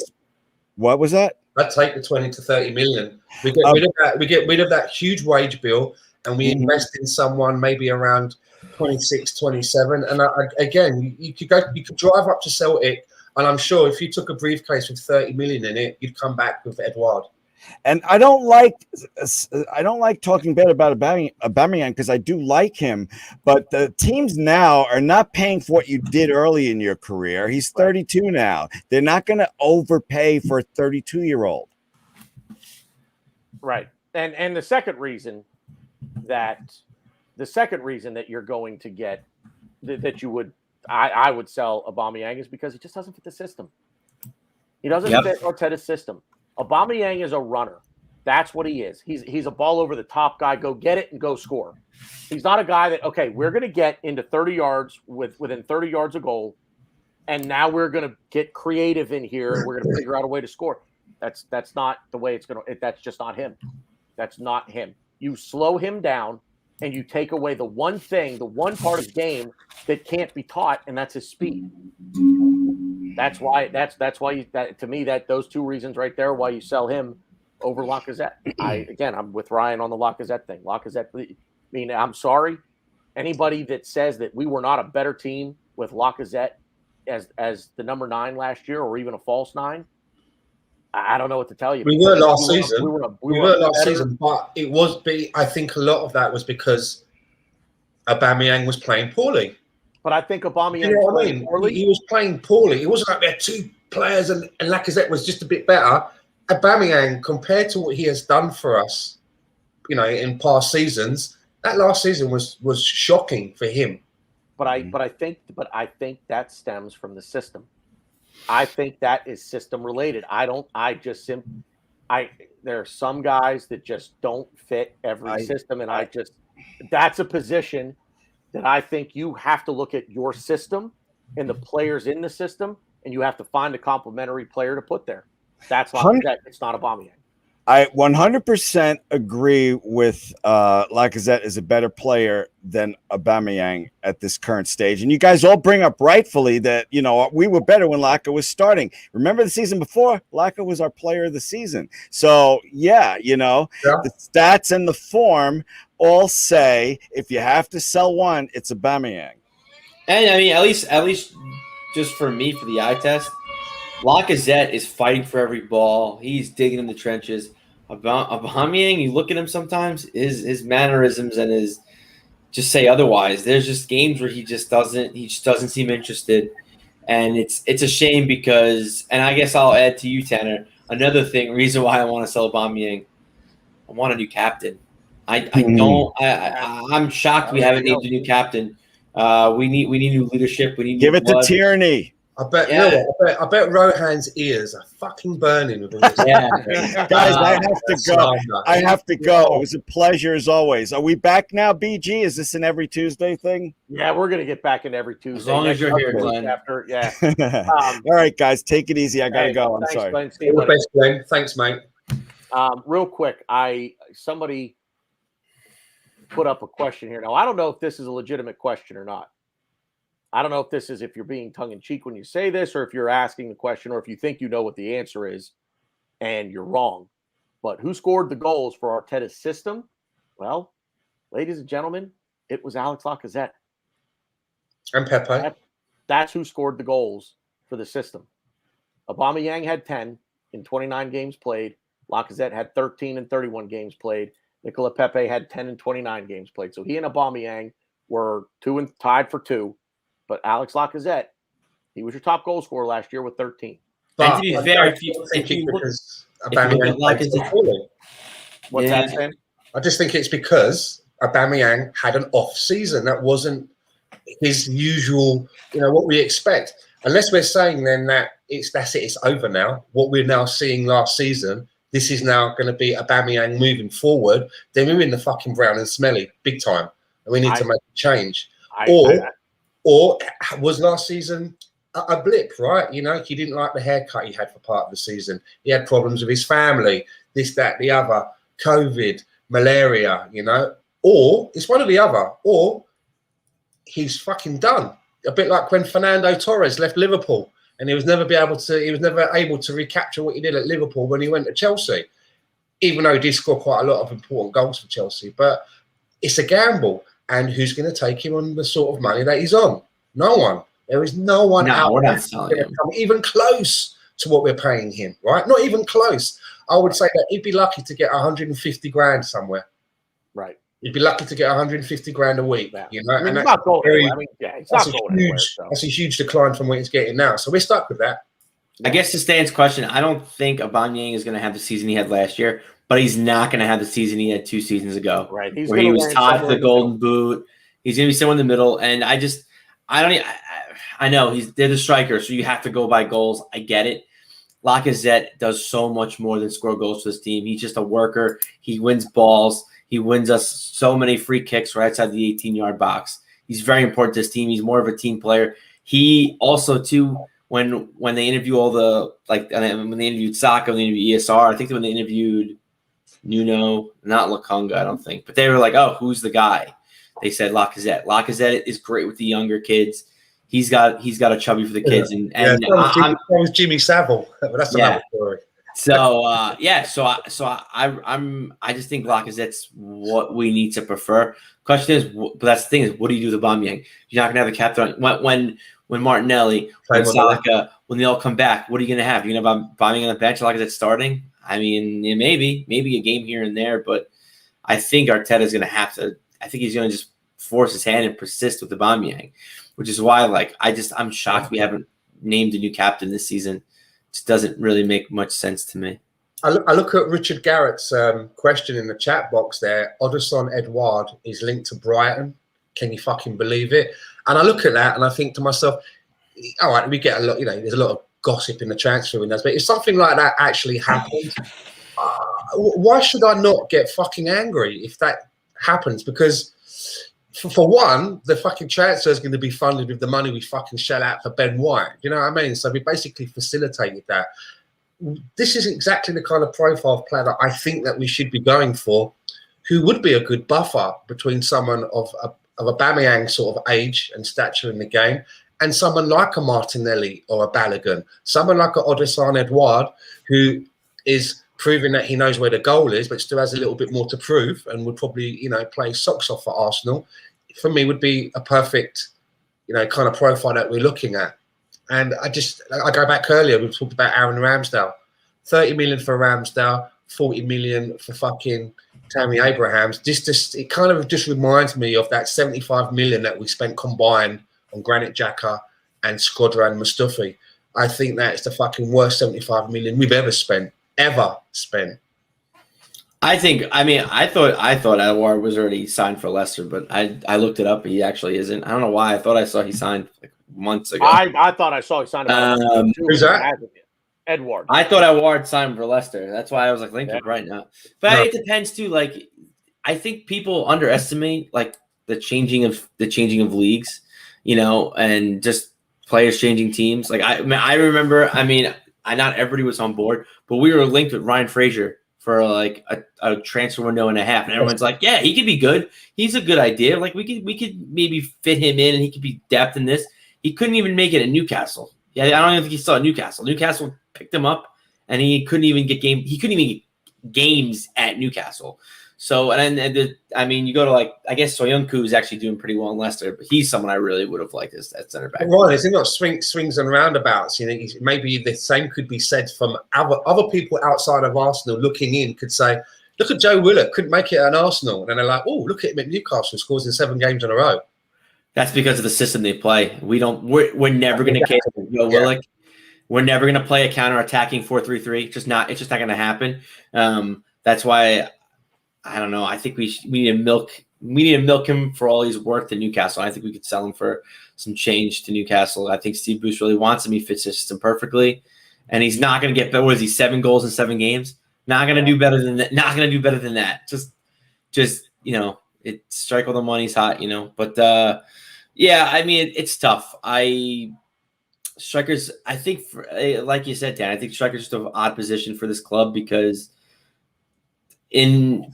What was that? I'd take the 20 to 30 million. We get rid of that. We get rid of that huge wage bill, and we invest in someone maybe around 26, 27. And again, you could drive up to Celtic, and I'm sure if you took a briefcase with 30 million in it, you'd come back with Edouard. And I don't like talking bad about Aubameyang because I do like him, but the teams now are not paying for what you did early in your career. He's 32 now. They're not going to overpay for a 32-year-old. Right. And the second reason that you're going to get that you would I would sell Aubameyang is because he just doesn't fit the system. He doesn't fit Arteta's system. Aubameyang is a runner. That's what he is. He's a ball over the top guy. Go get it and go score. He's not a guy that, okay, we're going to get into 30 yards within 30 yards of goal, and now we're going to get creative in here and we're going to figure out a way to score. That's not the way it's going to. That's just not him. That's not him. You slow him down, and you take away the one thing, the one part of the game that can't be taught, and that's his speed. That's why. That's why you. That to me, that those two reasons right there, why you sell him over Lacazette. I'm with Ryan on the Lacazette thing. Lacazette. I mean, I'm sorry. Anybody that says that we were not a better team with Lacazette as the number 9 last year, or even a false 9, I don't know what to tell you. We were last season. We were last season, but it was. I think a lot of that was because Aubameyang was playing poorly. But I think Aubameyang poorly. He was playing poorly. It wasn't like we had 2 players and Lacazette was just a bit better. Aubameyang, compared to what he has done for us, in past seasons, that last season was shocking for him. But I think that stems from the system. I think that is system related. There are some guys that just don't fit every system, and that's a position that I think you have to look at your system and the players in the system, and you have to find a complementary player to put there. That's Lacazette. It's not Aubameyang. I 100% agree with Lacazette is a better player than Aubameyang at this current stage. And you guys all bring up rightfully that, we were better when Laka was starting. Remember the season before? Laka was our player of the season. So, the stats and the form all say if you have to sell one, it's Aubameyang. And, I mean, at least just for me, for the eye test, Lacazette is fighting for every ball. He's digging in the trenches. Aubameyang, you look at him sometimes, his mannerisms and his just say otherwise. There's just games where he just doesn't seem interested, and it's a shame because. And I guess I'll add to you, Tanner, another reason why I want to sell Aubameyang. I want a new captain. I'm shocked we haven't named a new captain. We need new leadership. We need give it to Tierney. I bet Rohan's ears are fucking burning with this. Yeah. Guys, I have to go. It was a pleasure as always. Are we back now, BG? Is this an every Tuesday thing? Yeah, we're going to get back in every Tuesday. As long as you're here, Glenn. All right, guys, take it easy. I got to go. I'm sorry. All the best, Glenn. Thanks, mate. Real quick, somebody put up a question here. Now, I don't know if this is a legitimate question or not. I don't know if this is if you're being tongue-in-cheek when you say this, or if you're asking the question, or if you think you know what the answer is and you're wrong. But who scored the goals for Arteta's system? Well, ladies and gentlemen, it was Alex Lacazette. And Pepe. That's who scored the goals for the system. Aubameyang had 10 in 29 games played. Lacazette had 13 in 31 games played. Nicola Pepe had 10 in 29 games played. So he and Aubameyang were tied for 2. But Alex Lacazette, he was your top goal scorer last year with 13. And to be fair, if you look at Lacazette, what's that saying? I just think it's because Aubameyang had an off season. That wasn't his usual, what we expect. Unless we're saying then that it's over now. What we're now seeing last season, this is now going to be Aubameyang moving forward. Then we're in the fucking brown and smelly big time, and we need to make a change. Or was last season a blip, right? He didn't like the haircut he had for part of the season. He had problems with his family, this, that, the other, COVID, malaria, Or it's one or the other. Or he's fucking done. A bit like when Fernando Torres left Liverpool and he was never able to recapture what he did at Liverpool when he went to Chelsea, even though he did score quite a lot of important goals for Chelsea. But it's a gamble. And who's going to take him on the sort of money that he's on? No one. There is no one out we're there not selling him. come even close to what we're paying him, right? Not even close. I would say that he'd be lucky to get 150 grand somewhere. Right. He'd be lucky to get 150 grand a week. Yeah. You know, I mean, and he's not going anywhere. that's a huge decline from what he's getting now. So we're stuck with that. I guess to Stan's question, I don't think Aubameyang is going to have the season he had last year, but he's not going to have the season he had 2 seasons ago, right? Where he was tied for the Golden Boot. He's going to be somewhere in the middle, and I know they're the striker, so you have to go by goals. I get it. Lacazette does so much more than score goals for this team. He's just a worker. He wins balls. He wins us so many free kicks right outside the 18-yard box. He's very important to this team. He's more of a team player. He also, too, when they interview all the when they interviewed Saka, when they interviewed ESR, I think when they interviewed Nuno, not Lukonga, I don't think, but they were like, oh, who's the guy? They said Lacazette. Lacazette is great with the younger kids. He's got a chubby for the kids, and that was Jimmy Savile, but that's another story. So I just think Lacazette's what we need to prefer. Question is, but that's the thing is, what do you do with Aubameyang? You're not gonna have a captain when Martinelli, when Saka, when they all come back. What are you gonna have? You're gonna have Aubameyang on the bench, Lacazette starting? I mean, yeah, maybe a game here and there, but I think Arteta's gonna have to. I think he's gonna just force his hand and persist with Aubameyang, which is why I'm shocked we haven't named a new captain this season. Just doesn't really make much sense to me. I look at Richard Garrett's question in the chat box there. Odison Edouard is linked to Brighton. Can you fucking believe it? And I look at that and I think to myself, all right, we get a lot, there's a lot of gossip in the transfer windows, but if something like that actually happens, why should I not get fucking angry if that happens? Because for one, the fucking transfer is going to be funded with the money we fucking shell out for Ben White. You know what I mean? So we basically facilitated that. This is exactly the kind of profile of player that I think that we should be going for, who would be a good buffer between someone of Aubameyang sort of age and stature in the game and someone like a Martinelli or a Balogun, someone like a Odison Edouard, who is proving that he knows where the goal is, but still has a little bit more to prove and would probably, play socks off for Arsenal. For me, would be a perfect, kind of profile that we're looking at. And I go back earlier, we talked about Aaron Ramsdale. 30 million for Ramsdale, 40 million for fucking Tammy Abrahams. It kind of just reminds me of that 75 million that we spent combined on Granit Xhaka and Squadra and Mustafi. I think that is the fucking worst 75 million we've ever spent. I thought Edouard was already signed for Leicester, but I looked it up. He actually isn't. I don't know why. I thought I saw he signed months ago. I thought I saw he signed. Who's that? Edouard. I thought Edouard signed for Leicester. That's why I was linked up right now. But it depends too. I think people underestimate the changing of leagues, and just players changing teams. I remember. Not everybody was on board, but we were linked with Ryan Fraser for a transfer window and a half, and everyone's like, "Yeah, he could be good. He's a good idea. We could maybe fit him in, and he could be depth in this." He couldn't even make it at Newcastle. Yeah, I don't even think he saw Newcastle. Newcastle picked him up, and he couldn't even get games at Newcastle. So, you go to I guess Soyuncu is actually doing pretty well in Leicester, but he's someone I really would have liked as center back. Right, is it not swings and roundabouts? Maybe the same could be said from other people outside of Arsenal looking in. Could say, look at Joe Willock, couldn't make it at Arsenal, and then they're like, oh, look at him at Newcastle, scores in 7 games in a row. That's because of the system they play. We're never going to cater to Joe Willock. We're never going to play a counter-attacking 4-3-3. It's just not going to happen. That's why I don't know. I think we need to milk him for all he's worth to Newcastle. I think we could sell him for some change to Newcastle. I think Steve Bruce really wants him. He fits his system perfectly, and he's not going to get better. What is he? 7 goals in 7 games. Not going to do better than that. Not going to do better than that. Just it strike while the money's hot. But it's tough. Strikers. I think, like you said, Dan. I think strikers just an odd position for this club because.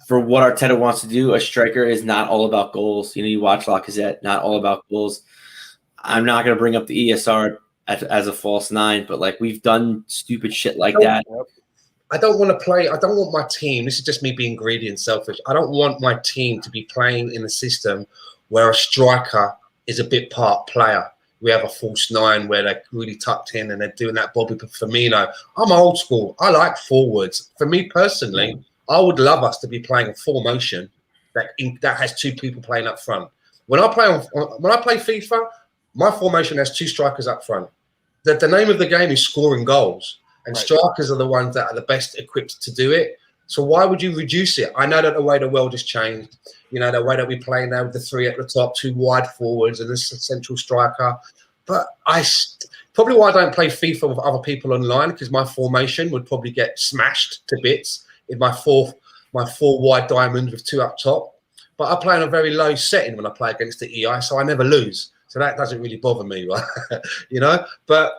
For what Arteta wants to do, a striker is not all about goals. You watch Lacazette, not all about goals. I'm not going to bring up the ESR as a false 9, but we've done stupid shit like that. I don't want my team, this is just me being greedy and selfish. I don't want my team to be playing in a system where a striker is a bit part player. We have a false 9 where they're really tucked in and they're doing that Bobby Firmino. I'm old school. I like forwards. For me personally, I would love us to be playing a formation that has 2 people playing up front. When I play FIFA, my formation has 2 strikers up front. The name of the game is scoring goals, and strikers are the ones that are the best equipped to do it. So why would you reduce it? I know that the way the world has changed, the way that we play now with the 3 at the top, 2 wide forwards, and this central striker. But probably why I don't play FIFA with other people online, because my formation would probably get smashed to bits. In my four wide diamond with 2 up top, but I play on a very low setting when I play against the EI, so I never lose. So that doesn't really bother me, right? But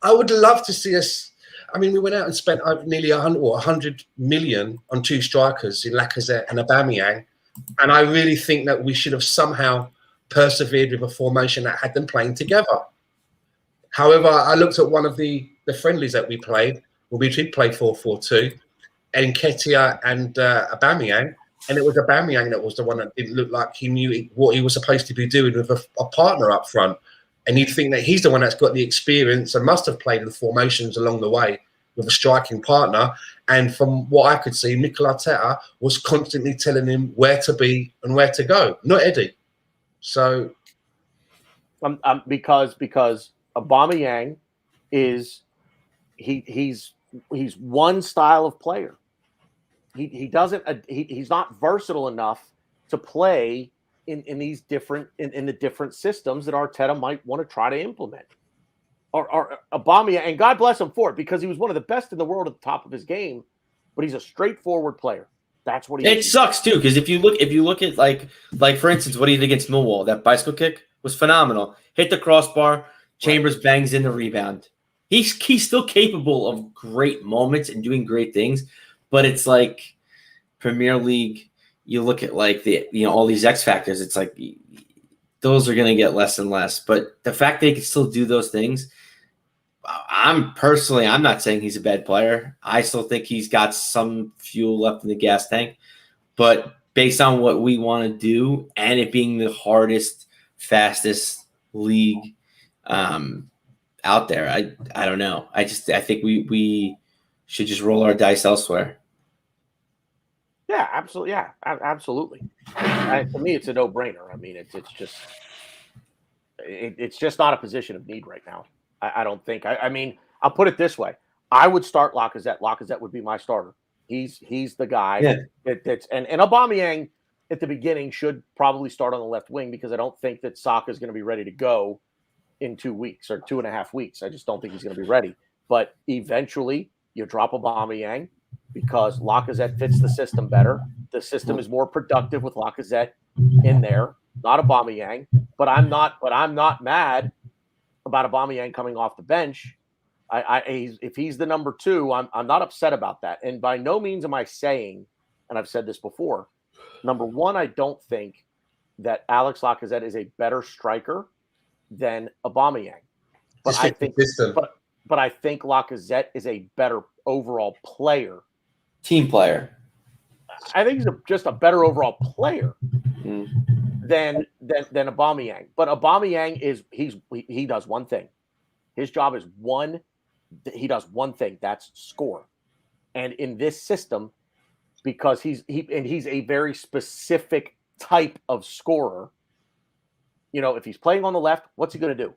I would love to see us. I mean, we went out and spent nearly 100 million on 2 strikers in Lacazette and Aubameyang, and I really think that we should have somehow persevered with a formation that had them playing together. However, I looked at one of the friendlies that we played. We did play 4-4-2, and Nketiah and Aubameyang, and it was Aubameyang that was the one that didn't look like he knew what he was supposed to be doing with a partner up front. And you'd think that he's the one that's got the experience and must have played the formations along the way with a striking partner. And from what I could see, Mikel Arteta was constantly telling him where to be and where to go, not Eddie. So, because Aubameyang is he's one style of player. He's not versatile enough to play in these different in the different systems that Arteta might want to try to implement. Or Aubameyang, and God bless him for it, because he was one of the best in the world at the top of his game, but he's a straightforward player. That's what he is. It sucks too, because if you look at like for instance, what he did against Millwall, that bicycle kick was phenomenal. Hit the crossbar, Chambers bangs in the rebound. He's still capable of great moments and doing great things, but it's like Premier League. You look at like all these X factors. It's like those are going to get less and less. But the fact that he can still do those things, I'm not saying he's a bad player. I still think he's got some fuel left in the gas tank. But based on what we want to do and it being the hardest, fastest league out there, I don't know. I think we should just roll our dice elsewhere. Yeah, absolutely. Yeah, absolutely. To me, it's a no-brainer. I mean, it's just not a position of need right now. I don't think. I mean, I'll put it this way: I would start Lacazette. Lacazette would be my starter. He's the guy that's and Aubameyang at the beginning should probably start on the left wing, because I don't think that Saka is going to be ready to go in 2 weeks or 2.5 weeks. I just don't think he's going to be ready. But eventually, you drop Aubameyang, because Lacazette fits the system better. The system is more productive with Lacazette in there, not Aubameyang. But I'm not mad about Aubameyang coming off the bench. If he's the number 2, I'm not upset about that. And by no means am I saying, and I've said this before, number 1, I don't think that Alex Lacazette is a better striker than Aubameyang. But I think Lacazette is a better overall player. Team player. I think he's just a better overall player than Aubameyang. But Aubameyang he does one thing. His job is he does one thing. That's score. And in this system, because he's a very specific type of scorer. If he's playing on the left, what's he going to do?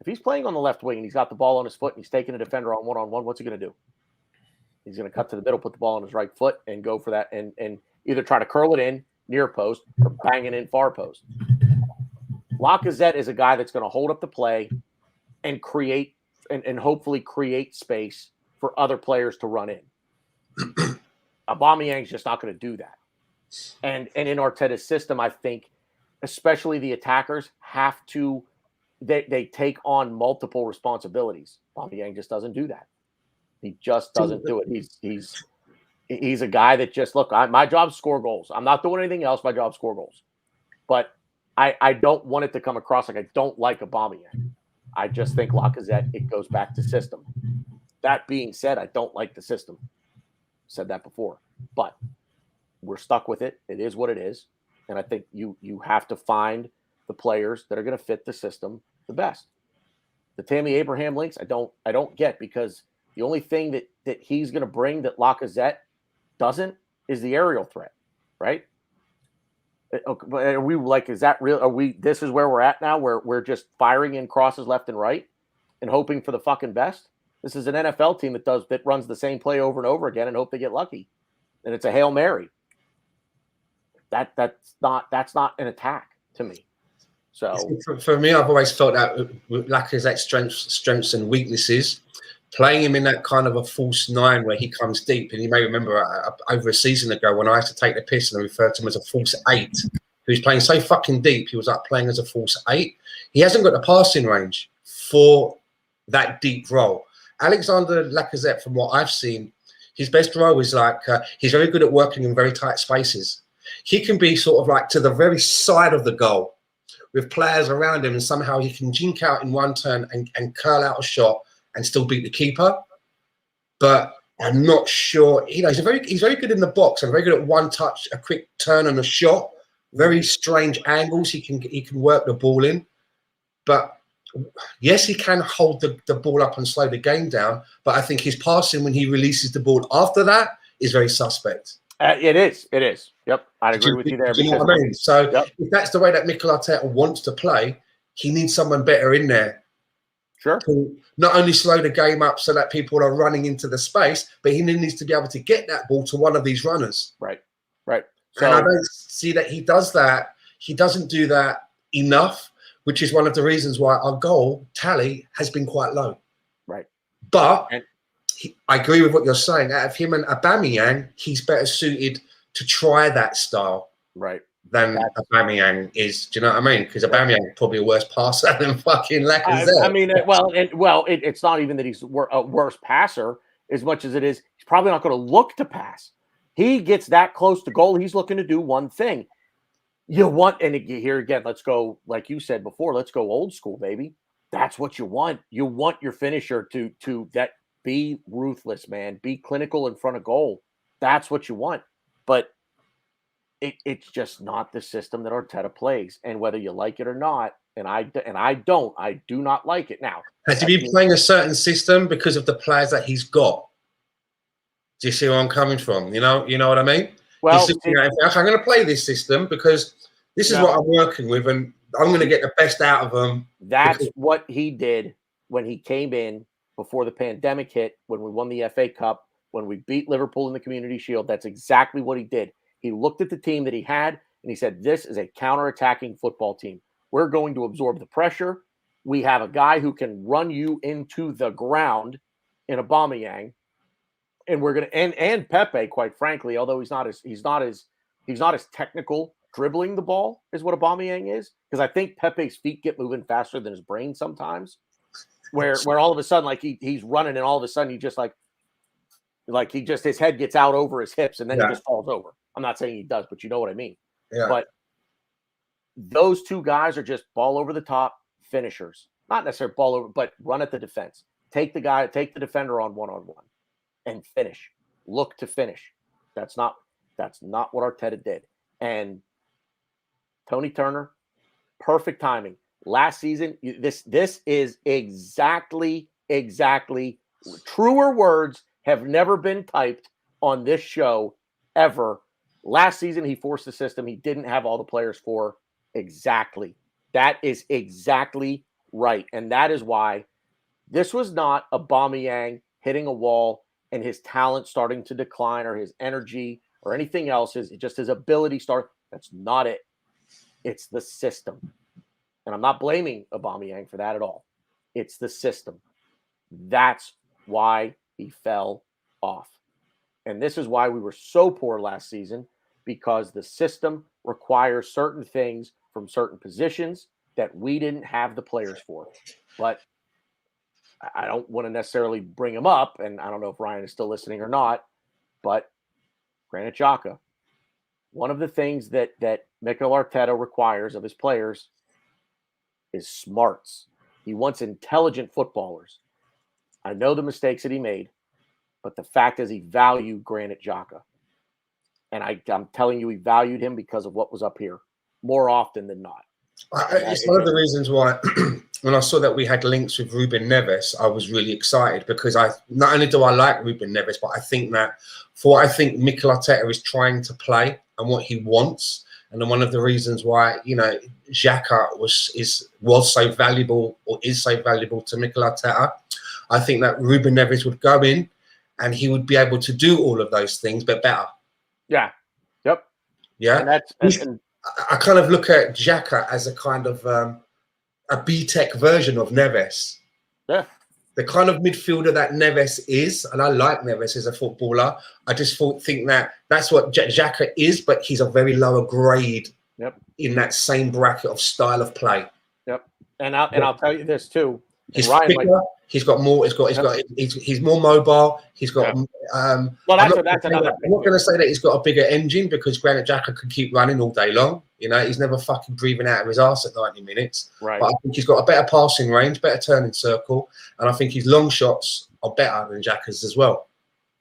If he's playing on the left wing and he's got the ball on his foot and he's taking a defender on one-on-one, what's he going to do? He's going to cut to the middle, put the ball on his right foot, and go for that, and either try to curl it in near post or bang it in far post. Lacazette is a guy that's going to hold up the play and create and hopefully create space for other players to run in. Aubameyang's just not going to do that. And in Arteta's system, I think, especially the attackers have to they take on multiple responsibilities. Aubameyang just doesn't do that. He just doesn't do it. He's a guy that just my job is score goals. I'm not doing anything else. My job is score goals. But I don't want it to come across like I don't like Aubameyang. I just think Lacazette, it goes back to system. That being said, I don't like the system. Said that before. But we're stuck with it. It is what it is. And I think you have to find the players that are going to fit the system the best. The Tammy Abraham links, I don't get, because the only thing that he's going to bring that Lacazette doesn't is the aerial threat, right? Are we like, is that real? This is where we're at now, where we're just firing in crosses left and right and hoping for the fucking best? This is an NFL team that runs the same play over and over again and hope they get lucky. And it's a Hail Mary. That's not an attack to me. So for me, I've always felt that with Lacazette's strengths and weaknesses, playing him in that kind of a false 9 where he comes deep. And you may remember over a season ago when I had to take the piss and I referred to him as a false 8, who's playing so fucking deep. He was like playing as a false 8. He hasn't got the passing range for that deep role. Alexander Lacazette, from what I've seen, his best role is like he's very good at working in very tight spaces. He can be sort of like to the very side of the goal with players around him, and somehow he can jink out in one turn and curl out a shot and still beat the keeper. But I'm not sure. You know, he's very good in the box and very good at one touch, a quick turn and a shot. Very strange angles he can work the ball in. But yes, he can hold the ball up and slow the game down. But I think his passing when he releases the ball after that is very suspect. It is. Yep, I'd agree with you there. You know what I mean? So if that's the way that Mikel Arteta wants to play, he needs someone better in there. Sure. To not only slow the game up so that people are running into the space, but he needs to be able to get that ball to one of these runners. Right. So, and I don't see that he does that. He doesn't do that enough, which is one of the reasons why our goal tally has been quite low. Right. But I agree with what you're saying. Out of him and Aubameyang, he's better suited to try that style. Right. Than Aubameyang is. Do you know what I mean? Because Aubameyang is probably a worse passer than fucking Lacazette. I mean, it's not even that he's a worse passer as much as it is he's probably not going to look to pass. He gets that close to goal, he's looking to do one thing. You want, and here again, let's go, like you said before, let's go old school, baby. That's what you want. You want your finisher to that be ruthless, man. Be clinical in front of goal. That's what you want. But it's just not the system that Arteta plays, and whether you like it or not, I do not like it. Now, has he been playing a certain system because of the players that he's got? Do you see where I'm coming from? You know what I mean? Well, I'm going to play this system because this is what I'm working with, and I'm going to get the best out of them. That's what he did when he came in before the pandemic hit, when we won the FA Cup, when we beat Liverpool in the Community Shield. That's exactly what he did. He looked at the team that he had, and he said, this is a counter-attacking football team. We're going to absorb the pressure. We have a guy who can run you into the ground in Aubameyang, and we're going to and Pepe, quite frankly, although he's not as technical dribbling the ball as what Aubameyang is, because I think Pepe's feet get moving faster than his brain sometimes, where all of a sudden like he's running and all of a sudden he just his head gets out over his hips and then he just falls over. I'm not saying he does, but you know what I mean. Yeah. But those two guys are just ball over the top finishers. Not necessarily ball over, but run at the defense. Take the defender on one-on-one and finish. Look to finish. That's not what Arteta did. And Tony Turner, perfect timing. Last season, this is exactly truer words have never been typed on this show ever. Last season, he forced the system he didn't have all the players for. Exactly. That is exactly right. And that is why this was not Aubameyang hitting a wall and his talent starting to decline or his energy or anything else. His ability start. That's not it. It's the system. And I'm not blaming Aubameyang for that at all. It's the system. That's why he fell off. And this is why we were so poor last season, because the system requires certain things from certain positions that we didn't have the players for. But I don't want to necessarily bring him up, and I don't know if Ryan is still listening or not, but Granit Xhaka, one of the things that Mikel Arteta requires of his players is smarts. He wants intelligent footballers. I know the mistakes that he made, but the fact is he valued Granit Xhaka. And I'm telling you, he valued him because of what was up here more often than not. It's one of the reasons why when I saw that we had links with Ruben Neves, I was really excited, because not only do I like Ruben Neves, but I think that for what I think Mikel Arteta is trying to play and what he wants, and then one of the reasons why, Xhaka was so valuable or is so valuable to Mikel Arteta, I think that Ruben Neves would go in and he would be able to do all of those things, but better. Yeah. Yep. Yeah. And I kind of look at Xhaka as a kind of a B-Tech version of Neves. Yeah. The kind of midfielder that Neves is, and I like Neves as a footballer. I just think that's what Xhaka is, but he's a very lower grade in that same bracket of style of play. Yep. And I'll tell you this too. He's Ryan, quicker. He's got more. He's more mobile. He's got. Well, I'm that's not another. going to say that he's got a bigger engine because Granit Xhaka can keep running all day long. You know, he's never fucking breathing out of his arse at 90 minutes. Right. But I think he's got a better passing range, better turning circle, and I think his long shots are better than Xhaka's as well.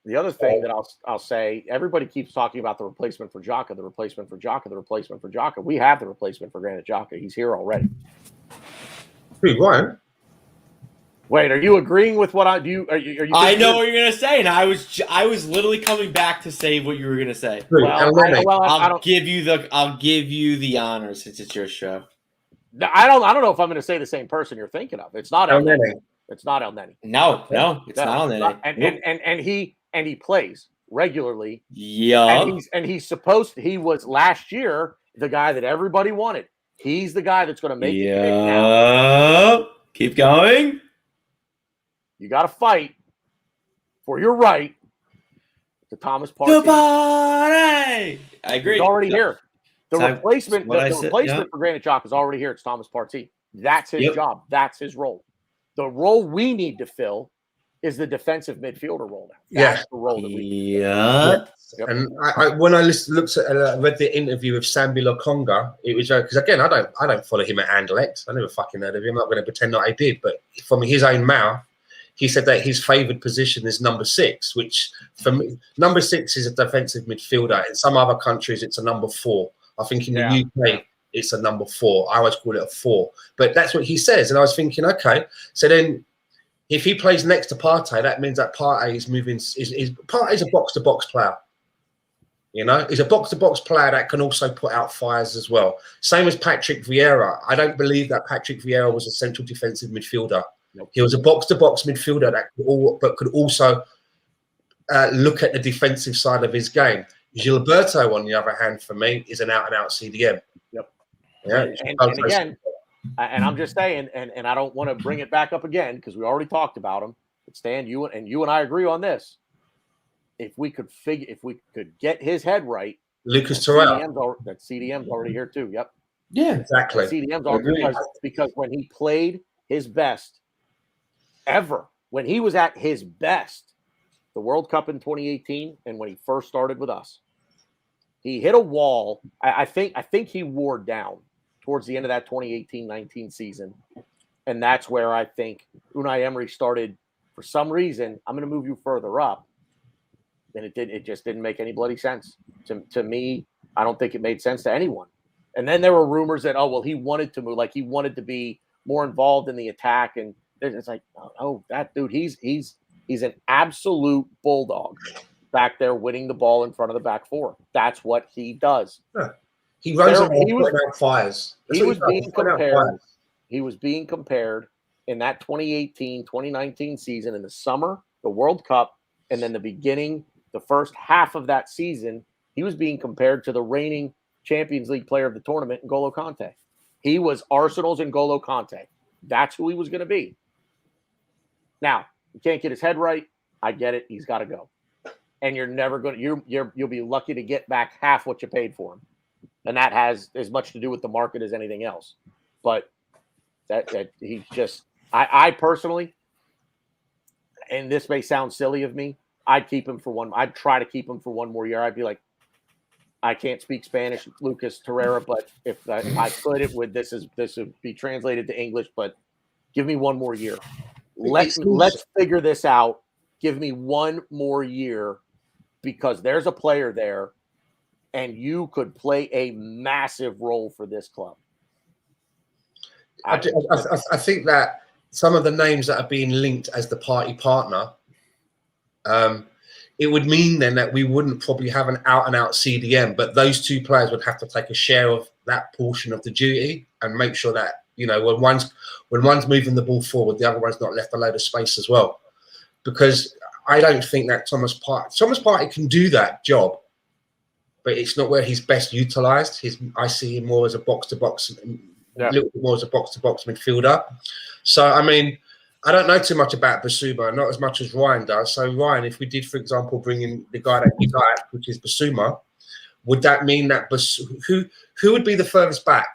The other thing that I'll say, everybody keeps talking about the replacement for Xhaka, the replacement for Xhaka, the replacement for Xhaka. We have the replacement for Granit Xhaka. He's here already. Who, Ryan? Wait, are you agreeing with what I do? Are you I know what you're gonna say, and I was literally coming back to say what you were gonna say. I'll give you the honor since it's your show. I don't know if I'm going to say the same person you're thinking of. It's not El Neni. It's not El Neni. No, it's not El Neni. And he plays regularly. Yeah. And he was last year the guy that everybody wanted. He's the guy that's going to make it big now. Keep going. You got to fight for your right to Thomas Partey. I agree. He's already here. The replacement for Granit Xhaka is already here. It's Thomas Partey. That's his job. That's his role. The role we need to fill is the defensive midfielder role now. That's the role that we need. Yep. And when I read the interview with Sambi Lokonga, it was because again I don't follow him at Anderlecht. I never fucking heard of him. I'm not going to pretend that I did, but from his own mouth, he said that his favoured position is number 6, which for me, number 6 is a defensive midfielder. In some other countries, it's a number 4. I think in the UK, it's a number 4. I always call it a 4. But that's what he says. And I was thinking, okay, so then if he plays next to Partey, that means that Partey is moving. Partey's a box-to-box player. You know, he's a box-to-box player that can also put out fires as well. Same as Patrick Vieira. I don't believe that Patrick Vieira was a central defensive midfielder. Nope. He was a box-to-box midfielder that could also look at the defensive side of his game. Gilberto, on the other hand, for me, is an out-and-out CDM. Yep. Yeah. And again, and I'm just saying, and I don't want to bring it back up again because we already talked about him. But Stan, you and I agree on this. If we could get his head right, Lucas Torreira. That CDM's already here too. Yep. Yeah, exactly. CDM's already because when he played his best ever, when he was at his best, the World Cup in 2018, and when he first started with us, he hit a wall. I think he wore down towards the end of that 2018-19 season, and that's where I think Unai Emery started. For some reason, I'm going to move you further up. And it just didn't make any bloody sense to me. I don't think it made sense to anyone. And then there were rumors that, he wanted to move, like he wanted to be more involved in the attack. And it's like, that dude, he's an absolute bulldog back there winning the ball in front of the back four. That's what he does. Yeah. He runs around putting out fires. He was being compared in that 2018-2019 season in the summer, the World Cup, and then the first half of that season, he was being compared to the reigning Champions League player of the tournament, N'Golo Kante. He was Arsenal's N'Golo Kante. That's who he was going to be. Now, he can't get his head right. I get it. He's got to go. And you're never going to you'll be lucky to get back half what you paid for him. And that has as much to do with the market as anything else. But that he's just I personally, and this may sound silly of me, I'd try to keep him for one more year. I'd be like, I can't speak Spanish, Lucas Torreira, but if I could, this would be translated to English, but give me one more year. Let's figure this out. Give me one more year because there's a player there and you could play a massive role for this club. I think that some of the names that are being linked as the party partner, it would mean then that we wouldn't probably have an out-and-out CDM, but those two players would have to take a share of that portion of the duty and make sure that, when one's moving the ball forward, the other one's not left a load of space as well. Because I don't think that Thomas Partey can do that job, but it's not where he's best utilised. I see him more as a box-to-box, a little bit more as a box-to-box midfielder. So, I mean, I don't know too much about Basuma, not as much as Ryan does. So, Ryan, if we did, for example, bring in the guy that you like, which is Basuma, would that mean that who would be the furthest back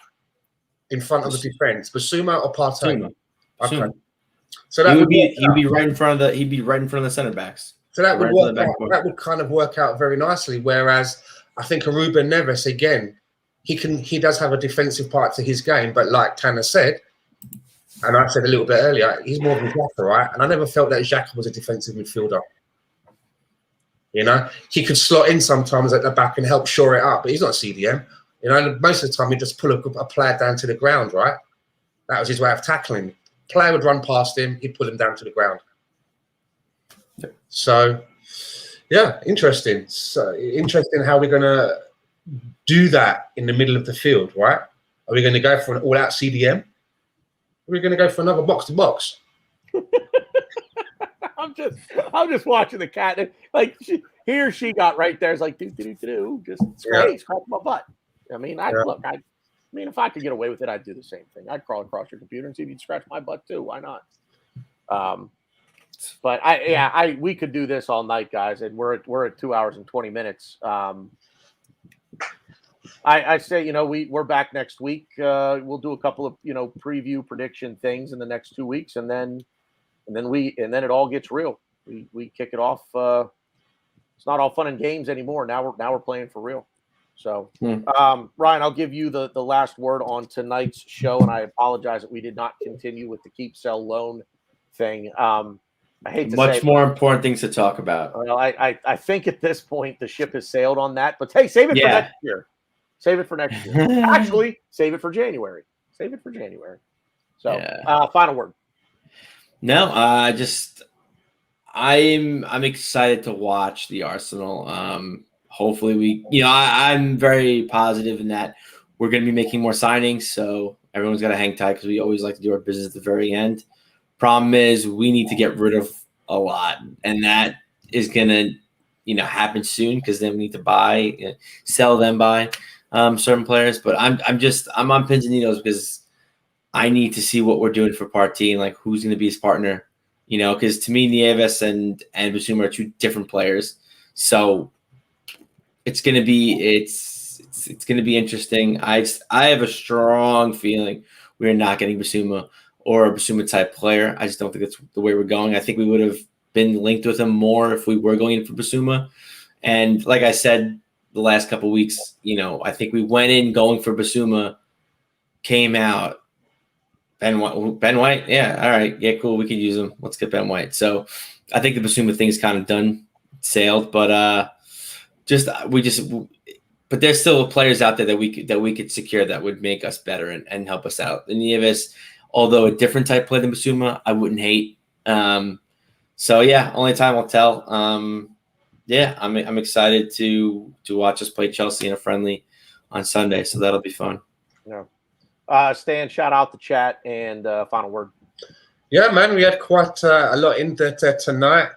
in front of the defence, Basuma or Partey? Okay. So that he'd be right in front of the center backs. So that would right work out, that would kind of work out very nicely. Whereas I think a Ruben Neves, again, he does have a defensive part to his game, but like Tanner said, and I said a little bit earlier, he's more than Xhaka, right? And I never felt that Xhaka was a defensive midfielder. You know, he could slot in sometimes at the back and help shore it up, but he's not a CDM. You know, most of the time he'd just pull a player down to the ground, right? That was his way of tackling. Player would run past him, he'd pull him down to the ground. So, yeah, interesting. So interesting how we're going to do that in the middle of the field, right? Are we going to go for an all-out CDM? Are we going to go for another box-to-box? I'm just watching the cat. Like he or she got right there. It's like do just scratch my butt. I mean, look. I mean, if I could get away with it, I'd do the same thing. I'd crawl across your computer and see if you'd scratch my butt too. Why not? But we could do this all night, guys, and we're at 2 hours and 20 minutes. I say, you know, we're back next week. We'll do a couple of, you know, preview prediction things in the next 2 weeks, and then it all gets real. We kick it off. It's not all fun and games anymore. Now we're playing for real. So, Ryan, I'll give you the last word on tonight's show, and I apologize that we did not continue with the keep, sell, loan thing. I hate to much more important things to talk about. Well, I think at this point the ship has sailed on that. But hey, save it for next year. Save it for next year. Actually, save it for January. Save it for January. So, final word. No, I'm excited to watch the Arsenal. Hopefully I'm very positive in that we're going to be making more signings. So everyone's got to hang tight because we always like to do our business at the very end. Problem is we need to get rid of a lot, and that is going to, happen soon because then we need to sell them, buy certain players. But I'm on pins and needles because I need to see what we're doing for Partey and like who's going to be his partner, because to me, Nieves and Bissouma are two different players. So it's going to be interesting. I have a strong feeling we're not getting Bissouma or a Bissouma type player. I just don't think that's the way we're going. I think we would have been linked with him more if we were going in for Bissouma. And like I said, the last couple of weeks, I think we went in going for Bissouma, came out. Ben White, yeah, all right, yeah, cool, we could use him. Let's get Ben White. So I think the Bissouma thing's kind of done, sailed, but but there's still players out there that we could secure that would make us better and help us out. And Nieves, although a different type play than Bissouma, I wouldn't hate. So yeah, only time will tell. I'm excited to watch us play Chelsea in a friendly on Sunday, so that'll be fun. Yeah. Stan, shout out the chat and final word. Yeah, man, we had quite a lot in there tonight.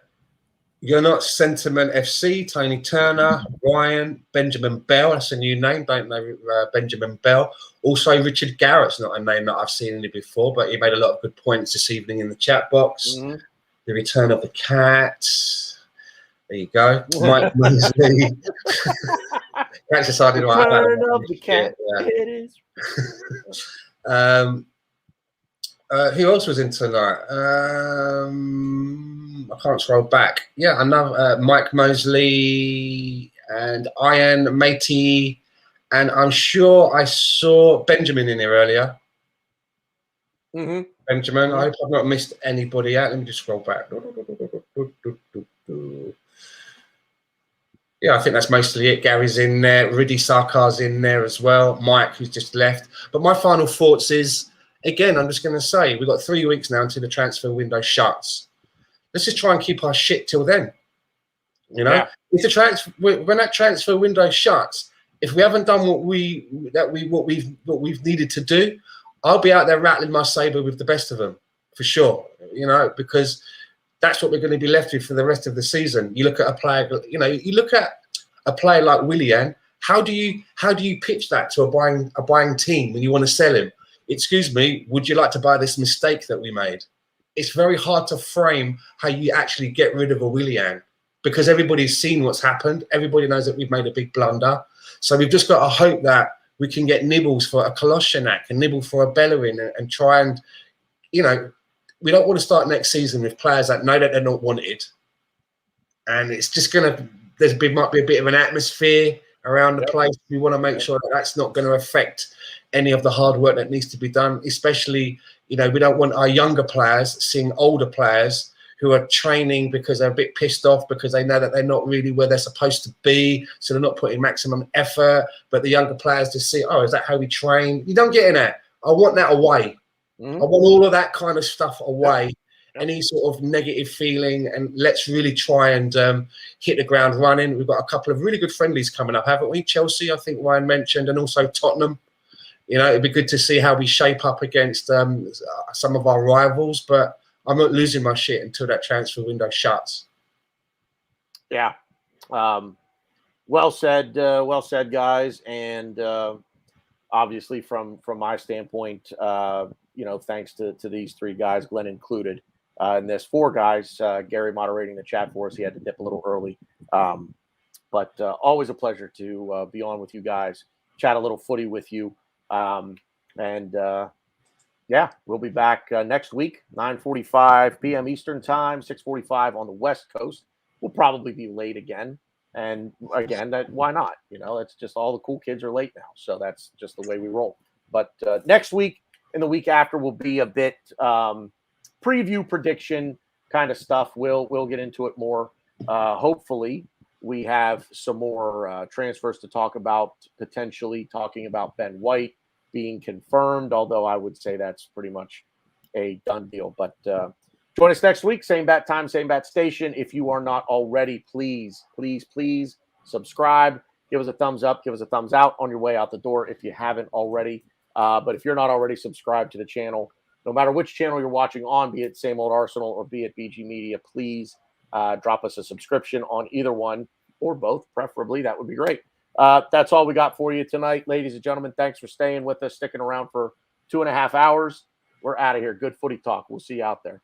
You're Not Sentiment FC, Tony Turner, Ryan, Benjamin Bell. That's a new name. Don't know Benjamin Bell. Also, Richard Garrett's not a name that I've seen any before, but he made a lot of good points this evening in the chat box. Mm-hmm. The Return of the Cat. There you go. Mike Mosley. That's decided right about Return of the Cat. Yeah. It is. Who else was in tonight? I can't scroll back. Yeah, I know Mike Mosley and Ian Matey, and I'm sure I saw Benjamin in here earlier. Mm-hmm. Benjamin, I hope I've not missed anybody out. Let me just scroll back. Yeah, I think that's mostly it. Gary's in there. Rudy Sarkar's in there as well. Mike, who's just left. But my final thoughts is, again, I'm just going to say, we've got 3 weeks now until the transfer window shuts. Let's just try and keep our shit till then. Yeah. If when that transfer window shuts, if we haven't done what we've needed to do, I'll be out there rattling my saber with the best of them for sure. Because that's what we're going to be left with for the rest of the season. You look at a player, you look at a player like Willian. How do you pitch that to a buying team when you want to sell him? Excuse me, would you like to buy this mistake that we made? It's very hard to frame how you actually get rid of a Willian because everybody's seen what's happened. Everybody knows that we've made a big blunder. So we've just got to hope that we can get nibbles for a Kolasinac, a nibble for a Bellerin, and try and, we don't want to start next season with players that know that they're not wanted, and it's just gonna. Might be a bit of an atmosphere around the place. We want to make sure that that's not going to affect any of the hard work that needs to be done. Especially, we don't want our younger players seeing older players who are training because they're a bit pissed off because they know that they're not really where they're supposed to be, so they're not putting maximum effort. But the younger players just see, oh, is that how we train? You don't get in that. I want that away. I want all of that kind of stuff away. Any sort of negative feeling, and let's really try and hit the ground running. We've got a couple of really good friendlies coming up, haven't we? Chelsea, I think Ryan mentioned, and also Tottenham. It'd be good to see how we shape up against some of our rivals, but I'm not losing my shit until that transfer window shuts. Yeah. Well said, guys. And obviously from my standpoint, thanks to these three guys, Glenn included, and there's four guys, Gary moderating the chat for us. He had to dip a little early. But always a pleasure to be on with you guys, chat a little footy with you. We'll be back next week, 9:45 p.m. Eastern time, 6:45 on the West Coast. We'll probably be late again. And again, why not? It's just all the cool kids are late now. So that's just the way we roll. But next week and the week after will be a bit preview prediction kind of stuff. We'll get into it more. Hopefully we have some more transfers to talk about, potentially talking about Ben White being confirmed, although I would say that's pretty much a done deal. But join us next week, same bat time, same bat station. If you are not already, please subscribe. Give us a thumbs up. Give us a thumbs out on your way out the door if you haven't already. But if you're not already subscribed to the channel, no matter which channel you're watching on, be it Same Old Arsenal or be it BG Media, please drop us a subscription on either one or both, preferably. That would be great. That's all we got for you tonight, ladies and gentlemen. Thanks for staying with us, sticking around for 2.5 hours. We're out of here. Good footy talk. We'll see you out there.